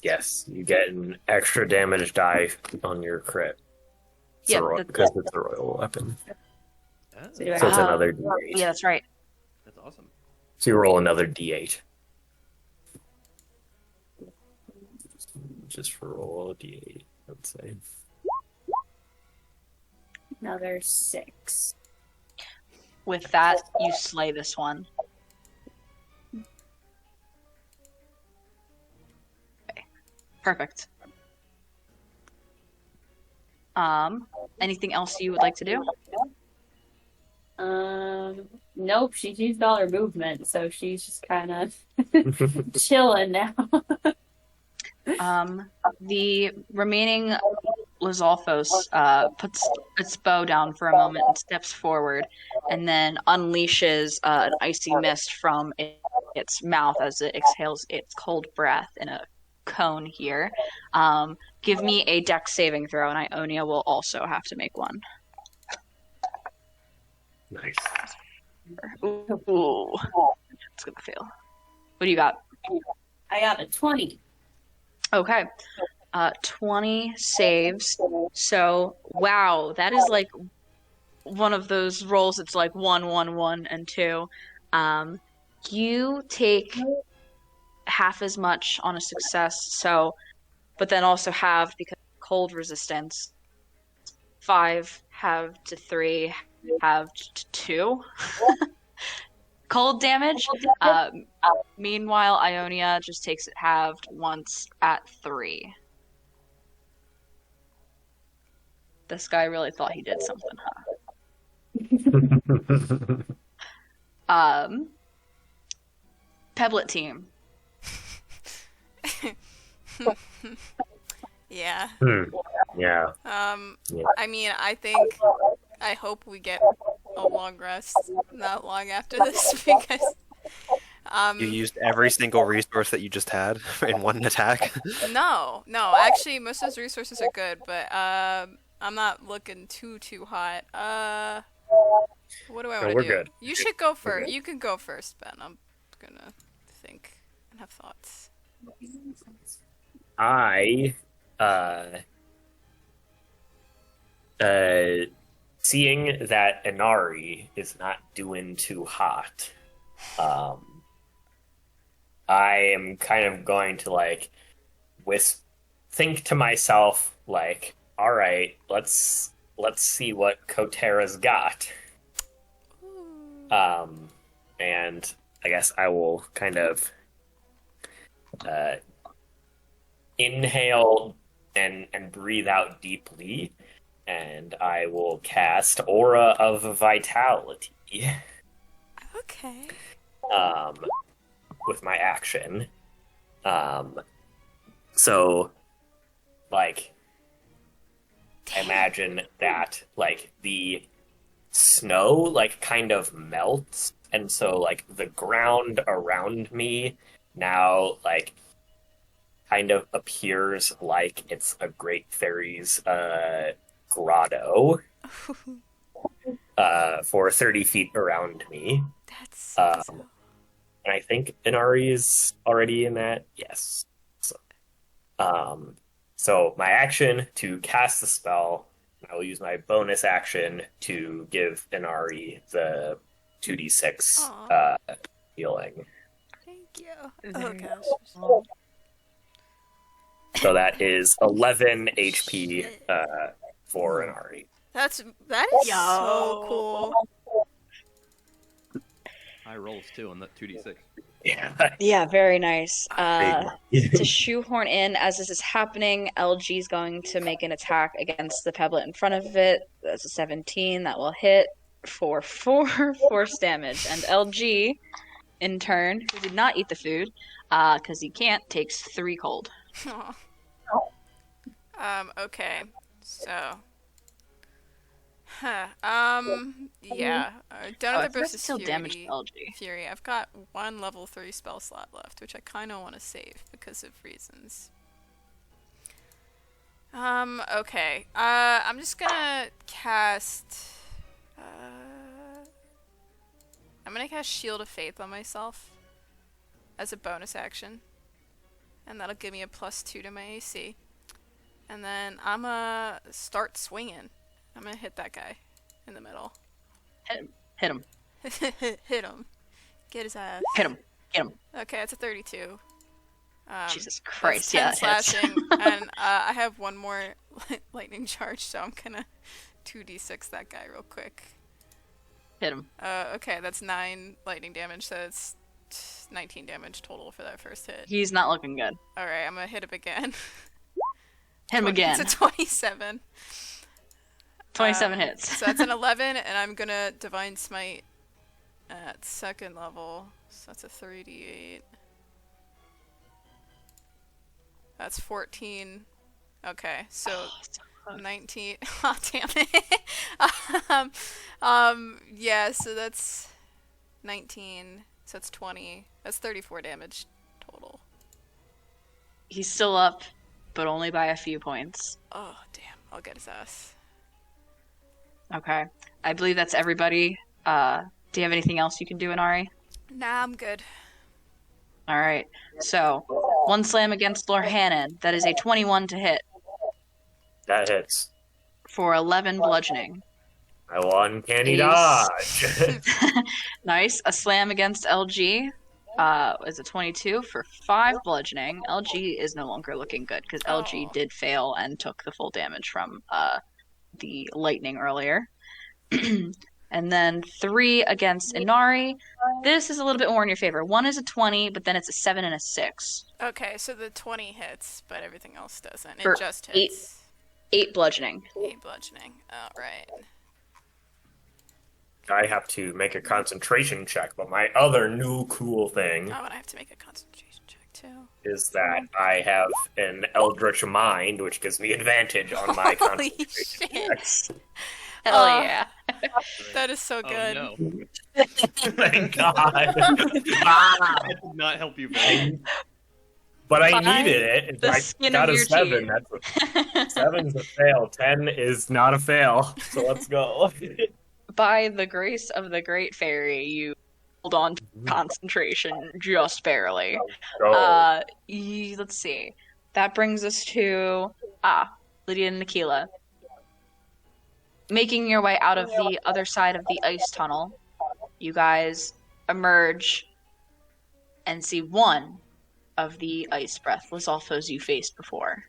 Yes, you get an extra damage die on your crit. Yeah, Because it's a royal weapon. Oh, So do I So it's have- another D8. Yeah, that's right. that's awesome. So you roll another D8. Just roll a D8, I'd say. Another 6. With that, you slay this one. Okay. Perfect. Anything else you would like to do? Nope, she's used all her movement, so she's just kind of chilling now. The remaining Lizalfos puts its bow down for a moment and steps forward, and then unleashes an icy mist from its mouth as it exhales its cold breath in a cone here. Give me a dex saving throw, and Ionia will also have to make one. Nice. Ooh, it's gonna fail. What do you got? I got a 20. Okay. 20 saves. So, wow, that is like one of those rolls. It's like 1, 1, 1, and 2. You take half as much on a success, so, but then also have, because cold resistance, 5, have to 3, have to 2. Cold damage. Meanwhile, Ionia just takes it halved once at 3. This guy really thought he did something, huh? Pebblet team. Yeah. Yeah. I mean, I hope we get a long rest not long after this because You used every single resource that you just had in one attack. no, actually most of those resources are good, but I'm not looking too hot. What do I want to we're do? good. You should go first. You can go first, Ben. I'm gonna think and have thoughts. I seeing that Inari is not doing too hot, I am kind of going to like think to myself like, all right, let's see what Kotera's got. And I guess I will kind of inhale and breathe out deeply, and I will cast Aura of Vitality. Okay. With my action. So, like, imagine that, like, the snow, like, kind of melts, and so, like, the ground around me now, like, kind of appears like it's a great fairy's grotto for 30 feet around me. That's And I think Inari is already in that. Yes. So my action to cast the spell, I will use my bonus action to give Inari the 2d6 healing. thank you. Oh gosh. So that is 11 HP for Inari. That is so cool. High rolls too on that 2d6. Yeah. Yeah, very nice. To shoehorn in as this is happening, LG is going to make an attack against the pebblet in front of it. That's a 17 that will hit for 4 force damage. And LG, in turn, who did not eat the food, because he can't, takes 3 cold. Okay. So. Yeah. Don't have the versus still damage Fury. LG. Fury. I've got 1 level 3 spell slot left, which I kind of want to save because of reasons. Okay. I'm just gonna cast. I'm gonna cast Shield of Faith on myself as a bonus action. And that'll give me a +2 to my AC. And then I'm gonna start swinging. I'm gonna hit that guy in the middle. Hit him. Hit him. Get his ass. Hit him. Get him. Okay, it's a 32. Jesus Christ, That's 10 yeah, it hits. slashing, and I have one more lightning charge, so I'm gonna 2d6 that guy real quick. Hit him. Okay, that's 9 lightning damage, so it's 19 damage total for that first hit. He's not looking good. Alright, I'm gonna hit him again. Hit him again. It's a 27. 27 hits. So that's an 11, and I'm gonna Divine Smite at 2nd level. So that's a 3d8. That's 14. Okay, so 19. Oh, damn it. Yeah, so that's 19. So that's 20. That's 34 damage total. He's still up, but only by a few points. Oh, damn. I'll get his ass. Okay. I believe that's everybody. Do you have anything else you can do, Inari? Nah, I'm good. All right. So, one slam against Lord Hannon. That is a 21 to hit That hits. for 11 bludgeoning. I won Candy Ace. Dodge. Nice. A slam against LG is a 22 for 5 bludgeoning. LG is no longer looking good because LG Oh. did fail and took the full damage from the lightning earlier. And then 3 against Inari. This is a little bit more in your favor. 1 is a 20, but then it's a 7 and a 6. Okay, so the 20 hits, but everything else doesn't. For It just hits. 8 bludgeoning. 8 bludgeoning. Alright. I have to make a concentration check, but my other new cool thing Oh, and I have to make a concentration check too. is that I have an Eldritch Mind, which gives me advantage on my Holy concentration shit. checks. Hell Oh. yeah. That is so Oh good. no. Thank God. That did not help you very. But I By needed it. the I skin got of a your 7. teeth. That's 7's a fail. 10 is not a fail. So let's go. By the grace of the Great Fairy, you hold on to concentration just barely. Go. Let's see. That brings us to Lydia and Nikila. Making your way out of the other side of the ice tunnel, you guys emerge and see one of the ice breathless alphas you faced before.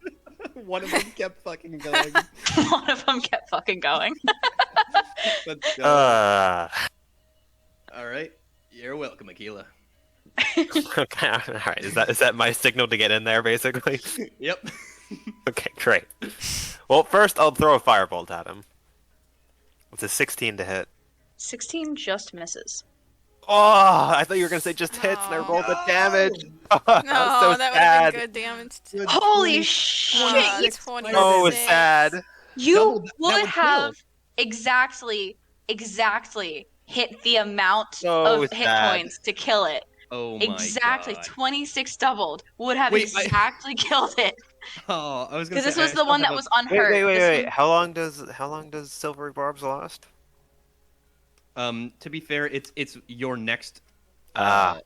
One of them kept fucking going. One of them kept fucking going. Let's go. All Alright. You're welcome, Akila. okay, all right. Is that my signal to get in there, basically? Yep. Okay, great. Well, first I'll throw a firebolt at him. It's a 16 to hit. 16 just misses. Oh, I thought you were gonna say just hits, and I rolled the damage. Oh, No, so that would sad. have been good damage too. Holy shit! You 26. Oh, it's sad. You Double- that would would have kill. exactly hit the amount So of hit sad. points to kill it. Oh my Exactly. god. 26 doubled would have Wait, exactly killed it. Oh, I was gonna Because say this was I the still one that have a- was unhurt. Wait. This one- How long does Silvery Barbs last? To be fair, it's your next. Ah.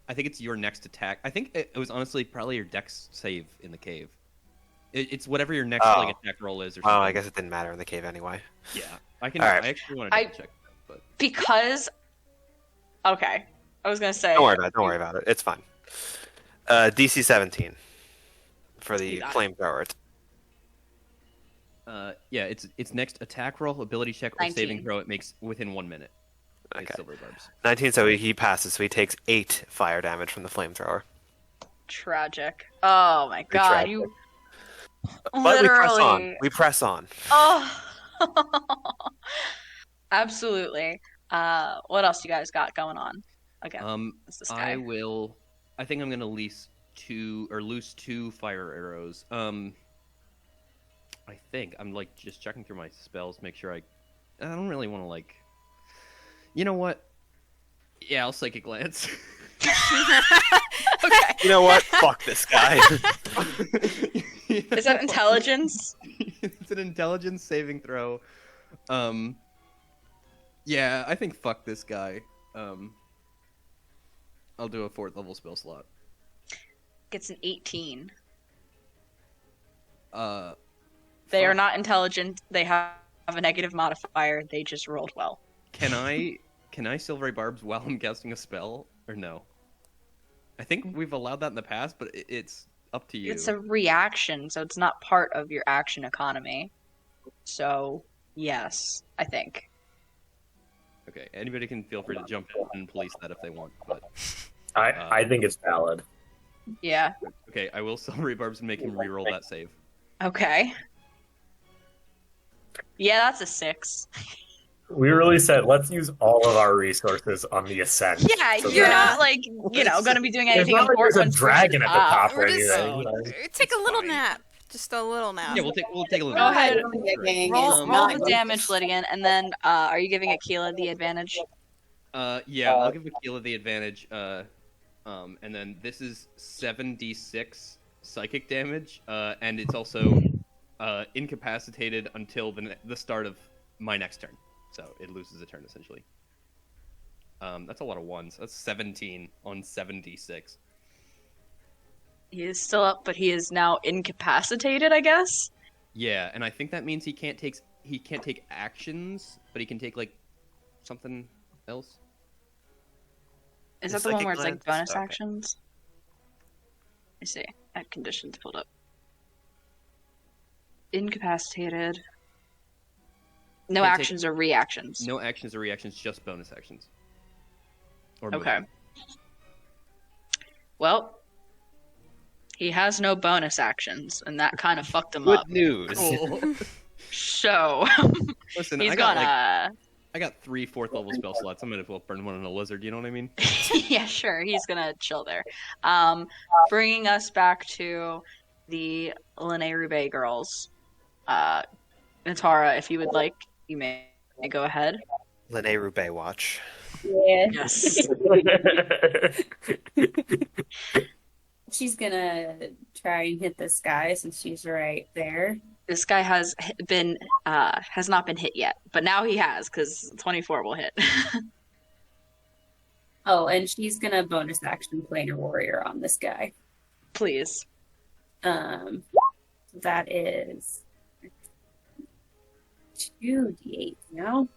I think it's your next attack. I think it was honestly probably your dex save in the cave. It's whatever your next Oh. like attack roll is or Oh, something. I guess it didn't matter in the cave anyway. Yeah, I can. Alright. I actually want to double check that, but Because. Okay. I was going to say. Don't worry about it. It's fine. DC 17 for the You got it. flamethrower. yeah, its next attack roll, ability check, or 19. saving throw. It makes within 1 minute. It's Okay. Silver Barbs. 19, so he passes, so he takes 8 fire damage from the flamethrower. Tragic. Oh my god. tragic. You. But we press on. Literally. We press on. Oh. Absolutely. What else you guys got going on? Again, it's this guy. I think I'm gonna loose 2 fire arrows. I think I'm like just checking through my spells, make sure I don't really want to like. You know what? Yeah, I'll psychic glance. Okay. You know what? Fuck this guy. Is that intelligence? It's an intelligence saving throw. Yeah, I think fuck this guy. I'll do a 4th level spell slot. Gets an 18. Uh, They are not intelligent. They have a negative modifier. They just rolled well. Can I Silvery Barbs while I'm casting a spell, or no? I think we've allowed that in the past, but it's up to you. It's a reaction, so it's not part of your action economy. So, yes, I think. Okay, anybody can feel free to jump in and police that if they want, but... I think it's valid. Yeah. Okay, I will Silvery Barbs and make him reroll that save. Okay. Yeah, that's a 6. We really said let's use all of our resources on the ascent. Yeah, So you're that- not like going to be doing There's anything not like important. there's a once dragon we're at the top We're or just- anything. Take a little fine. nap. Just a little nap. Yeah, we'll take a little. Go ahead. Roll Roll the damage, Lydian, and then are you giving Aquila the advantage? Yeah, I'll give Aquila the advantage. And then this is 7d6 psychic damage, and it's also incapacitated until the start of my next turn. So it loses a turn essentially. That's a lot of ones. That's 17 on 7d6. He is still up, but he is now incapacitated, I guess. Yeah, and I think that means he can't take actions, but he can take like something else. Is His that the one psychic where it's like lines? bonus Okay. actions? I see. I have conditions pulled up. Incapacitated. No Can't take- actions or reactions. No actions or reactions, just bonus actions. Or Okay. movement. Well, he has no bonus actions, and that kind of fucked him Good up. news. Cool. So Listen, he's I got gonna. I got 3 4th level spell slots. I might as well burn one on a lizard. You know what I mean? Yeah, sure. He's gonna chill there. Bringing us back to the Lanayru girls. Natara, if you would like, you may go ahead. Lanayru Baywatch. Yeah. Yes. She's gonna try and hit this guy since she's right there. This guy has not been hit yet, but now he has because 24 will hit. Oh, and she's gonna bonus action Planar Warrior on this guy. Please. That is 2d8 now.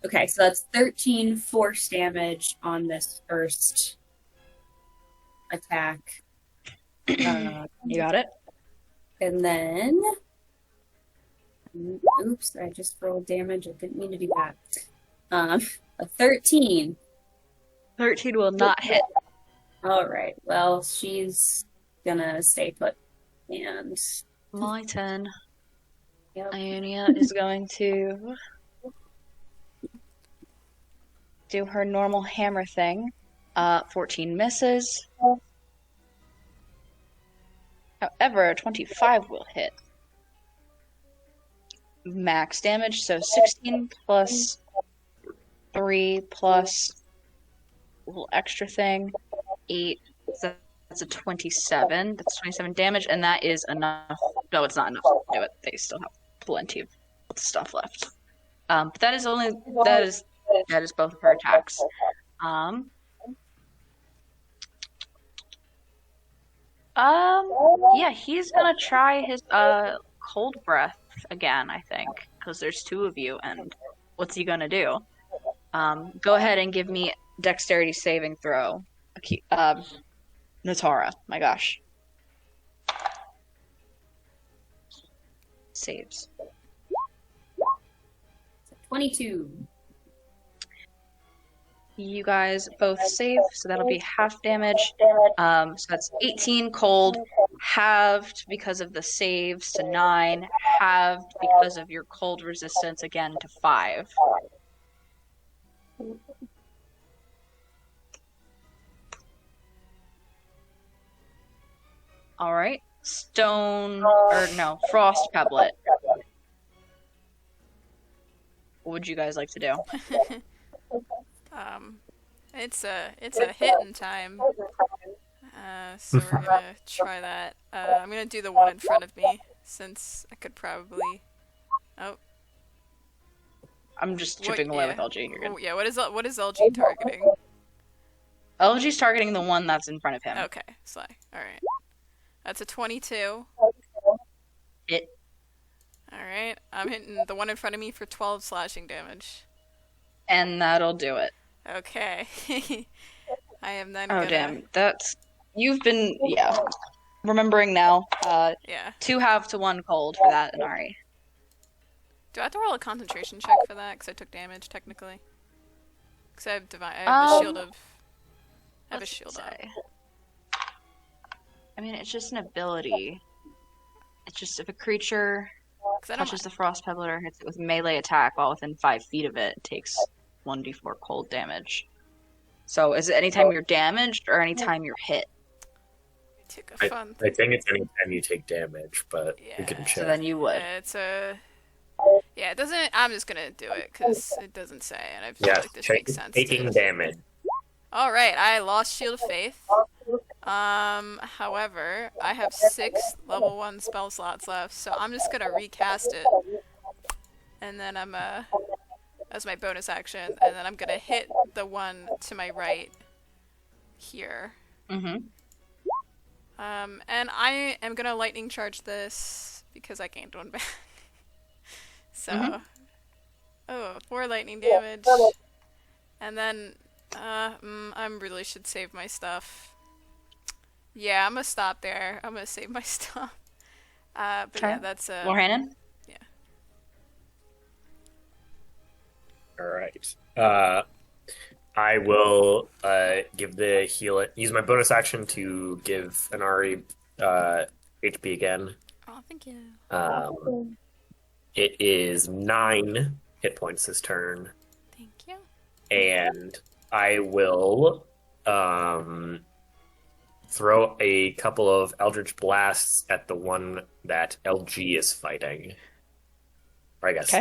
Okay, so that's 13 force damage on this first attack. You got it. And then, oops, I just rolled damage. I didn't mean to do that. A 13. 13 will not hit. All right. Well, she's gonna stay put. And My turn. yep. Ionia is going to do her normal hammer thing. 14 misses. However, a 25 will hit. Max damage, so 16 plus 3 plus a little extra thing. 8. So that's a 27. That's 27 damage, and that is enough. No, it's not enough to do it. They still have plenty of stuff left. But that is both of her attacks. Yeah, he's gonna try his cold breath again, I think, because there's 2 of you, and what's he gonna do? Go ahead and give me dexterity saving throw. Natara, my gosh. Saves. 22. You guys both save, so that'll be half damage. So that's 18 cold, halved because of the saves to 9, halved because of your cold resistance again to 5. All right, frost pebblet. What would you guys like to do? It's a hit in time. So we're gonna try that. I'm gonna do the one in front of me since I could probably. Oh, I'm just chipping away with LG. You're good. Oh, yeah, what is LG targeting? LG's targeting the one that's in front of him. Okay, Sly. Alright. That's a 22. It. Alright, I'm hitting the one in front of me for 12 slashing damage. And that'll do it. Okay. I am then Oh, gonna... damn. You've been, remembering now. Yeah. 2 half to 1 cold for that, Inari. Do I have to roll a concentration check for that? Because I took damage, technically. Because I have a shield of... I have a shield up. I mean, it's just an ability. It's just if a creature touches the frost pebbler or hits it with melee attack while within 5 feet of it, it takes 1d4 cold damage. So is it anytime you're damaged or anytime you're hit? I think it's anytime you take damage, but you can check. So then you would. Yeah, it doesn't... I'm just gonna do it, because it doesn't say, and I feel like this makes sense. Taking damage. Alright, I lost Shield of Faith. However, I have 6 level 1 spell slots left, so I'm just gonna recast it. And then I'm, as my bonus action, and then I'm gonna hit the one to my right here. Mm-hmm. And I am gonna lightning charge this, because I gained 1 back. So, 4 lightning damage. And then, I really should save my stuff. Yeah, I'm gonna stop there. I'm gonna save my stuff. But yeah, that's Warhannon? Yeah. Alright. I will give the heal use my bonus action to give Inari HP again. Oh, thank you. It is 9 hit points this turn. Thank you. And I will throw a couple of Eldritch Blasts at the one that LG is fighting. Or I guess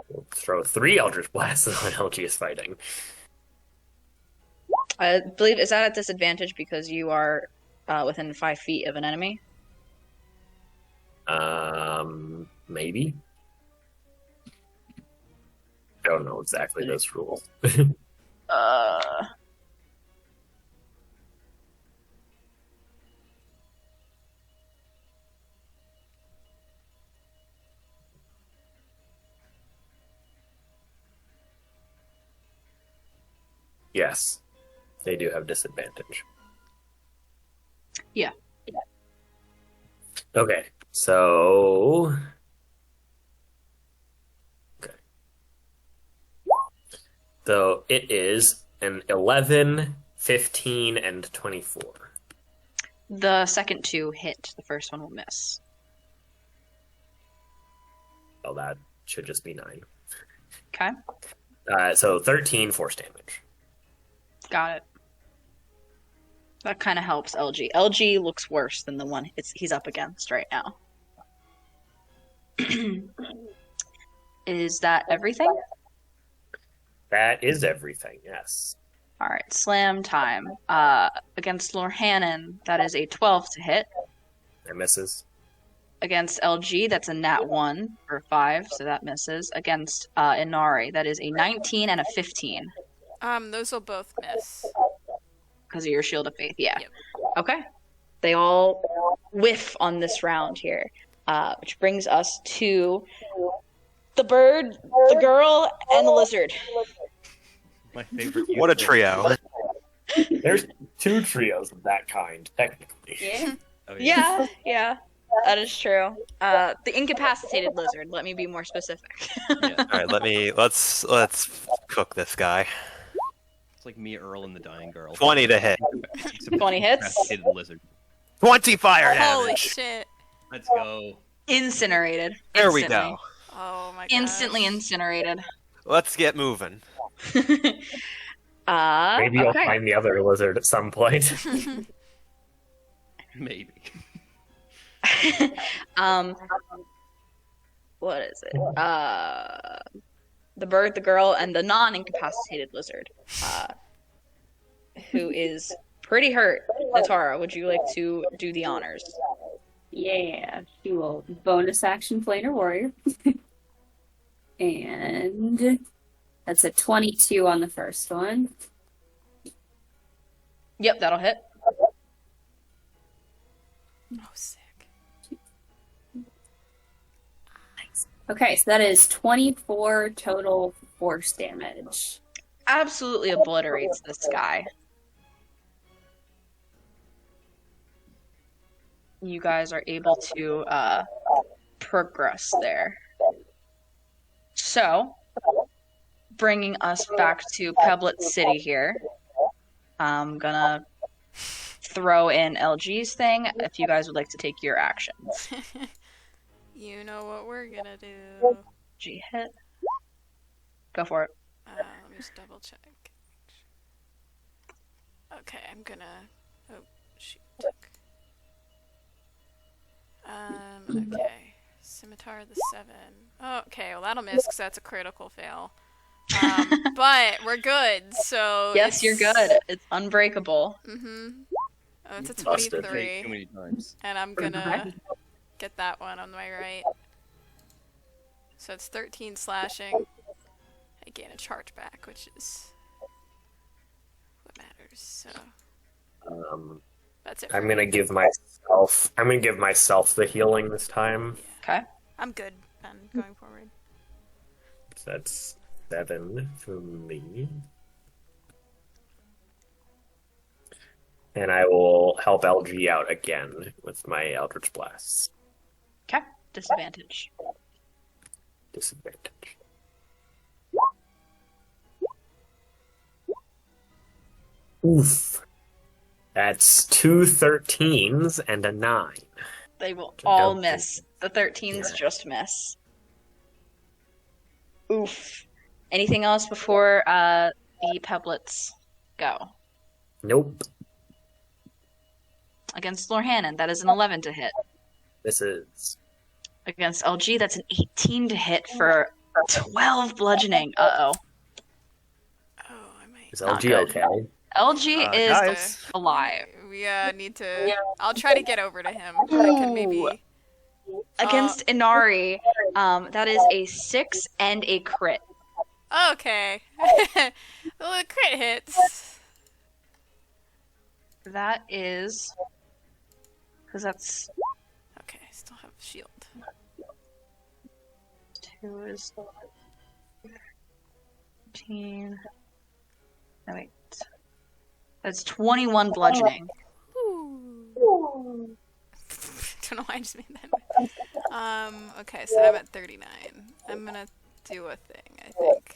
we'll throw 3 Eldritch Blasts at the one LG is fighting. I believe, is that at disadvantage because you are within 5 feet of an enemy? Maybe. I don't know exactly those rules. Yes, they do have disadvantage. Yeah. Okay, so... Okay. So it is an 11, 15, and 24. The second 2 hit. The first one will miss. Oh, that should just be 9. Okay. So 13 force damage. Got it. That kind of helps LG. LG looks worse than the one he's up against right now. Is that everything? That is everything, yes. All right, slam time. Against Lorhannon, that is a 12 to hit. That misses. Against LG, that's a nat 1 for 5, so that misses. Against Inari, that is a 19 and a 15. Those will both miss. Because of your Shield of Faith, yeah. Yep. Okay. They all whiff on this round here, which brings us to the bird, the girl, and the lizard. My favorite. What a trio. There's 2 trios of that kind, technically. Yeah. Oh, Yeah, that is true. The incapacitated lizard. Let me be more specific. Yeah. All right, let's cook this guy. It's like me, Earl, and the Dying Girl. 20 to hit. 20 hits? Incapacitated lizard. 20 fire Holy damage. shit. Let's go. Incinerated. There we Instantly. go. Oh my god. Instantly incinerated. Let's get moving. Maybe you'll okay. find the other lizard at some point. Maybe. What is it? The bird, the girl, and the non-incapacitated lizard, who is pretty hurt. Natara, would you like to do the honors? Yeah, she will bonus action Planar Warrior. And That's a 22 on the first one. Yep, that'll hit. Oh, sick. Okay, so that is 24 total force damage. Absolutely obliterates this guy. You guys are able to progress there. So, bringing us back to Peblet City here. I'm gonna throw in LG's thing if you guys would like to take your actions. You know what we're gonna do. G hit. Go for it. Let me just double check. Okay, I'm gonna. Oh, shoot. Okay. Scimitar the 7. Oh, okay, well that'll miss because that's a critical fail. But we're good, so. Yes, you're good. It's unbreakable. Mm-hmm. Oh, it's a Busted. 23. Too many times. And I'm gonna get that one on my right. So it's 13 slashing. I gain a charge back, which is what matters. So that's it. I'm gonna give myself the healing this time. Okay. I'm good then going forward. So that's 7 for me. And I will help LG out again with my Eldritch Blast. Okay. Disadvantage. Disadvantage. Oof. That's 2 13s and a 9. They will all miss. The 13s just miss. Oof. Anything else before the Peblets go? Nope. Against Lorhannon, that is an 11 to hit. This is... Against LG, that's an 18 to hit for 12 bludgeoning. Uh-oh. Oh, I might. Is Not LG good. okay? LG is guys. alive. We need to. I'll try to get over to him. I can maybe. Against Inari, that is a 6 and a crit. Okay. Well, the crit hits. That is... Because that's... Okay, I still have shield. 2 is 15. No, wait. That's 21 bludgeoning. Don't know why I just made that. Okay, so I'm at 39. I'm gonna do a thing, I think.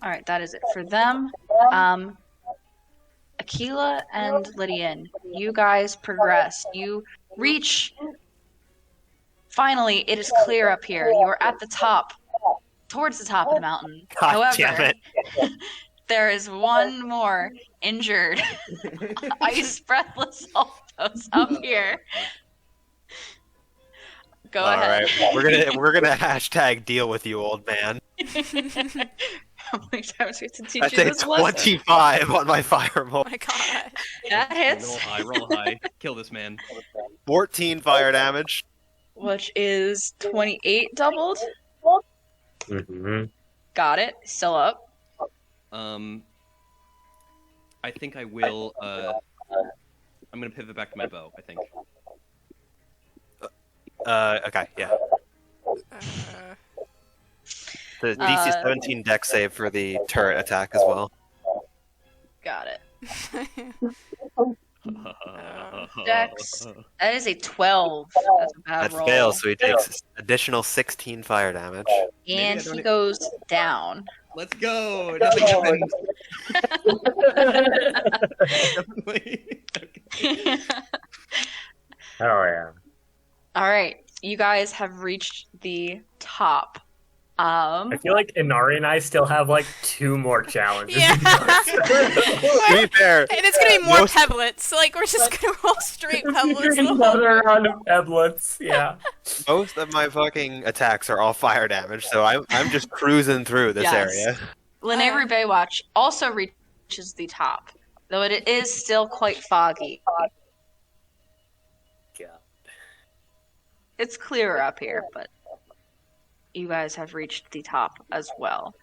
Alright, that is it for them. Aquila and Lydian, you guys progress. You reach... Finally, it is clear up here. You are at the top. Towards the top of the mountain. God However, damn it. there is one more injured ice breathless Alphos up here. Go All ahead. right, we're gonna hashtag deal with you, old man. How many times do we have to teach That's you a this lesson? 25 on my fireball. Oh my god. That Roll hits, high, roll high. Kill this man. 14 fire damage. which is 28 doubled. Mm-hmm. Got it. Still up. I think I will. I'm gonna pivot back to my bow. I think. Okay, yeah. The DC 17 deck save for the turret attack as well. Got it. Dex. That is a 12. That's a bad That roll. fails, so he takes additional 16 fire damage. And I don't he e- goes down. Let's go. Nothing happened. Definitely. Okay. Oh, yeah. All right, you guys have reached the top. I feel like Inari and I still have like 2 more challenges. Yeah. To be fair, And it's gonna be more Most- peblets. Like, we're just gonna roll straight peblets. the whole- Another round of Eblets, yeah. most of my fucking attacks are all fire damage, so I'm just cruising through this Yes. area. Lanayru Baywatch also reaches the top, though it is still quite foggy. God. It's clearer up here, but you guys have reached the top as well.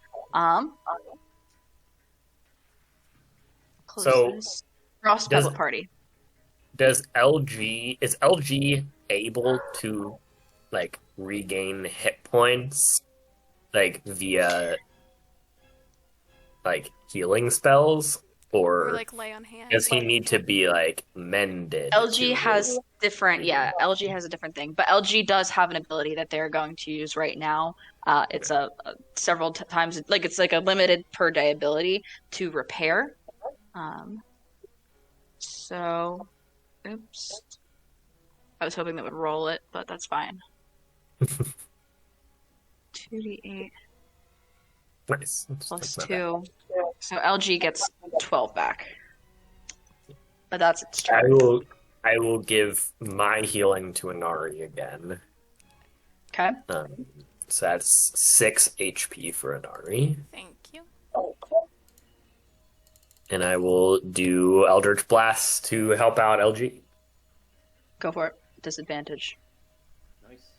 Close So, this. Frost does- Pebble Party. is LG able to like regain hit points like via like healing spells, Or or like lay on hands. does he need to be like mended? LG to- has LG has a different thing, but LG does have an ability that they're going to use right now. It's a several times, like it's like a limited per day ability to repair. So, oops. I was hoping that would roll it, but that's fine. 2d8 nice. plus That's not 2. So LG gets 12 back. But that's its bad. turn. I will give my healing to Inari again. Okay. So that's 6 HP for Inari. Thank you. And I will do Eldritch Blast to help out LG. Go for it. Disadvantage. Nice.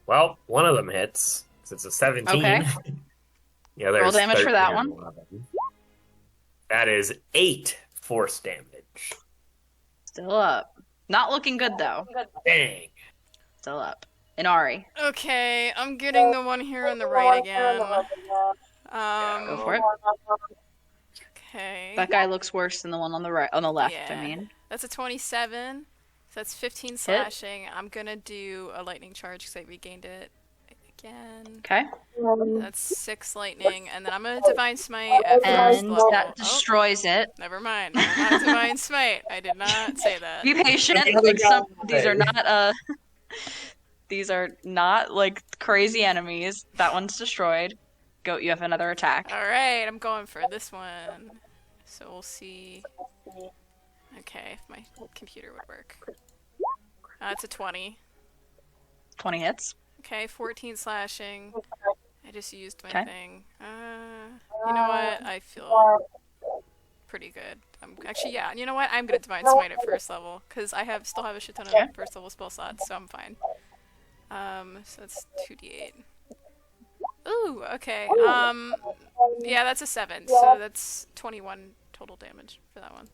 Well, one of them hits. 'Cause it's a 17. Okay. Yeah, there's Roll damage for that 13 one. of them. That is 8 force damage. Still up. Not looking good though. Dang. Still up. Inari. Okay, I'm getting the one here on the right again. Go for it. Okay. That guy looks worse than the one on the right, on the left. Yeah. I mean, That's a 27. So that's 15 slashing. I'm gonna do a lightning charge because I regained it again. okay. That's 6 lightning, and then I'm gonna divine smite at first And level. that destroys it. Oh, never mind. I'm not divine smite. I did not say that. Be patient. Like these are not these are not like crazy enemies. That one's destroyed. Goat, you have another attack. All right, I'm going for this one. So we'll see. Okay, if my computer would work. It's a 20. 20 hits. Okay, 14 slashing. I just used my Okay. thing. You know what? I feel pretty good. Actually, yeah. You know what? I'm gonna divine smite at first level because I still have a shit ton of Okay. first level spell slots, so I'm fine. So that's 2d8. Ooh, okay. Yeah, that's a 7. So that's 21 total damage for that one.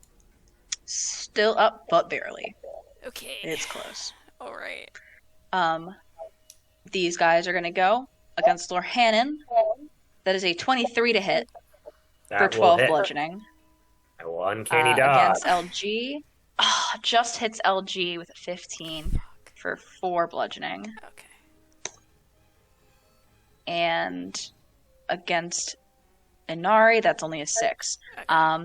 Still up, but barely. Okay. It's close. All right. These guys are gonna go against Lord Hannon. That is a 23 to hit That for will 12 hit. bludgeoning. I will uncanny dodge. Against LG. Just hits LG with a 15 for 4 bludgeoning. Okay. And against Inari, that's only a 6. Okay.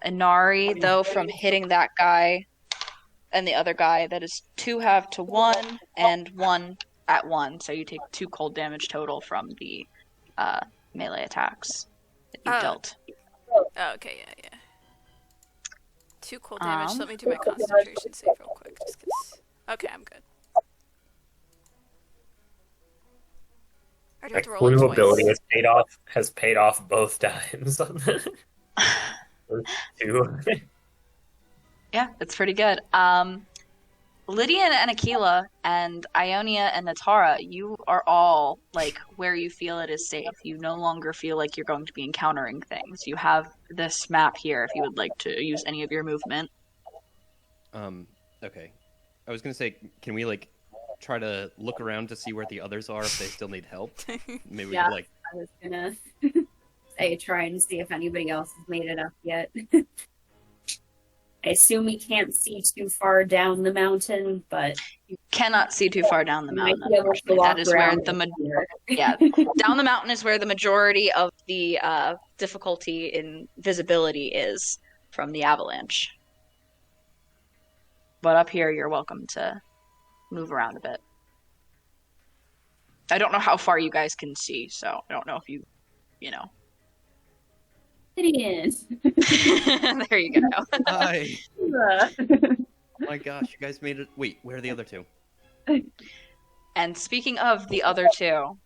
Inari, though, from hitting that guy and the other guy, that is 2 half to 1 and 1 at 1. So you take 2 cold damage total from the melee attacks that you dealt. Oh, okay, yeah. 2 cold damage. So let me do my concentration save real quick, just 'cause. Okay, I'm good. I do My have to roll it clue twice. ability has paid off both times. Two. Yeah, it's pretty good. Lydian and Aquila and Ionia and Natara, you are all like where you feel it is safe. You no longer feel like you're going to be encountering things. You have this map here if you would like to use any of your movement. Okay. I was gonna say, can we like try to look around to see where the others are if they still need help? Maybe we Yeah. could like. I was gonna say try and see if anybody else has made it up yet. I assume we can't see too far down the mountain, but You cannot see too far down the you might mountain. be able to Unfortunately, walk that is where around the here. yeah, down the mountain is where the majority of the difficulty in visibility is from the avalanche. But up here, you're welcome to move around a bit. I don't know how far you guys can see, so I don't know if you know. Gideon. There you go. Hi. Uh, Oh my gosh, you guys made it. Wait, where are the other 2? And speaking of the other 2,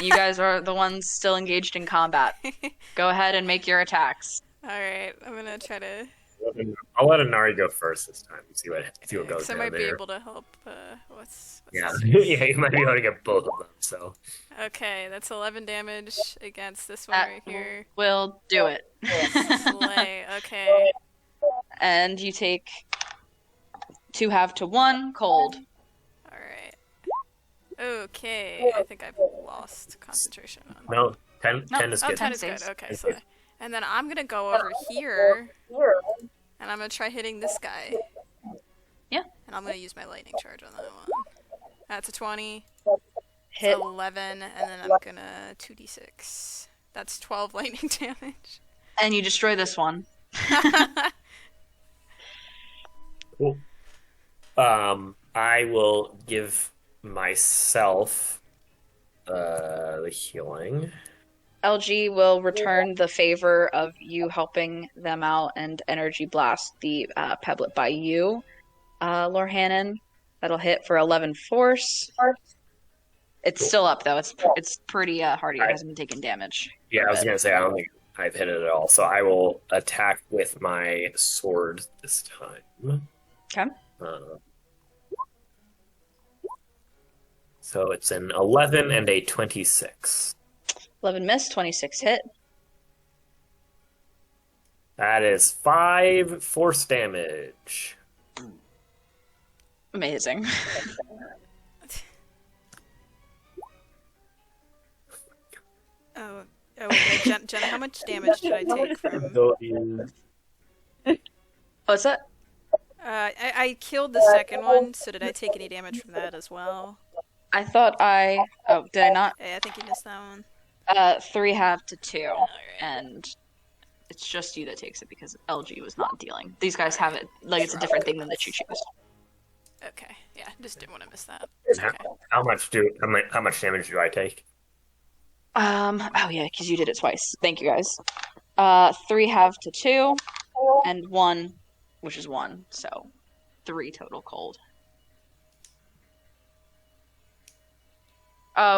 you guys are the ones still engaged in combat. Go ahead and make your attacks. Alright, I'm gonna try to I'll let Inari go first this time. See what goes Because I down might be there. able to help. What's Yeah, this? yeah, you might be able to get both of them. So Okay, that's 11 damage against this one That right here. will do it. Slay. Okay. And you take 2 half to 1 cold. All right. Okay. I think I've lost concentration on. no, 10, No, 10 is Oh, good. 10 is saves. good. Okay, so. And then I'm gonna go over here, and I'm gonna try hitting this guy. Yeah. And I'm gonna use my lightning charge on that one. That's a 20. Hit. 11, and then I'm gonna 2d6. That's 12 lightning damage. And you destroy this one. Cool. I will give myself the healing. LG will return the favor of you helping them out and energy blast the Peblet by you, Lorhannon. That'll hit for 11 force. It's still up though. It's pretty hardy. It hasn't been taking damage. Yeah, I was But- gonna say I don't think I've hit it at all. So I will attack with my sword this time. Okay. So it's an 11 and a 26. 11 miss, 26 hit. That is 5 force damage. Amazing. Wait, Jenna, how much damage did I take from? What's that? I killed the second one, so did I take any damage from that as well? I thought I. Oh, did I not? I think you missed that one. 3 half to 2. Alright. And it's just you that takes it because LG was not dealing. These guys have it like it's a different thing than the choo choose. Okay, yeah, just didn't want to miss that. How, Okay. how much damage do I take? Oh yeah, because you did it twice. Thank you guys. 3 half to 2, and 1, which is 1, so 3 total cold.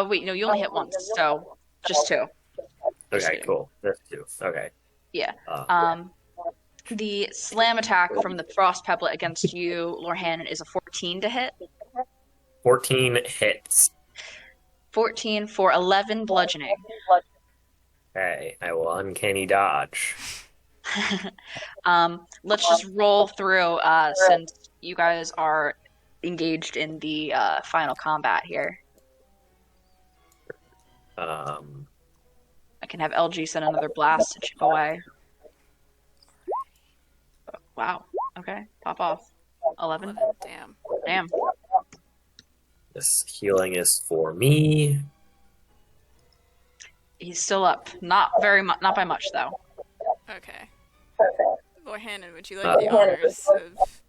Wait, no, you only hit once, so just 2. Just Okay, 2. cool. That's 2. Okay. Yeah. Uh, The slam attack from the frost peblet against you, Lorhannon, is a 14 to hit. 14 hits. 14 for 11 bludgeoning. Okay, I will uncanny dodge. Let's just roll through since you guys are engaged in the final combat here. I can have LG send another blast to chip away. Wow. Okay. Pop off. 11. 11, damn. Damn. This healing is for me. He's still up. Not very much. Not by much though. Okay. Lorhannon, would you like the honors of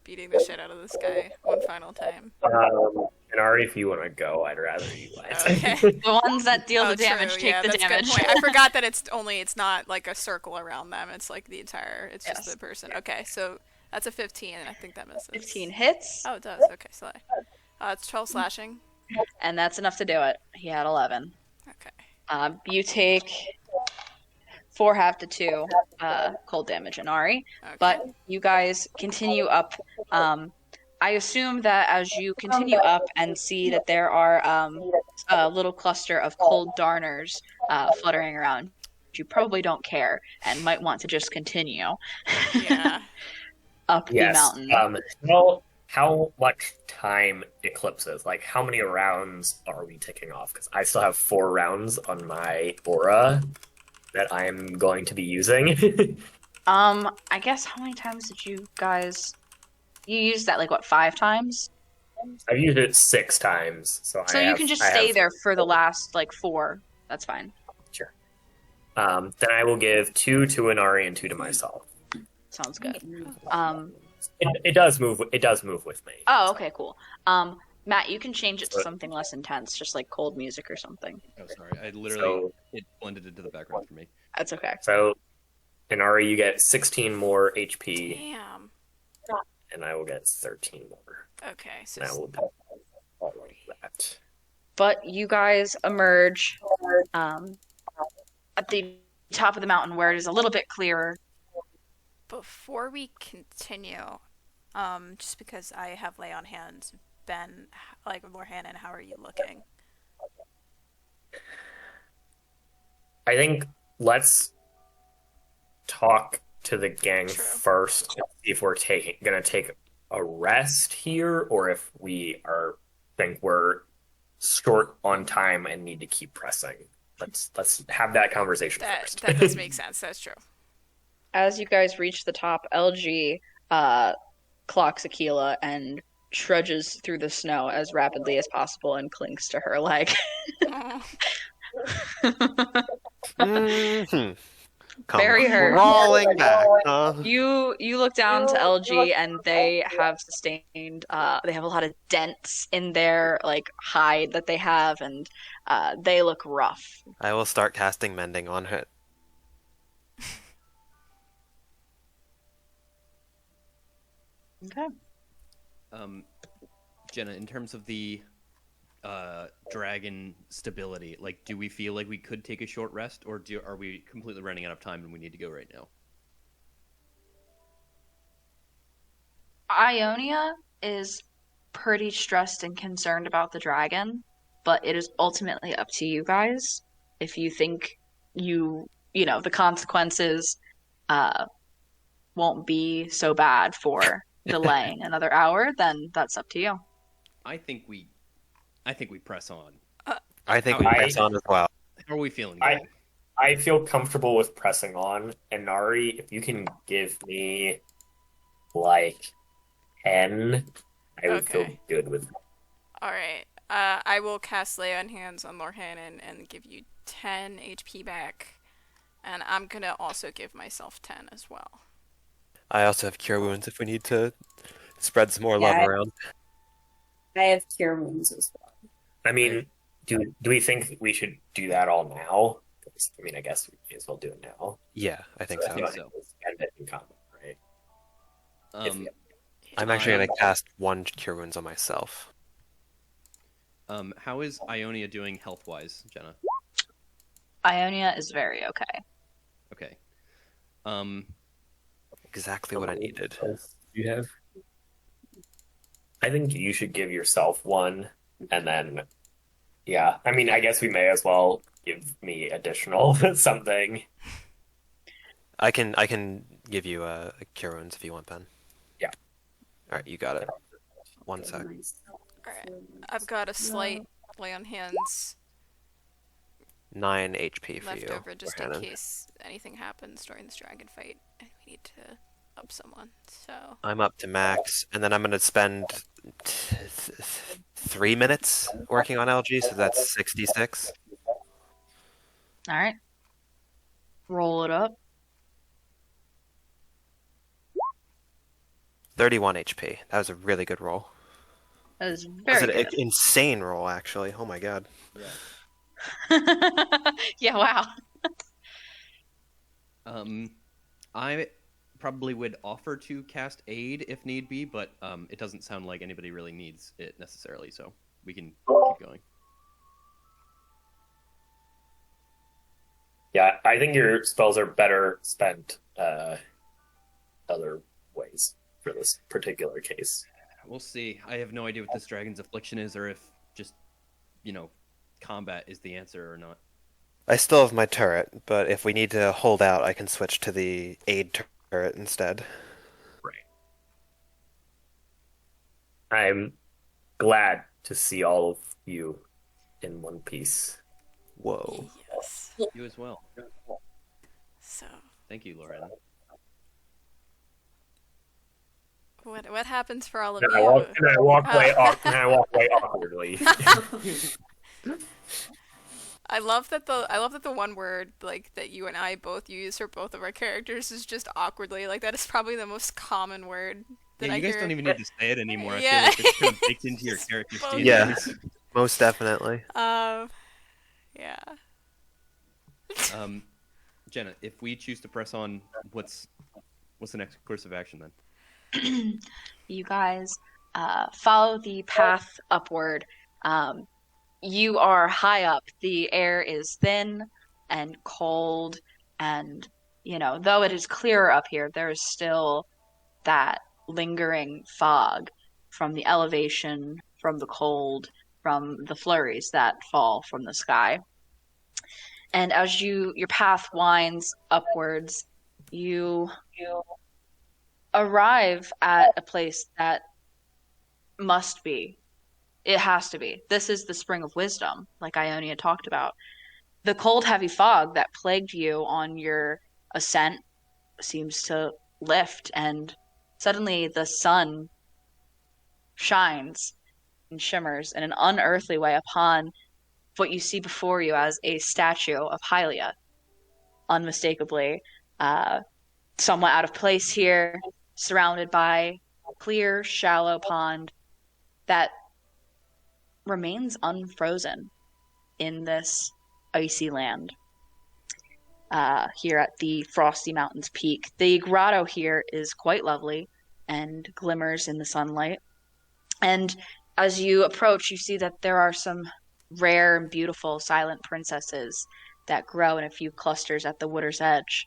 beating the shit out of this guy one final time? And Ari, if you want to go, I'd rather you went. Okay. The ones that deal the Oh, damage true. take Yeah, the that's a good damage. point. I forgot that it's not like a circle around them. It's like the entire. It's just Yes. the person. Okay, so that's a 15, and I think that misses. 15 hits, Oh, it does. Okay, so it's 12 slashing. and that's enough to do it. He had 11. Okay. You take 4 half to 2 cold damage in Ari, Okay. but you guys continue up. I assume that as you continue up and see that there are a little cluster of cold darners fluttering around, you probably don't care and might want to just continue Yeah. up Yes. the mountain. How much time eclipses? Like, how many rounds are we ticking off? Because I still have 4 rounds on my aura that I'm going to be using. I guess how many times did you guys? You used that like what 5 times? I've used it 6 times, so You can just stay there for the last like 4. That's fine. Sure. Then I will give 2 to Inari and 2 to myself. Sounds good. It does move. It does move with me. Oh, okay, cool. Matt, you can change it to something less intense, just like cold music or something. Oh, sorry. I literally it blended into the background for me. That's okay. So, Inari, you get 16 more HP, Damn. and I will get 13 more. Okay, so And I will do all of that. But you guys emerge at the top of the mountain where it is a little bit clearer. Before we continue, just because I have lay on hands, Ben, like Lorhannon, how are you looking? I think let's talk to the gang True. first and see if we're gonna take a rest here or if we think we're short on time and need to keep pressing. Let's have that conversation first. That does make sense. That's true. As you guys reach the top, LG clocks Aquila and trudges through the snow as rapidly as possible and clings to her leg. Mhm. Come Bury her. crawling back, huh? You look down to LG and they have sustained they have a lot of dents in their like hide that they have, and they look rough. I will start casting mending on her. Okay. Jenna, in terms of the dragon stability, like, do we feel like we could take a short rest, or are we completely running out of time and we need to go right now? Ionia is pretty stressed and concerned about the dragon, but it is ultimately up to you guys. If you think the consequences won't be so bad for delaying another hour, then that's up to you. I think we press on. I think we I- press on as well. How are we feeling? I- Going? I feel comfortable with pressing on. And Nari, if you can give me like 10, I would feel Okay. good with that. All right. I will cast Lay on Hands on Lorhannon and give you 10 HP back, and I'm gonna also give myself 10 as well. I also have cure wounds if we need to spread some more Yeah, love around. I have cure wounds as well. I mean, do we think we should do that all now? I mean, I guess we may as well do it now. Yeah, I think so. think so. Spend it in combat, right? If we- I'm actually going to cast one cure wounds on myself. How is Ionia doing health-wise, Jenna? Ionia is very okay. Okay. Exactly what I needed. You have? I think you should give yourself one, and then, yeah. I mean, I guess we may as well give me additional something. I can give you a cure wounds if you want, Ben. Yeah. All right, you got it. 1 sec. Alright. I've got a slight Lay on Hands 9 HP for left you. over just in Lorhannon. case anything happens during this dragon fight and we need to up someone. So I'm up to max, and then I'm going to spend 3 minutes working on LG, so that's 66. All right. Roll it up. 31 HP. That was a really good roll. That is That very was an good. insane roll, actually. Oh my god. Yeah, wow. I probably would offer to cast aid if need be, but it doesn't sound like anybody really needs it necessarily, so we can keep going. Yeah, I think your spells are better spent other ways for this particular case. We'll see. I have no idea what this dragon's affliction is, or if just, combat is the answer or not. I still have my turret, but if we need to hold out, I can switch to the aid turret instead. I'm glad to see all of you in one piece. Whoa. yes. You as well. So Thank you, Loretta. what happens for all of And you? I walk away awkwardly. I love that the one word like that you and I both use for both of our characters is just awkwardly. Like that is probably the most common word that Yeah, I you guys hear. don't even need to say it anymore. I Yeah. feel like it's kind of baked into your character's Both. DNA. Yeah, most definitely. Yeah. Jenna, if we choose to press on, what's the next course of action then? You guys follow the path upward. You are high up. The air is thin and cold and though it is clearer up here, there is still that lingering fog from the elevation, from the cold, from the flurries that fall from the sky. And as your path winds upwards, you arrive at a place that must be. It has to be. This is the Spring of Wisdom, like Ionia talked about. The cold, heavy fog that plagued you on your ascent seems to lift, and suddenly the sun shines and shimmers in an unearthly way upon what you see before you as a statue of Hylia. Unmistakably, somewhat out of place here, surrounded by a clear, shallow pond that remains unfrozen in this icy land. Here at the Frosty Mountains peak. The grotto here is quite lovely and glimmers in the sunlight. And as you approach, you see that there are some rare and beautiful silent princesses that grow in a few clusters at the water's edge.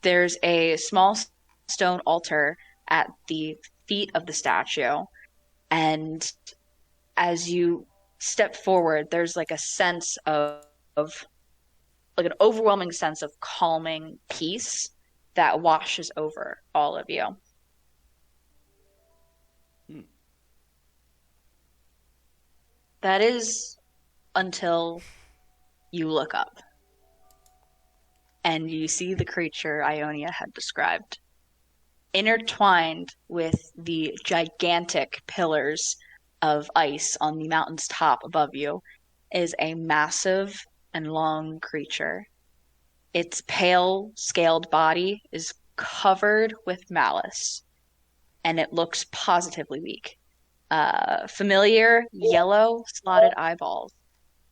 There's a small stone altar at the feet of the statue, and as you step forward, there's like a sense of like an overwhelming sense of calming peace that washes over all of you. That is until you look up and you see the creature Ionia had described. Intertwined with the gigantic pillars of ice on the mountain's top above you is a massive and long creature. Its pale, scaled body is covered with malice, and it looks positively weak. Familiar yellow slotted eyeballs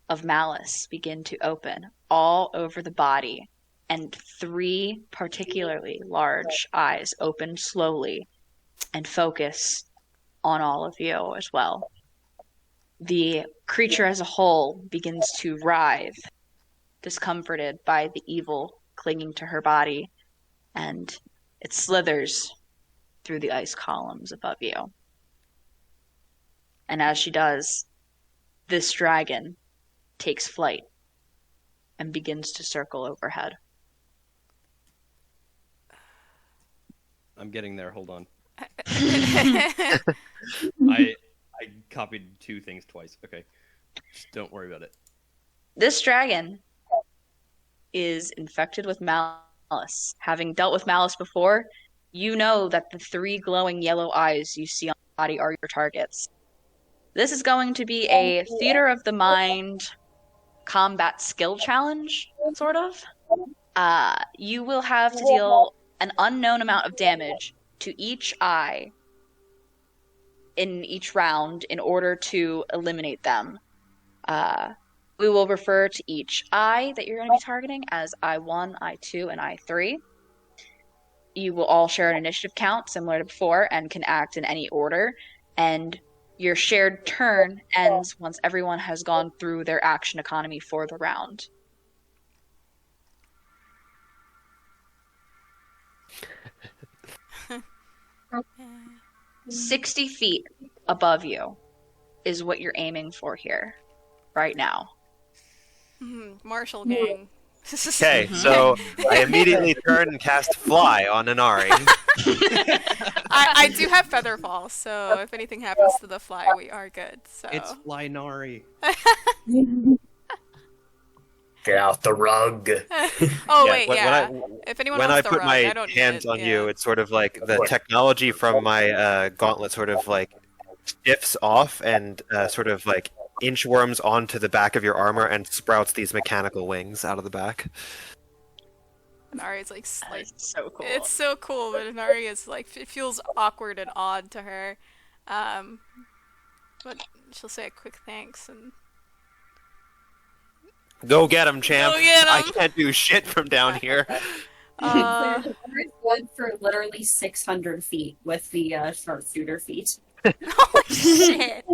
of malice begin to open all over the body, and 3 particularly large eyes open slowly and focus on all of you as well. The creature as a whole begins to writhe, discomforted by the evil clinging to her body, and it slithers through the ice columns above you. And as she does, this dragon takes flight and begins to circle overhead. I'm getting there. Hold on. I copied 2 things twice. Okay. Just don't worry about it. This dragon is infected with malice. Having dealt with malice before, you know that the 3 glowing yellow eyes you see on the body are your targets. This is going to be a theater of the mind combat skill challenge, sort of. You will have to deal an unknown amount of damage to each eye in each round in order to eliminate them. We will refer to each eye that you're going to be targeting as I1, I2, and I3. You will all share an initiative count similar to before and can act in any order. And your shared turn ends once everyone has gone through their action economy for the round. Okay. 60 feet above you is what you're aiming for here, right now. Marshall gang. Okay, so I immediately turn and cast Fly on Inari. I do have feather fall, so if anything happens to the fly, we are good. So It's Lanayru. Get out the rug. Oh Yeah, wait, when yeah. I- If anyone When wants I the put rug, my I don't need hands it, on yeah. you, it's sort of like the technology from my gauntlet sort of like shifts off and sort of like inchworms onto the back of your armor and sprouts these mechanical wings out of the back. Inari's like So cool. it's so cool, but Inari is like it feels awkward and odd to her. But she'll say a quick thanks and Go get him, champ! Go get 'em! I can't do shit from down here. It's good for literally 600 feet with the sharpshooter feet. holy shit.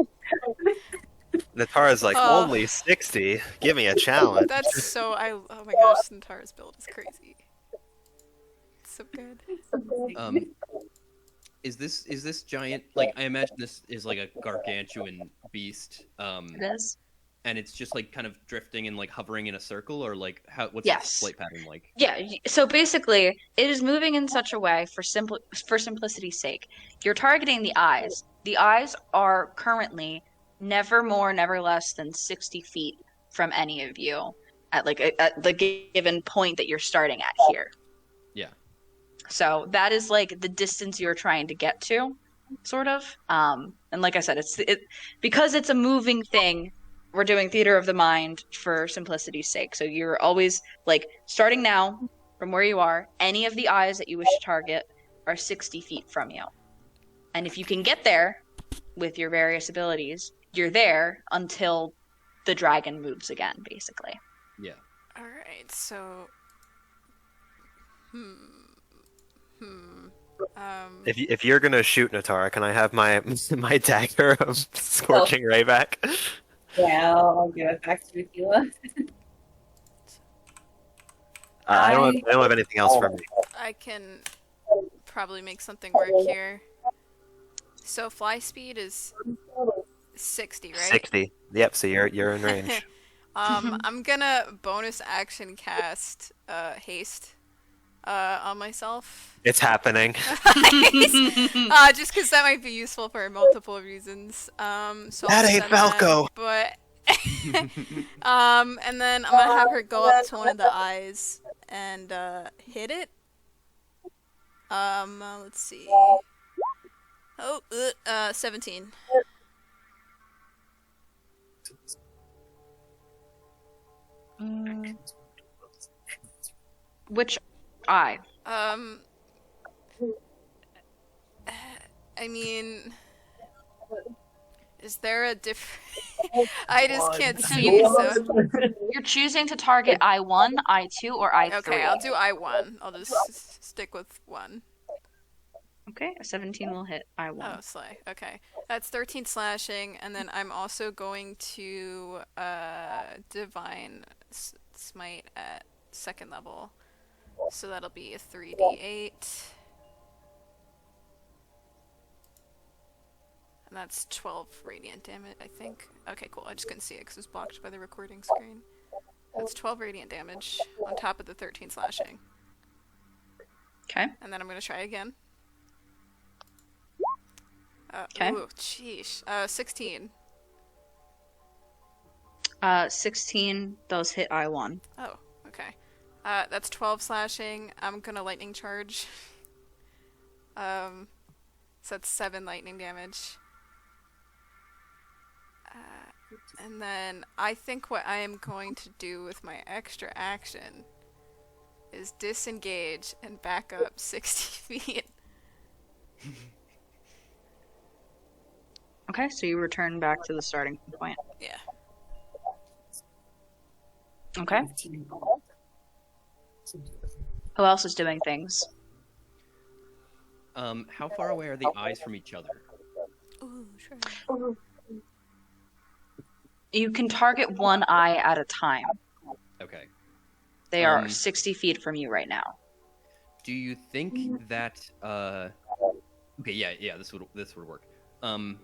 Natara's like, Oh. only 60? Give me a challenge. That's so oh my gosh, Centaur's build is crazy. It's so good. Is this giant, like, I imagine this is like a gargantuan beast, It is. and it's just like kind of drifting and like hovering in a circle, or like what's Yes. its flight pattern like? Yeah, so basically, it is moving in such a way for simplicity's sake. You're targeting the eyes. The eyes are currently never more, never less than 60 feet from any of you at at the given point that you're starting at here. Yeah. So that is like the distance you're trying to get to, sort of. And like I said, because it's a moving thing. We're doing theater of the mind for simplicity's sake. So you're always like starting now from where you are. Any of the eyes that you wish to target are 60 feet from you. And if you can get there with your various abilities, you're there until the dragon moves again, basically. Yeah. All right, so If you're gonna shoot Natara, can I have my my dagger of scorching ray back? Yeah, I'll give it back to Akila. I don't have anything else for me. I can probably make something work here. So fly speed is 60, right? 60. Yep. So you're in range. I'm gonna bonus action cast haste on myself. It's happening. Just because that might be useful for multiple reasons. So That I'll ain't send Falco. but and then I'm gonna have her go up to one of the eyes and hit it. Let's see. Oh, 17. Which eye? I mean, is there a different? I just can't see. So You're choosing to target I1, I2, or I3. okay, I'll do I1. I'll just stick with one. Okay, a 17 will hit I1. Oh, slay. Okay, that's 13 slashing, and then I'm also going to divine smite at 2nd level, so that'll be a 3d8. And that's 12 radiant damage, I think. Okay, cool. I just couldn't see it because it was blocked by the recording screen. That's 12 radiant damage on top of the 13 slashing. Okay. And then I'm going to try again. Okay. Ooh, sheesh. 16. 16, those hit I1. Oh, okay. That's 12 slashing. I'm going to lightning charge. So that's 7 lightning damage. And then I think what I am going to do with my extra action is disengage and back up 60 feet. Okay, so you return back to the starting point. Yeah. Okay. Who else is doing things? How far away are the eyes from each other? Ooh, sure. You can target one eye at a time. Okay. They are 60 feet from you right now. Do you think that okay, yeah, this would work. Do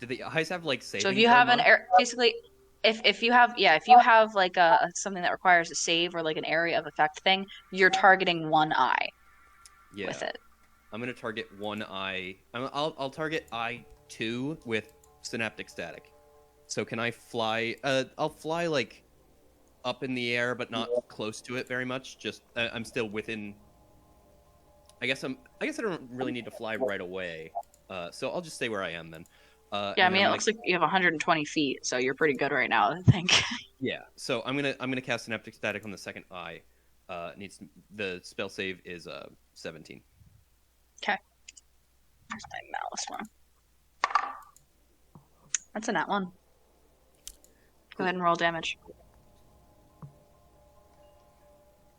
the eyes have like saving? So if you have basically if you have like something that requires a save or like an area of effect thing, you're targeting one eye with it. I'm gonna target one eye. I'll target eye 2 with synaptic static. So can I fly? I'll fly like up in the air, but not close to it very much. Just I'm still within. I guess I don't really need to fly right away. So I'll just stay where I am then. Yeah, I mean, it looks like you have 120 feet, so you're pretty good right now, I think. Yeah, so I'm gonna cast synaptic static on the second eye. The spell save is 17. Okay. Where's my malice one? That's a nat one. Go ahead and roll damage.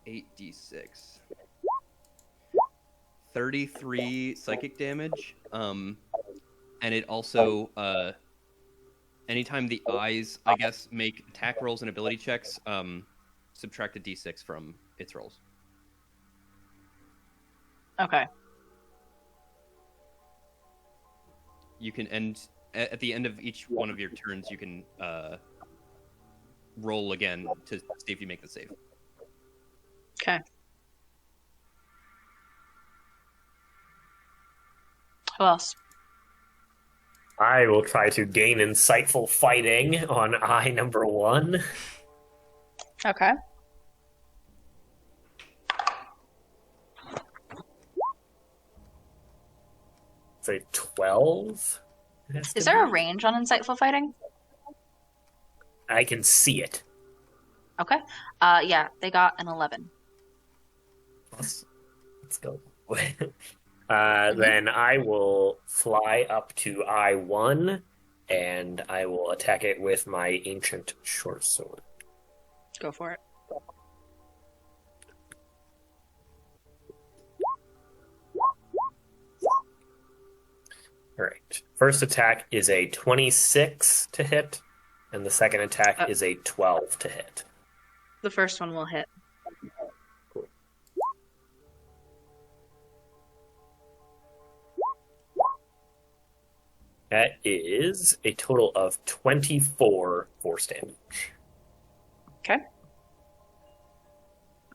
8d6. 33 psychic damage. And it also anytime the eyes, I guess, make attack rolls and ability checks, subtract a d6 from its rolls. Okay. You can end at the end of each one of your turns. You can roll again to see if you make the save. Okay. Who else? I will try to gain insightful fighting on eye number 1. Okay. It's a 12. Is there a range on insightful fighting? I can see it. Okay. Yeah, they got an 11. Let's go. Then I will fly up to I1, and I will attack it with my ancient short sword. Go for it. All right. First attack is a 26 to hit, and the second attack is a 12 to hit. The first one will hit. That is a total of 24 force damage. Okay.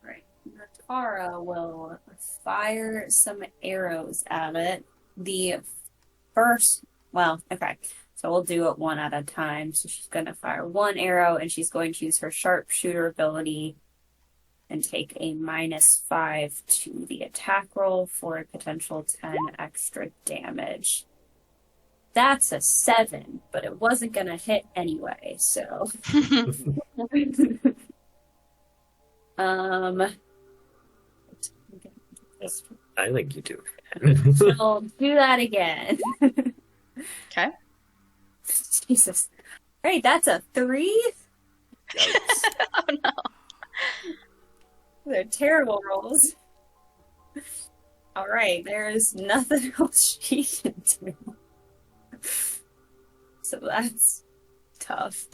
Right. Natara will fire some arrows at it. The first, well, okay. So we'll do it one at a time. So she's going to fire one arrow, and she's going to use her sharpshooter ability and take a -5 to the attack roll for a potential 10 extra damage. That's a 7, but it wasn't going to hit anyway, so. I think you do. I'll do that again. Okay. Jesus. Alright, that's a 3. Oh no. They're terrible rolls. Alright, there's nothing else she can do. So that's tough.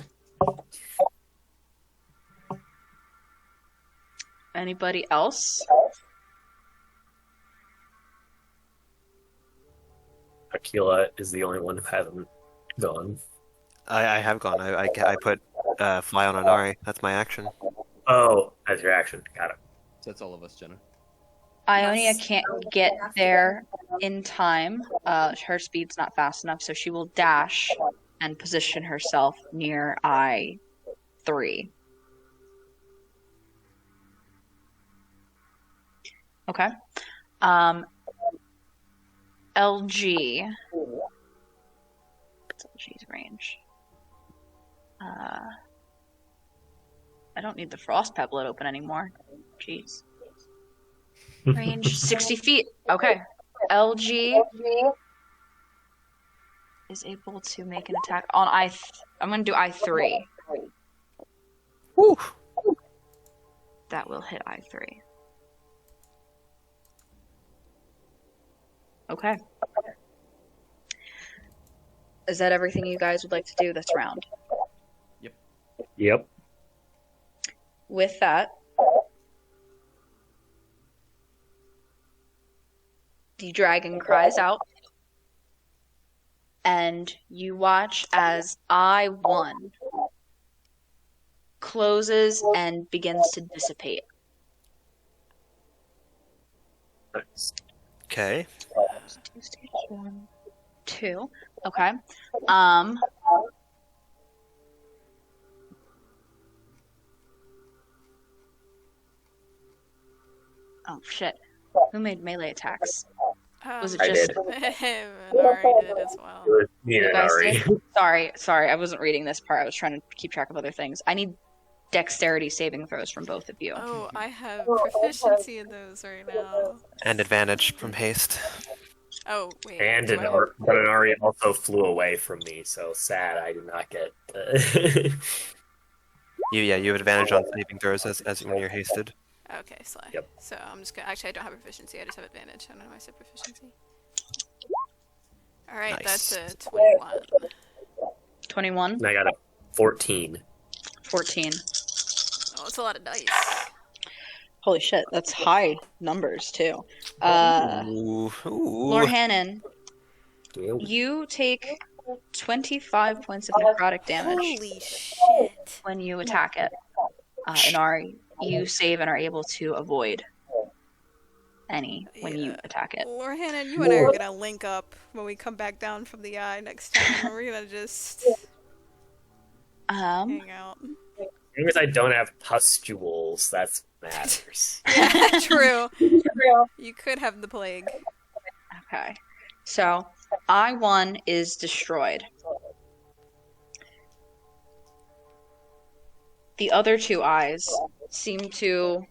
Anybody else? Aquila is the only one who hasn't gone. I have gone. I put fly on Anari. That's my action. Oh, that's your action. Got it. So that's all of us, Jenna. Ionia can't get there in time. Her speed's not fast enough, so she will dash and position herself near I3. Okay. LG. What's LG's range? I don't need the frost pebble open anymore. Jeez. Range 60 feet. Okay. LG is able to make an attack on I'm going to do I3. Woo! That will hit I3. Okay. Is that everything you guys would like to do this round? Yep. With that, the dragon cries out, and you watch as I1 closes and begins to dissipate. Nice. Okay. Two stages, 1, 2. Okay. Oh shit. Who made melee attacks? Was it I just did. Nari did as well. It was me you and guys Ari. did? Sorry, I wasn't reading this part. I was trying to keep track of other things. I need dexterity saving throws from both of you. Oh, I have proficiency in those right now. And advantage from haste. Oh, wait. And do I have- but an Ari also flew away from me, so sad I did not get. You have advantage on saving throws as when you're hasted. Okay, Sly. Yep. So I'm just gonna. Actually, I don't have proficiency. I just have advantage. I don't know why I said proficiency. All right, Nice. that's a 21. 21? And I got a 14. 14. Oh, it's a lot of dice. Holy shit, that's high numbers too. Ooh. Lord Hannon, you take 25 points of necrotic damage Holy shit. when you attack it. Inari, you save and are able to avoid any when you attack it. Lord Hannon, you and I are gonna link up when we come back down from the eye next time. We're gonna just hang out. As long as I don't have pustules, that's matters. Yeah, true. You could have the plague. Okay. So, I-1 is destroyed. The other two eyes seem to...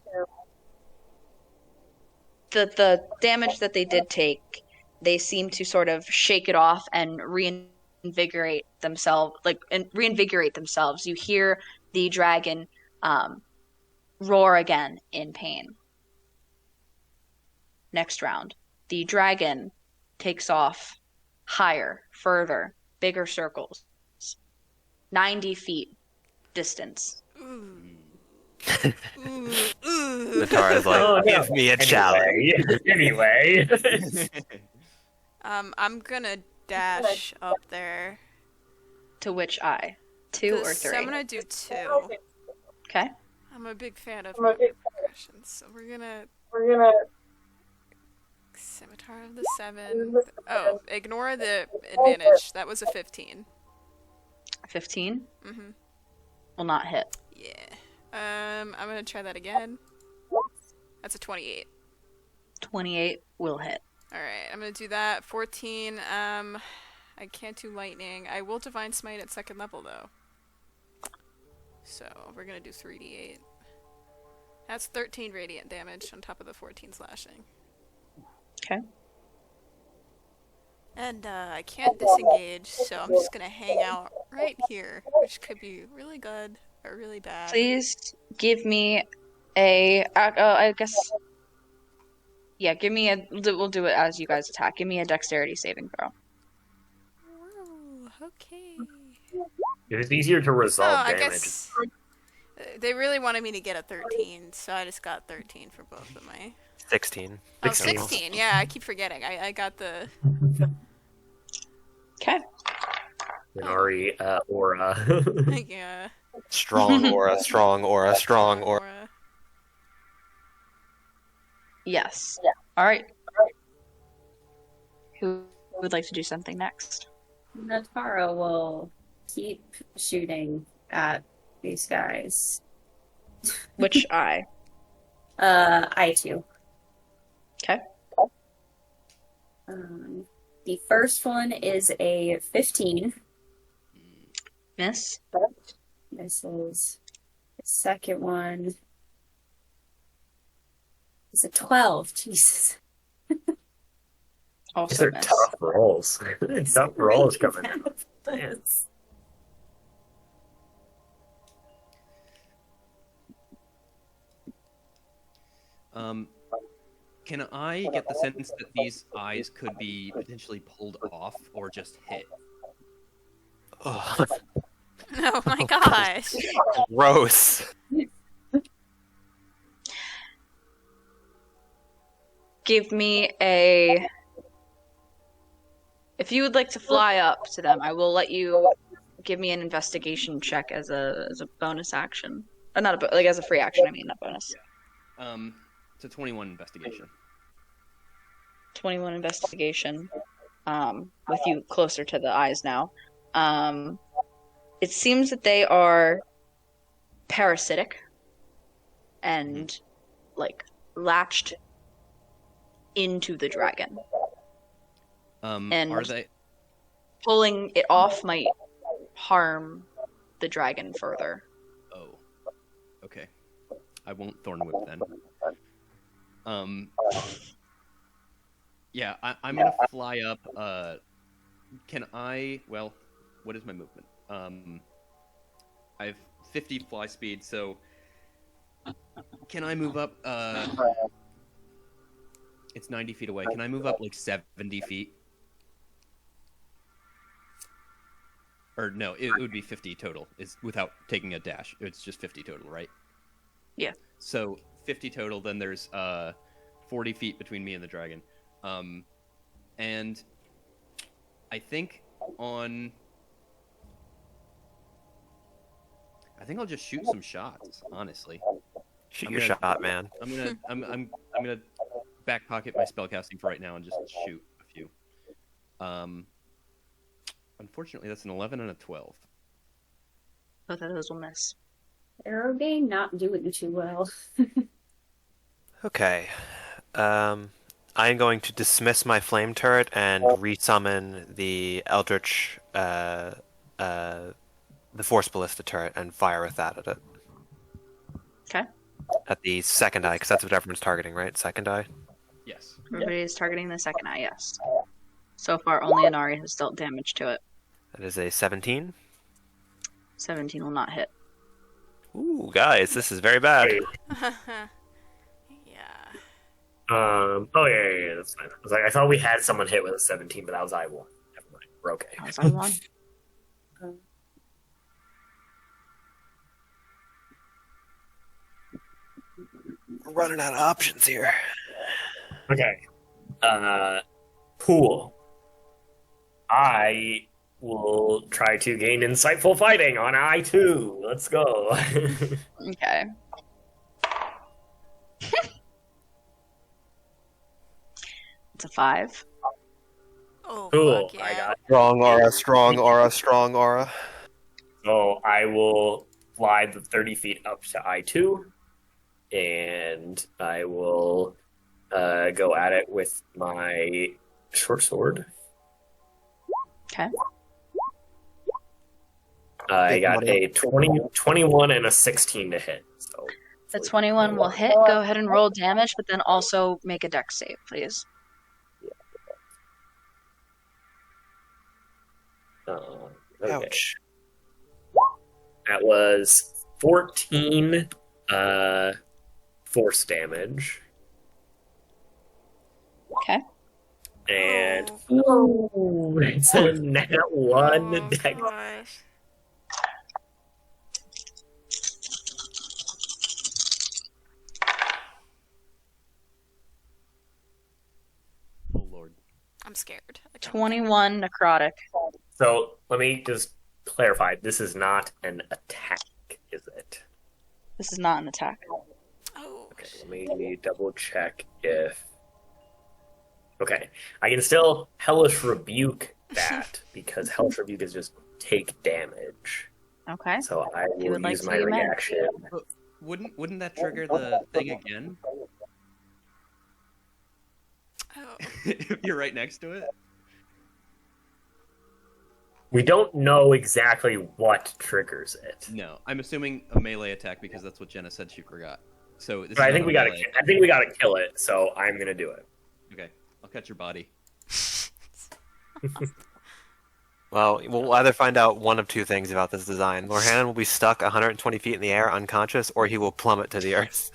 The damage that they did take, they seem to sort of shake it off and reinvigorate themselves. You hear the dragon roar again in pain. Next round, the dragon takes off higher, further, bigger circles, 90 feet distance. Natara's like, give me a challenge. Anyway. I'm gonna dash up there. To which eye? 2 or 3? I'm gonna do 2. Okay. I'm a big fan of progressions, so we're gonna Scimitar of the 7. Oh, ignore the advantage. That was a 15. 15? Mm-hmm. Will not hit. Yeah. I'm gonna try that again. That's a 28. 28 will hit. Alright, I'm gonna do that. 14. I can't do lightning. I will Divine Smite at 2nd level, though. So, we're gonna do 3d8. That's 13 radiant damage on top of the 14 slashing. Okay. And, I can't disengage, so I'm just gonna hang out right here, which could be really good or really bad. Please give me a... I guess... Yeah, give me a... We'll do it as you guys attack. Give me a dexterity saving throw. Ooh, okay. It's easier to resolve I damage. guess they really wanted me to get a 13, so I just got 13 for both of my... 16. Oh, 16, yeah, I keep forgetting. I got the... Okay. Minari, aura. Yeah. Strong aura, strong aura, strong aura. Aura. Yes. Yeah. All right. Who would like to do something next? Natara will keep shooting at these guys. Which eye? I too. Okay. The first one is a 15. Miss. Misses. The second one is a 12. Jesus. Also These are miss. tough rolls. Tough rolls coming out. Yes. Can I get the sense that these eyes could be potentially pulled off or just hit? Ugh, Oh my gosh. gross. Give me a... If you would like to fly up to them, I will let you give me an investigation check as a bonus action. Not a as a free action. I mean, not bonus. It's a 21 investigation. 21 investigation. With you closer to the eyes now. It seems that they are parasitic and like latched into the dragon. And Are they? pulling it off might harm the dragon further. Oh, okay. I won't thorn whip then. Yeah, I'm gonna fly up. Can I? Well, what is my movement? I have 50 fly speed, so can I move up? It's 90 feet away. Can I move up like 70 feet? Or no, it would be 50 total. Is without taking a dash. It's just 50 total, right? Yeah. So 50 total. Then there's 40 feet between me and the dragon, and I think I'll just shoot some shots. Honestly, Shoot I'm your gonna- shot, man. I'm gonna back pocket my spellcasting for right now and just shoot a few. Unfortunately, that's an 11 and a 12. Both of those will miss. Arrow game not doing too well. Okay. I am going to dismiss my flame turret and resummon the Eldritch, the Force Ballista turret and fire with that at it. Okay. At the second eye, because that's what everyone's targeting, right? Second eye? Yes. Everybody is targeting the second eye, yes. So far, only Inari has dealt damage to it. That is a 17. 17 will not hit. Ooh, guys, this is very bad. Yeah. Oh yeah, that's fine. I thought we had someone hit with a 17, but that was I1. Never mind. We're okay. That was I one. We're running out of options here. Okay. Pool. I will try to gain insightful fighting on I2. Let's go. Okay. It's a 5. Oh, Cool. fuck yeah. I got. Strong aura, strong aura, strong aura. So I will fly the 30 feet up to I2, and I will go at it with my short sword. Okay. I got a 21 and a 16 to hit. So The 21 will hit. Go ahead and roll damage, but then also make a dex save, please. Okay. Ouch. That was 14 force damage. Okay. And Oh. it's a nat 1 Oh, dex. gosh. Oh lord. I'm scared. 21 necrotic. So let me just clarify. This is not an attack, is it? This is not an attack. Oh. Okay, let me double check if. Okay, I can still Hellish Rebuke that because Hellish Rebuke is just take damage. Okay. So I you will would like use to, my you may. reaction. Wouldn't that trigger the thing again? Oh. If you're right next to it? We don't know exactly what triggers it. No, I'm assuming a melee attack because that's what Jenna said she forgot. So this But I is think not we a gotta. melee. I think we gotta kill it. So I'm gonna do it. Okay, I'll catch your body. Well, we'll either find out one of two things about this design. Lorhannon will be stuck 120 feet in the air, unconscious, or he will plummet to the earth.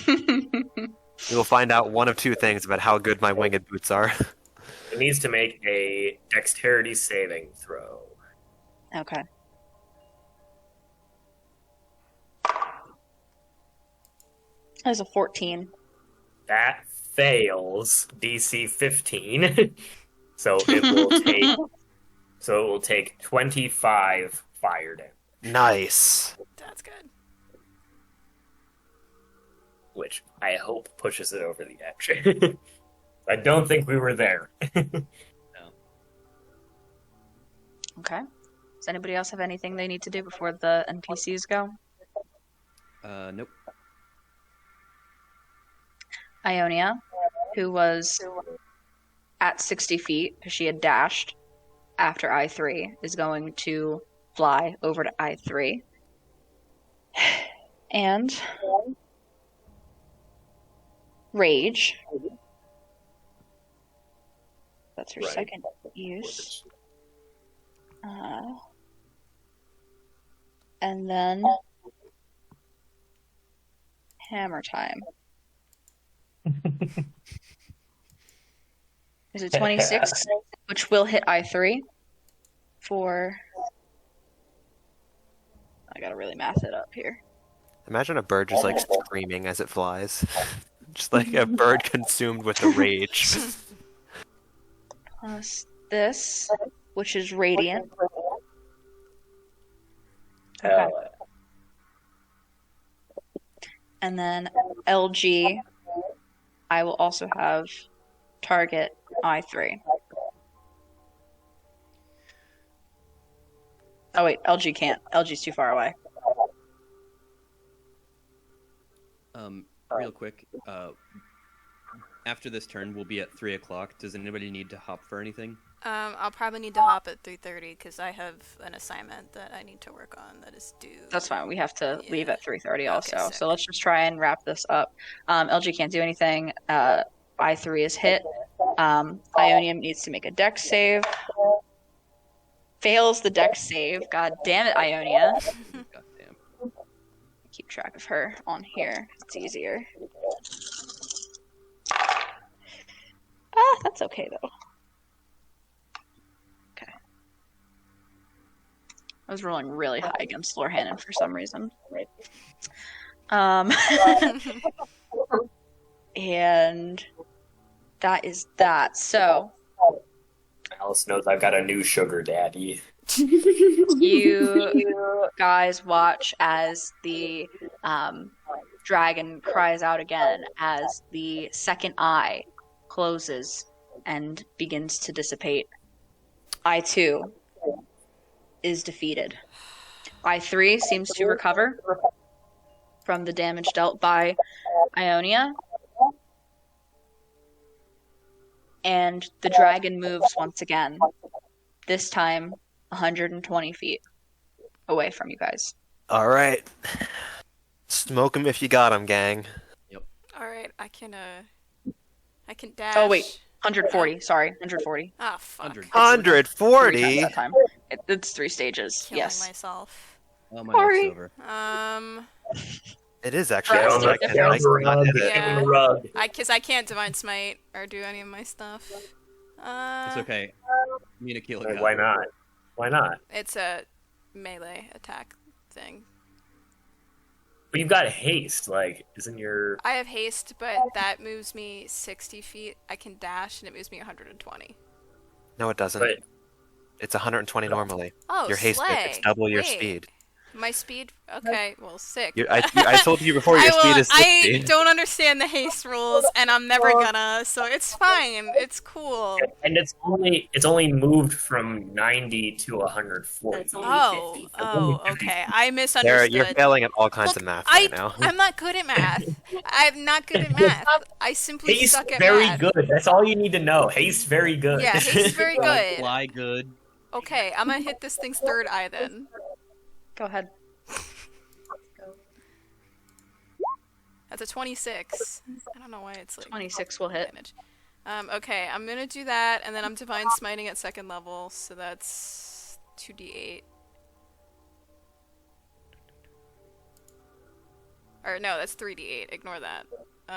We will find out one of two things about how good my winged boots are. It needs to make a dexterity saving throw. Okay. That's a 14. That fails DC 15. So it will take. So it will take 25 fire damage, Nice. That's good. which I hope pushes it over the edge. I don't think we were there. Okay. Does anybody else have anything they need to do before the NPCs go? Nope. Ionia, who was at 60 feet because she had dashed after I3, is going to fly over to I3. And rage. That's her Right. second use. And then hammer time. Is it 26? Which will hit I3 for I gotta really math it up here. Imagine a bird just like screaming as it flies. Just like a bird consumed with a rage. Plus this, which is radiant. Okay. And then LG, I will also have target I3. Oh wait, LG can't. LG's too far away. Real quick, after this turn, we'll be at 3 o'clock. Does anybody need to hop for anything? I'll probably need to hop at 3:30 because I have an assignment that I need to work on that is due. That's fine. We have to leave Yeah. at 3:30 also. sick. So let's just try and wrap this up. LG can't do anything. I3 is hit. Ionium needs to make a dex save. Fails the dex save. God damn it, Ionia. Goddamn. Keep track of her on here. It's easier. That's okay though. Okay. I was rolling really high against Lorhannon for some reason. And that is that. So Alice knows I've got a new sugar daddy. you guys watch as the dragon cries out again as the second eye closes and begins to dissipate. I2 is defeated. I3 seems to recover from the damage dealt by Ionia. And the dragon moves once again, this time 120 feet away from you guys. All right. Smoke 'em if you got 'em, gang. All right, I can dash. Oh, wait. 140. Sorry, 140. Ah, fuck. 100. 140? 3 times that time. It's 3 stages. Killing Yes. myself. Oh, my Sorry. life's over. It is actually. Yes, I it's cannot hit it. Yeah. Rug. Because I can't divine smite or do any of my stuff. It's okay. Me and Akila Like, got why it. not? Why not? It's a melee attack thing. But you've got haste. Like, isn't your I have haste, but that moves me 60 feet. I can dash, and it moves me 120. No, it doesn't. but It's 120 normally. Oh, Your haste slay. it's double your Wait. speed. My speed? Okay, well, sick. I told you before your speed is 60. I don't understand the haste rules, and I'm never gonna, so it's fine. It's cool. and it's only moved from 90 to 140. That's only Oh, 50. oh, okay. I Sarah, misunderstood. you're failing at all kinds Look, of math right now. I'm not good at math. I'm not good at math. I simply Haste suck at very math. good. That's all you need to know. Haste very good. Yeah, haste very good. Fly good. Okay, I'm gonna hit this thing's third eye then. Go ahead. That's a 26. I don't know why it's like 26 will hit. advantage. Okay, I'm gonna do that, and then I'm divine smiting at second level, so that's 2d8. Or no, that's 3d8. Ignore that. You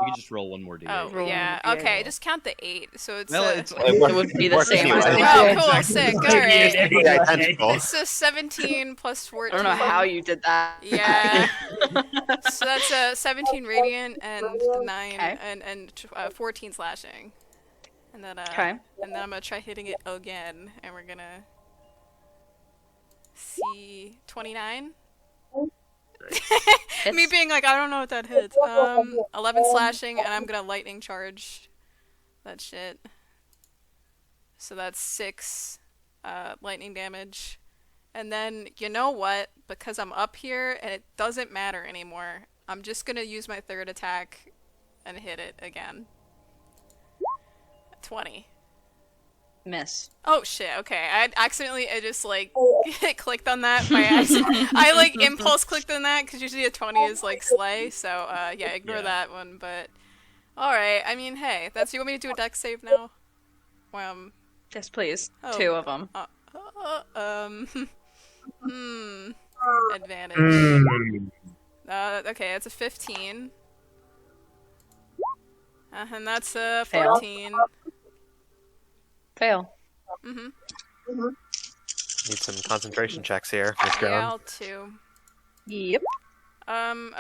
can just roll one more d8. Oh Roll yeah. one d8. Okay, just count the 8. So it's Well, it's It would be the same. Works either anyway. way. oh cool, sick. All right. Pretty identical. So 17 plus 14. I don't know how you did that. Yeah. So that's a 17 radiant and 9 Okay. and 14 slashing. And then Okay. and then I'm gonna try hitting it again, and we're gonna see 29. Me Hits. being like, I don't know what that hits. 11 slashing, and I'm gonna lightning charge that shit. So that's 6 lightning damage. And then, you know what? Because I'm up here and it doesn't matter anymore, I'm just gonna use my third attack and hit it again. 20. Miss. Oh shit, okay. I just like clicked on that by accident. I like impulse clicked on that because usually a 20 is like slay, so yeah, ignore Yeah. that one, but alright, I mean, hey, you want me to do a dex save now? Yes, please. Oh. 2 of them. Advantage. Mm. Okay, that's a 15. And that's a Fail. 14. Fail. Mm-hmm. Need some concentration checks here, Miss Yeah, Ground. I'll too. Yep.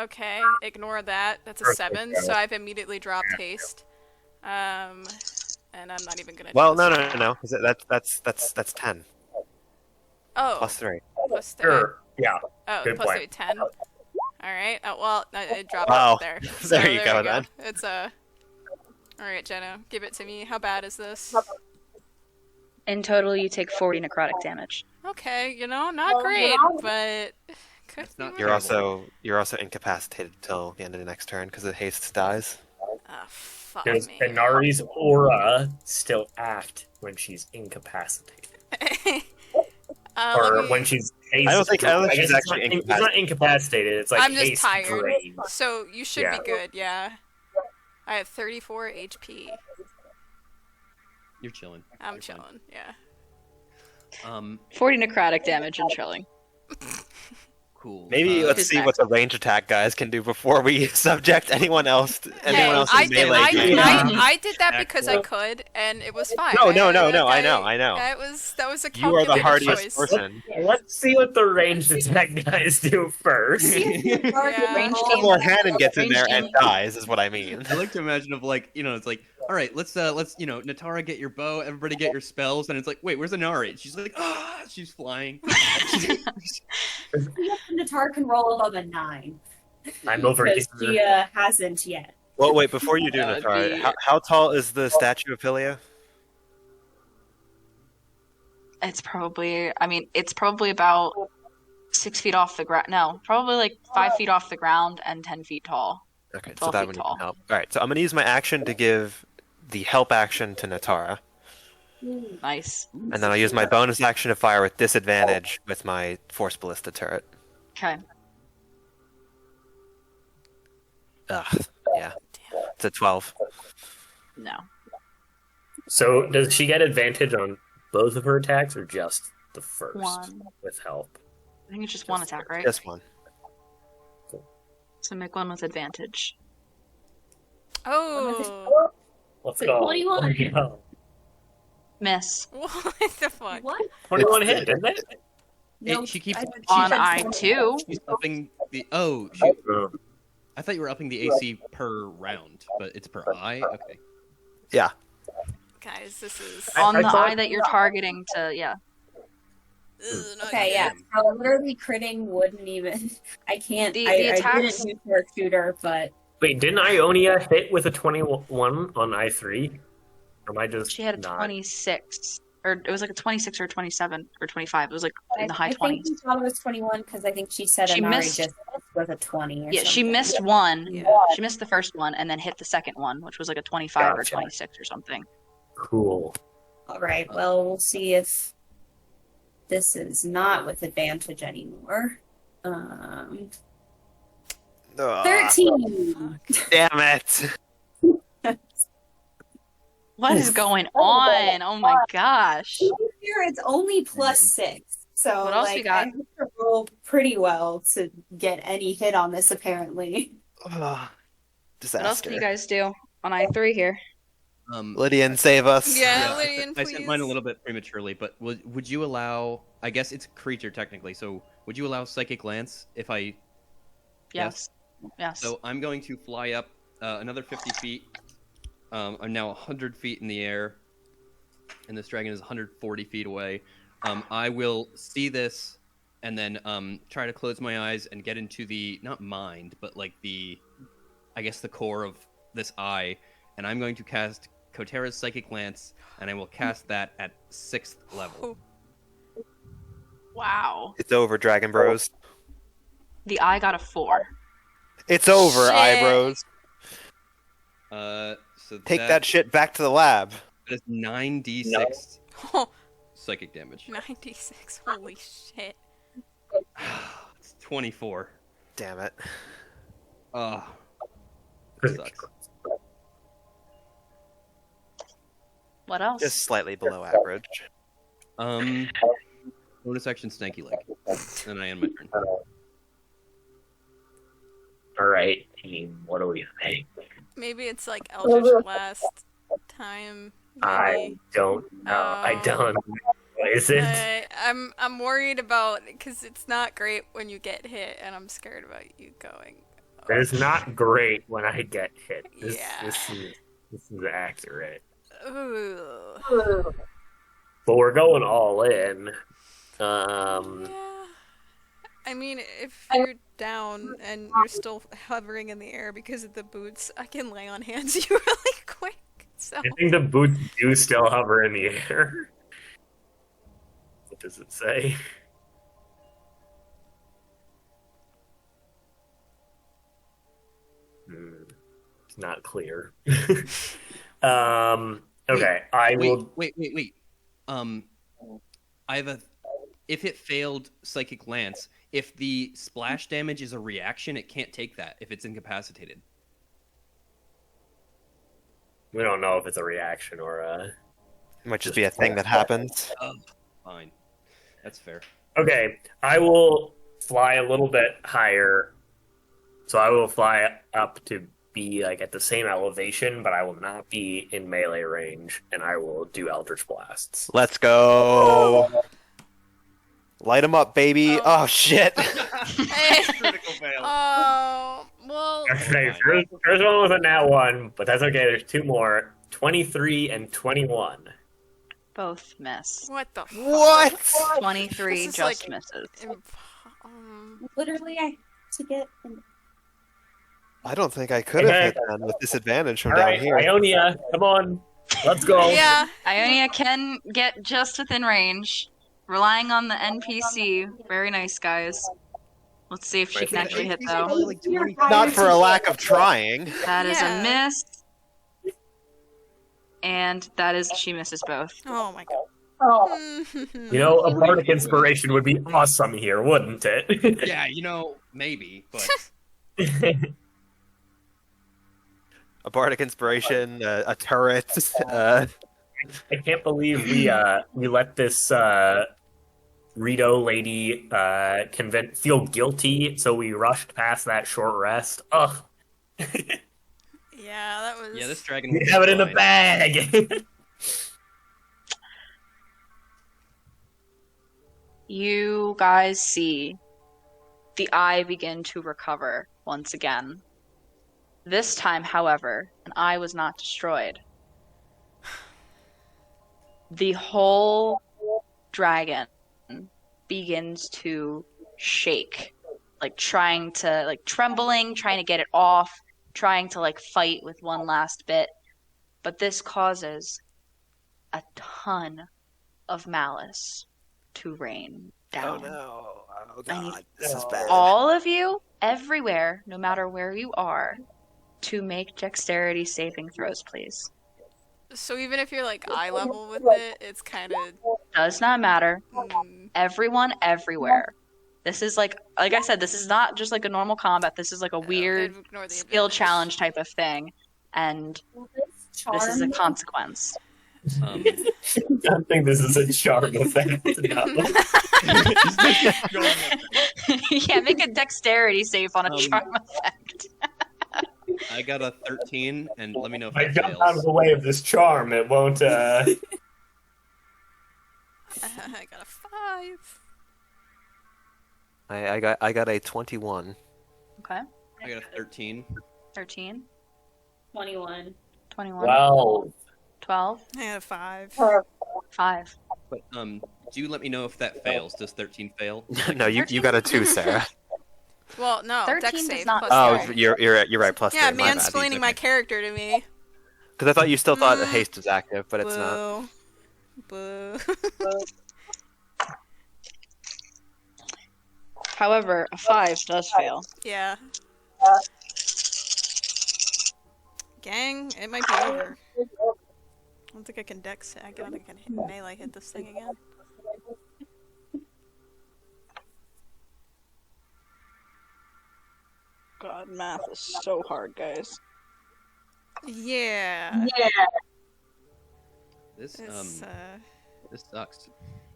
Okay, ignore that. That's a 7, so I've immediately dropped haste. And I'm not even gonna. Well, do this no. right now. That's 10 Oh, plus 3. plus 3. Sure. Yeah. Oh, Good plus point. 3, 10. All right. Oh, well, it dropped Wow. there. There you go, then. It's All right, Jenna, give it to me. How bad is this? In total, you take 40 necrotic damage. Okay, not great, but could That's not be You're worse. also incapacitated till the end of the next turn because the haste dies. Ah, fuck Does me. Inari's aura still act when she's incapacitated? Or Let me- when she's haste? I don't think guess she's it's actually not, It's not incapacitated. It's like I'm just haste tired. drained. So you should Yeah. be good, yeah. I have 34 HP. You're chilling. I'm You're fine. chilling, yeah. 40 necrotic damage and chilling. Cool. Maybe let's Who's see next? what the range attack guys can do before we subject anyone else. Hey, else I in did, melee game. I did that because I could, and it was fine. No. I Okay, know. That was a You are the calculated hardiest choice. person. Let's see what the ranged attack guys do first. Yeah. Range Or team. more Hannon gets in Range there team. and dies, is what I mean. I like to imagine of like, it's like, all right, let's Natara get your bow, everybody get your spells, and it's like, wait, where's Inari? She's like, she's flying. Natar can roll above a 9. I'm over Because here. she hasn't yet. Well, wait, before you do, That would Natara, be- how tall is the statue of Hylia? It's probably about 6 feet off the ground. No, probably like 5 feet off the ground and 10 feet tall. Okay, so 12 that feet one you tall. can help. Alright, so I'm going to use my action to give the help action to Natara, Nice. and then I'll use my bonus action to fire with disadvantage with my Force Ballista turret. Okay. Ugh, yeah. It's a 12. No. So does she get advantage on both of her attacks or just the first One. with help? I think it's just one attack, right? Just one. So make one with advantage. Oh, Let's So go. 21. Let's go. Miss. what the fuck? What? 21 hit, didn't it? Hey, she keeps On said I2. she's upping the I thought you were upping the AC per round, but it's per eye. Okay. Yeah. Guys, this is On I the thought- eye that you're targeting to, yeah. not Okay, yeah. good. So literally critting wouldn't even. I can't. The I attacks- didn't use Dark Shooter, but Wait, didn't Ionia hit with a 21 on I3? Or am I just She had a not? 26. Or it was like a 26 or 27 or 25. It was like in the high I think 20s. she thought it was 21 because I think she said She Inari missed- just with a 20 or Yeah, she something. missed one. Yeah. She missed the first one and then hit the second one, which was like a 25 Gotcha. or 26 or something. Cool. All right. Well, we'll see if this is not with advantage anymore. Ugh, 13. damn it. What is going on? Oh my gosh. Here it's only plus 6. So What else we got? I have to roll pretty well to get any hit on this. Apparently. Ugh, disaster. What else can you guys do on I3 here? Lydian, save us. Yeah, I Lydian, sent- please. I sent mine a little bit prematurely, but would you allow? I guess it's a creature technically, so would you allow psychic lance if I? Yes. Yes. So I'm going to fly up another 50 feet. I'm now 100 feet in the air, and this dragon is 140 feet away. I will see this, and then try to close my eyes and get into the not mind, but like I guess the core of this eye, and I'm going to cast Kotera's Psychic Lance, and I will cast that at 6th level. Wow. It's over, Dragon Bros. The eye got a 4. It's over, Shit. Eyebrows. So Take that shit back to the lab. That is 9d6 Oh, psychic damage. 96. Holy shit. It's 24. Damn it. Sucks. What else? Just slightly below average. Bonus action Stanky Leg. Then I end my turn. All right, team. What do we think? Maybe it's like Eldritch Blast time. I Maybe. don't know. I don't. is it? I'm worried about because it's not great when you get hit, and I'm scared about you going. It is not great when I get hit. Yeah. This is accurate. Ooh. But we're going all in. Yeah. I mean, if you're down and you're still hovering in the air because of the boots, I can lay on hands you really quick. So. I think the boots do still hover in the air. What does it say? It's not clear. Okay, I will. Wait. I have a. If it failed Psychic Lance, if the splash damage is a reaction, it can't take that if it's incapacitated. We don't know if it's a reaction or a. It might just be a thing that happens. Fine. That's fair. Okay, I will fly a little bit higher. So I will fly up to be like at the same elevation, but I will not be in melee range, and I will do Eldritch Blasts. Let's go. Light them up, baby. Oh, shit. Critical fail. Oh, well. Okay, first one was a nat 1, but that's okay. There's 2 more. 23 and 21. Both miss. What the fuck? What? 23 This is, just like, misses. Literally, I to get. I don't think I could have Okay. hit that with disadvantage from All down right, here. Ionia, come on. Let's go. Yeah. Ionia can get just within range, relying on the NPC. Very nice, guys. Let's see if she can actually hit, though. Like 20 Not for a lack of trying. That is Yeah. a miss. And that is, she misses both. Oh my god. You know, a bardic inspiration would be awesome here, wouldn't it? Yeah, maybe, but A bardic inspiration, a turret. I can't believe we let this Rito lady feel guilty, so we rushed past that short rest. Ugh. Yeah, that was. yeah, this dragon. We was have it in the fine. bag. You guys see the eye begin to recover once again. This time, however, an eye was not destroyed. The whole dragon begins to shake, like trembling, trying to get it off, trying to fight with one last bit. But this causes a ton of malice to rain down. Oh no. Oh I need god. This is bad. all of you, everywhere, no matter where you are, to make dexterity saving throws, please. So even if you're eye level with it, it's kind of. Does not matter. Everyone, everywhere. This is like I said, this is not just a normal combat. This is a weird ignore the skill advantage. challenge type of thing. And this is a consequence. Um, I think this is a charm effect. No. Yeah, make a dexterity save on a charm effect. I got a 13, and let me know if If I it jump fails. out of the way of this charm, it won't. I got a 5. I got a 21. Okay. I got a 13. 13, 21. 21, Well, 12, I got a 5. 5. But do let me know if that fails. Does 13 fail? No, you got a 2, Sarah. Well, no, 13 dex does save not plus Oh, 3. you're right. Plus Yeah, 3. My bad. mansplaining my character to me. Because I thought you still thought haste was active, but it's not. Boo. However, a 5 does fail. Yeah. Gang, it might be over. I don't think I can dex. I don't think I can melee hit this thing again. God, math is so hard, guys. Yeah. This It's, this sucks.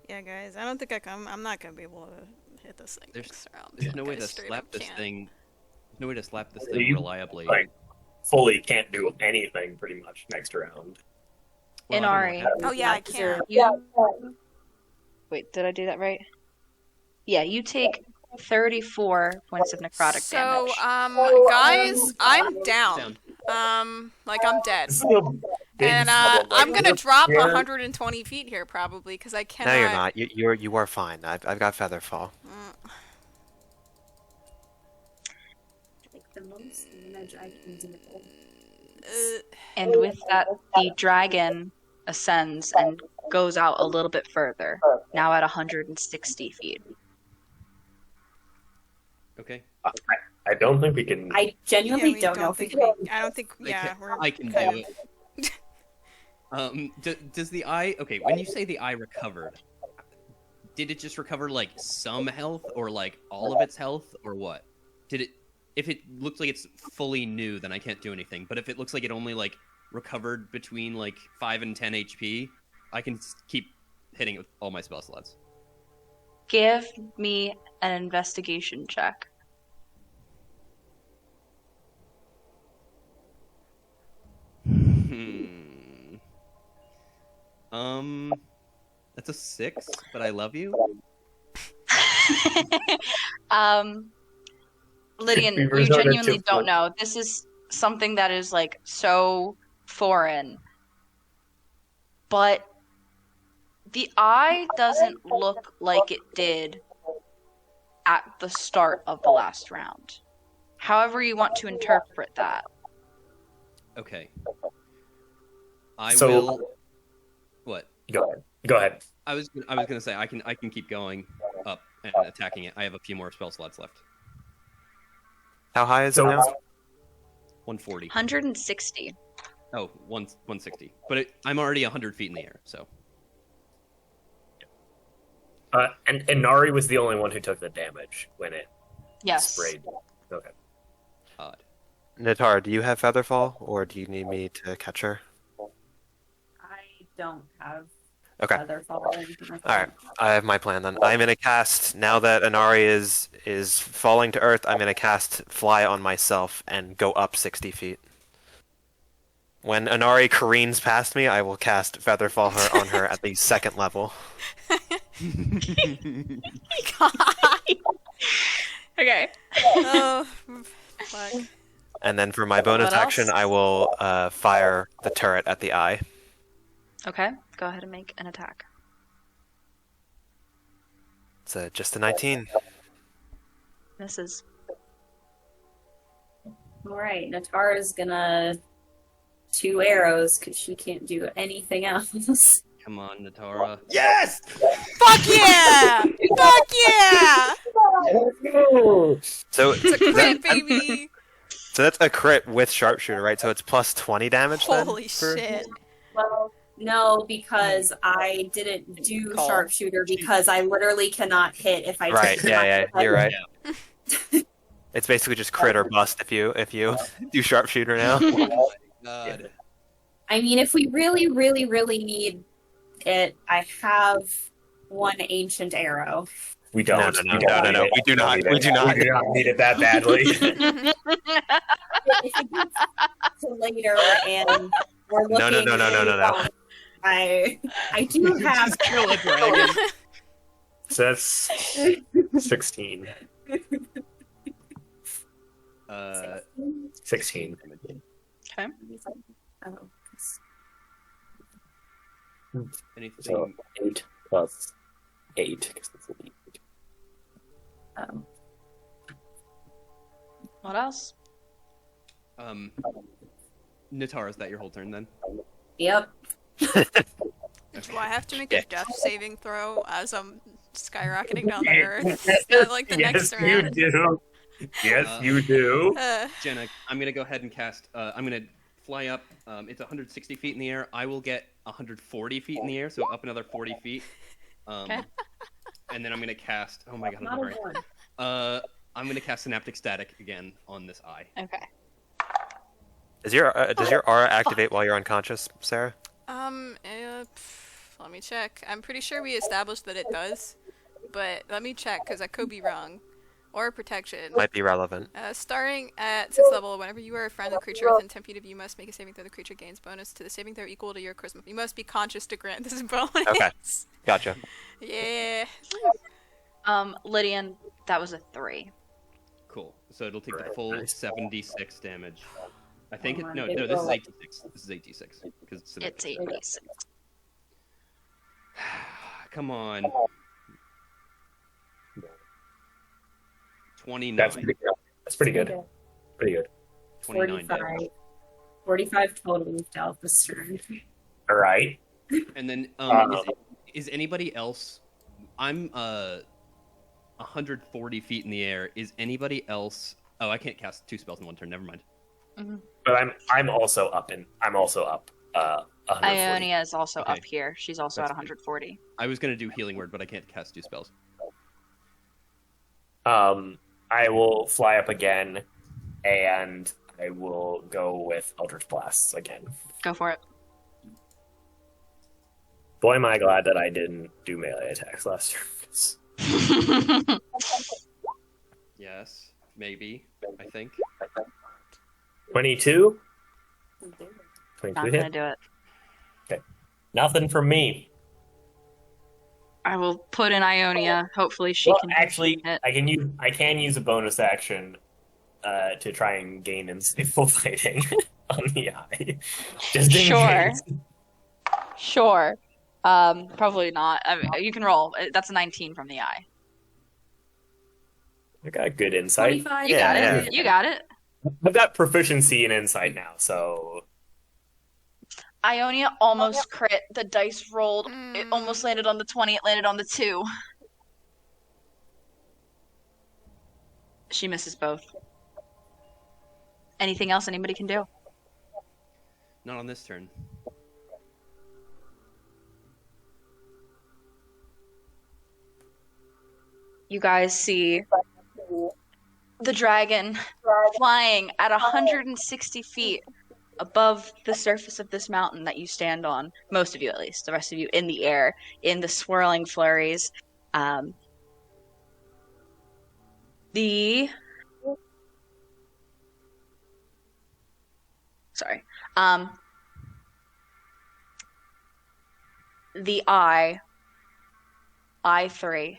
yeah, guys. I don't think I'm not gonna be able to hit this thing There's- next round. There's no way Guys, to straight slap up this can't. thing. There's no way to slap this You- thing reliably. fully can't do anything pretty much next round. Well, I don't know Inari. what happened. Oh yeah, I can. Wait, did I do that right? Yeah, you take 34 points of necrotic So, damage. guys, I'm down. Like I'm dead. This is a big And problem. Like, I'm gonna we're drop here- 120 feet here probably because I cannot. No, you're not. You are fine. I've got Featherfall. Like the most damage I can do. And with that, the dragon ascends and goes out a little bit further, now at 160 feet. Okay. I don't think we can. I genuinely we don't know if we can. I don't think. Yeah, we're I can kind do of- it. Does the eye? Okay, when you say the eye recovered, did it just recover like some health, or like all of its health, or what? Did it? If it looks like it's fully new, then I can't do anything. But if it looks like it only like recovered between like 5 and 10 HP, I can keep hitting it with all my spell slots. Give me an investigation check. That's a 6, but I love you. Lydian, We you resorted to genuinely don't flip. know. This is something that is like so foreign. But the eye doesn't look like it did at the start of the last round. However you want to interpret that. Okay. I So- will. What? Go ahead. Go ahead. I was gonna say I can keep going up and attacking it. I have a few more spell slots left. How high is So- it now? 140. 160. Oh, 160. But I'm already 100 feet in the air, so. And Nari was the only one who took the damage when it Yes. sprayed. Okay. Odd. Natar, do you have Featherfall, or do you need me to catch her? I don't have Okay. Featherfall or anything like All right, I have my plan then. I'm gonna cast, now that Inari is falling to earth, I'm gonna cast Fly on myself and go up 60 feet. When Inari careens past me, I will cast Featherfall on her at the second level. Okay. Oh, fuck. And then for my bonus What action, else? I will fire the turret at the eye. Okay. Go ahead and make an attack. It's just a 19. Misses. All right, Natara's gonna 2 arrows because she can't do anything else. Come on, Natara. Yes! Fuck yeah! Fuck yeah! So, Crit, baby! so that's a crit with sharpshooter, right? So it's plus 20 damage then? Holy for- shit! Well, no, because I didn't do Call. sharpshooter because I literally cannot hit if I Right, take yeah, my- you're right. It's basically just crit or bust if you do sharpshooter now. God. I mean, if we really, really, really need it, I have 1 ancient arrow. We don't. No, We don't no, need it. we do not. need it. We do not. We do not need it that badly. If it gets to later and we're looking. No. I do have. Kill a dragon. So that's 16. 16. Okay. Oh, Anything? So 8 plus 8. 'cause that's 8. oh. What else? Natara, is that your whole turn then? Yep. Do I have to make a death saving throw as I'm skyrocketing down the earth? Is that like the next Yes, you round? do. Yes, you do. Jenna, I'm gonna go ahead and cast. I'm gonna fly up. It's 160 feet in the air. I will get 140 feet in the air, so up another 40 feet. Okay. And then I'm gonna cast. Oh my god, I'm Not sorry. a 1. I'm gonna cast Synaptic Static again on this eye. Okay. does your aura activate while you're unconscious, Sarah? Let me check. I'm pretty sure we established that it does, but let me check because I could be wrong. or protection. Might be relevant. Starting at 6th level, whenever you are a friendly creature within 10 feet of you, must make a saving throw. The creature gains bonus to the saving throw equal to your charisma. You must be conscious to grant this bonus. Okay. Gotcha. Yeah. Lydian, that was a 3. Cool. So it'll take the full Nice. 76 damage. I think Come no, on, this get is it. 86. This is 86 because It's 86. Come on. 29. That's pretty good. That's pretty good. Pretty good. 29 damage. 45 total with dealt this turn. All right. And then is anybody else? I'm 140 feet in the air. Is anybody else? Oh, I can't cast 2 spells in one turn. Never mind. But I'm also up. 140. Ionia is also Okay. up here. She's also That's at 140. I was gonna do healing word, but I can't cast 2 spells. I will fly up again, and I will go with Eldritch Blasts again. Go for it. Boy, am I glad that I didn't do melee attacks last turn. Yes, maybe. I think. 22? Not 22 gonna hit? do it. Nothing from me. I will put in Ionia. Hopefully she Well, can actually, hit. I can use a bonus action to try and gain insightful fighting on the eye. Just in Sure. case. Sure. Probably not. I mean, you can roll. That's a 19 from the eye. I got good insight. 25. You got Yeah. it. You got it. I've got proficiency in insight now, so Ionia almost crit. The dice rolled. It almost landed on the 20. It landed on the 2. She misses both. Anything else anybody can do? Not on this turn. You guys see the dragon flying at 160 feet above the surface of this mountain that you stand on. Most of you, at least. The rest of you in the air, in the swirling flurries. Sorry. The I3,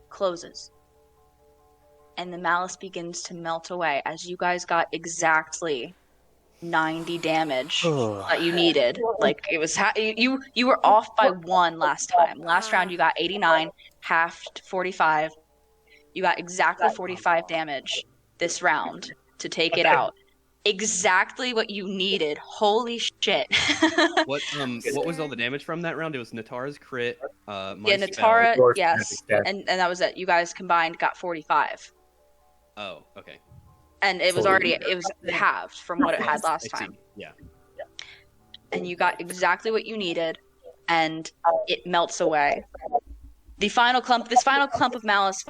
closes. And the malice begins to melt away as you guys got exactly 90 damage that you needed. Like, it was you were off by 1 last time. Last round you got 89, halved 45. You got exactly 45 damage this round to take it out. Exactly what you needed. Holy shit. What was all the damage from that round? It was Natara's crit. My Yeah, spell. Natara, Yours, yes. yeah. And that was it. You guys combined got 45. Oh, okay. And it was Totally. already, it was halved from what it had last I see. time. Yeah. And you got exactly what you needed, and it melts away. This final clump of malice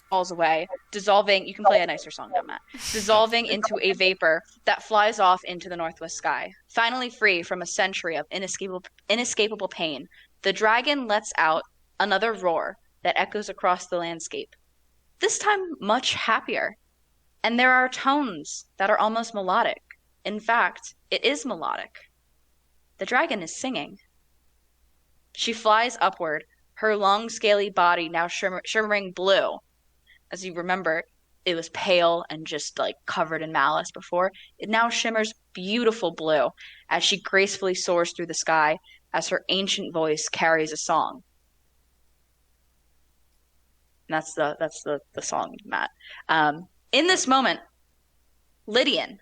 falls away, dissolving. You can play a nicer song now, Matt. Dissolving into a vapor that flies off into the northwest sky. Finally free from a century of inescapable pain, the dragon lets out another roar that echoes across the landscape. This time much happier. And there are tones that are almost melodic. In fact, it is melodic. The dragon is singing. She flies upward, her long, scaly body now shimmering blue. As you remember, it was pale and just like covered in malice before. It now shimmers beautiful blue as she gracefully soars through the sky as her ancient voice carries a song. And that's the song, Matt. In this moment, Lydian,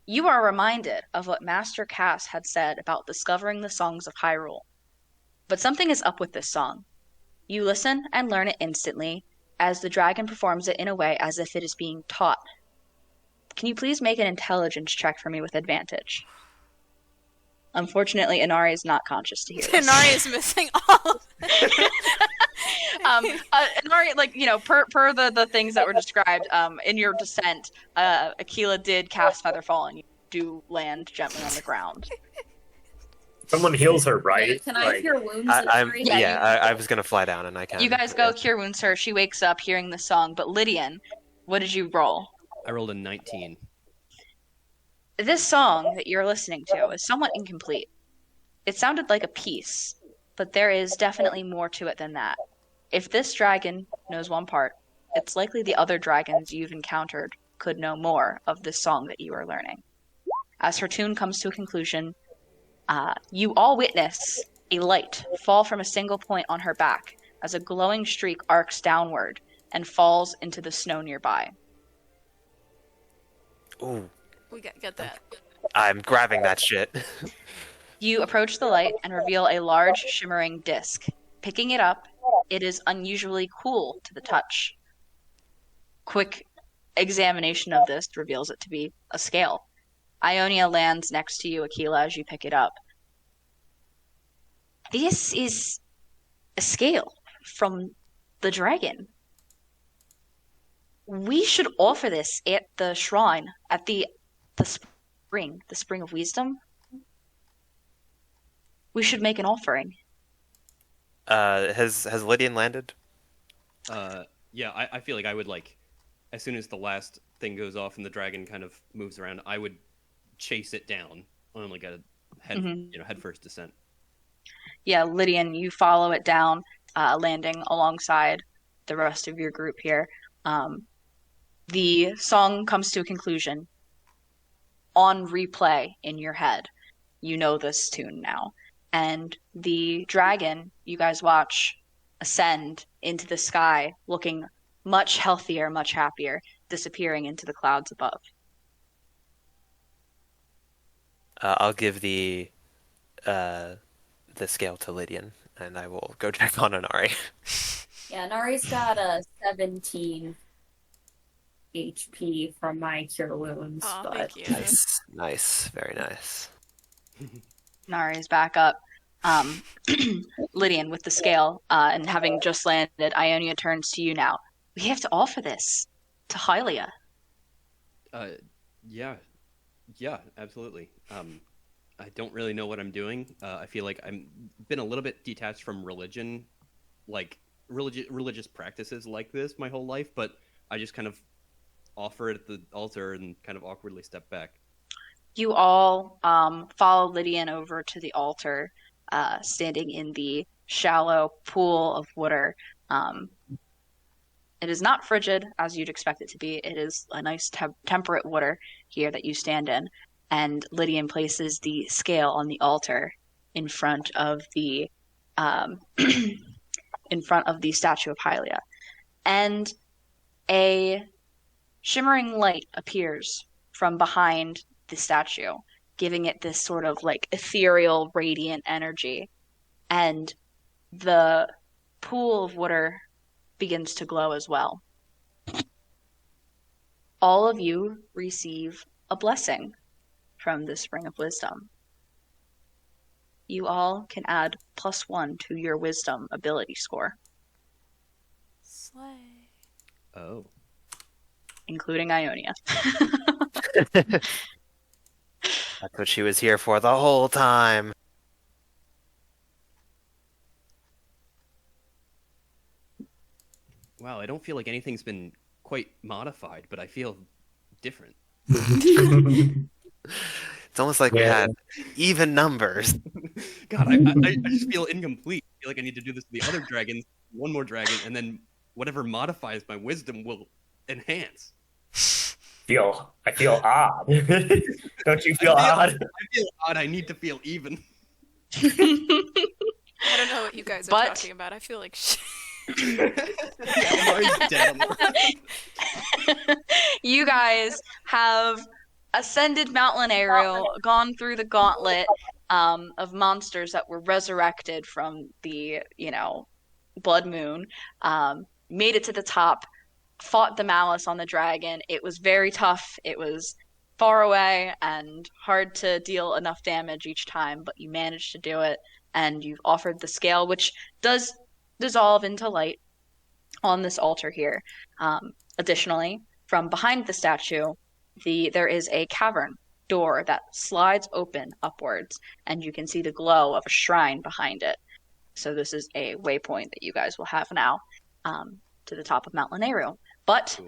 you are reminded of what Master Cass had said about discovering the songs of Hyrule. But something is up with this song. You listen and learn it instantly as the dragon performs it in a way as if it is being taught. Can you please make an intelligence check for me with advantage? Unfortunately, Inari is not conscious to hear this. Inari is missing all. Inari, like, you know, per the things that were described, in your descent, Aquila did cast Featherfall and you do land gently on the ground. Someone heals her, right? Can I cure wounds? I was gonna fly down and I can. You guys go cure wounds her. She wakes up hearing the song. But Lydian, what did you roll? I rolled a 19. This song that you're listening to is somewhat incomplete. It sounded like a piece, but there is definitely more to it than that. If this dragon knows one part, it's likely the other dragons you've encountered could know more of this song that you are learning. As her tune comes to a conclusion, you all witness a light fall from a single point on her back as a glowing streak arcs downward and falls into the snow nearby. Ooh, We get that. I'm grabbing that shit. You approach the light and reveal a large, shimmering disc. Picking it up, it is unusually cool to the touch. Quick examination of this reveals it to be a scale. Ionia lands next to you, Aquila, as you pick it up. This is a scale from the dragon. We should offer this at the shrine, at the spring of wisdom. We should make an offering. Has Lydian landed? Yeah, I feel like I would like, as soon as the last thing goes off and the dragon kind of moves around, I would chase it down on like a head first descent. Yeah, Lydian, you follow it down, landing alongside the rest of your group here. The song comes to a conclusion. On replay in your head, you know this tune now. And the dragon you guys watch ascend into the sky, looking much healthier, much happier, disappearing into the clouds above. I'll give the scale to Lydian, and I will go check on Inari. Yeah, Nari's got a 17 HP from my cure wounds. Oh, but thank you. Nice, very nice. Nari's back up. Lydian with the scale, and having just landed, Ionia turns to you now. We have to offer this to Hylia. Yeah, absolutely. I don't really know what I'm doing. I feel like I'm been a little bit detached from religion, like religious practices like this my whole life, but I just kind of offer it at the altar and kind of awkwardly step back. You all follow Lydian over to the altar, standing in the shallow pool of water. It is not frigid, as you'd expect it to be. It is a nice temperate water here that you stand in. And Lydian places the scale on the altar in front of the statue of Hylia. And a shimmering light appears from behind the statue, giving it this sort of like ethereal, radiant energy. And the pool of water begins to glow as well. All of you receive a blessing from the Spring of Wisdom. You all can add +1 to your Wisdom ability score, Slay. Oh. including Ionia. That's what she was here for the whole time. Wow, I don't feel like anything's been quite modified, but I feel different. It's almost like we had even numbers. God, I just feel incomplete. I feel like I need to do this to the other dragons, one more dragon, and then whatever modifies my wisdom will enhance. I feel odd. Don't you feel odd? I feel odd. I need to feel even. I don't know what you guys are But- talking about. I feel like shit. I'm already dead. You guys have ascended Mount Lanayru, gone through the gauntlet of monsters that were resurrected from the, Blood Moon, made it to the top, fought the malice on the dragon. It was very tough. It was far away and hard to deal enough damage each time, but you managed to do it, and you've offered the scale, which does dissolve into light on this altar here. Additionally, from behind the statue, there is a cavern door that slides open upwards, and you can see the glow of a shrine behind it. So this is a waypoint that you guys will have now to the top of Mount Lanayru. But Cool.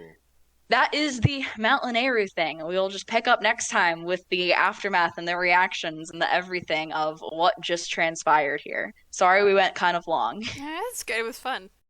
that is the Mount Lanayru thing. We'll just pick up next time with the aftermath and the reactions and the everything of what just transpired here. Sorry we went kind of long. Yeah, that's good. It was fun.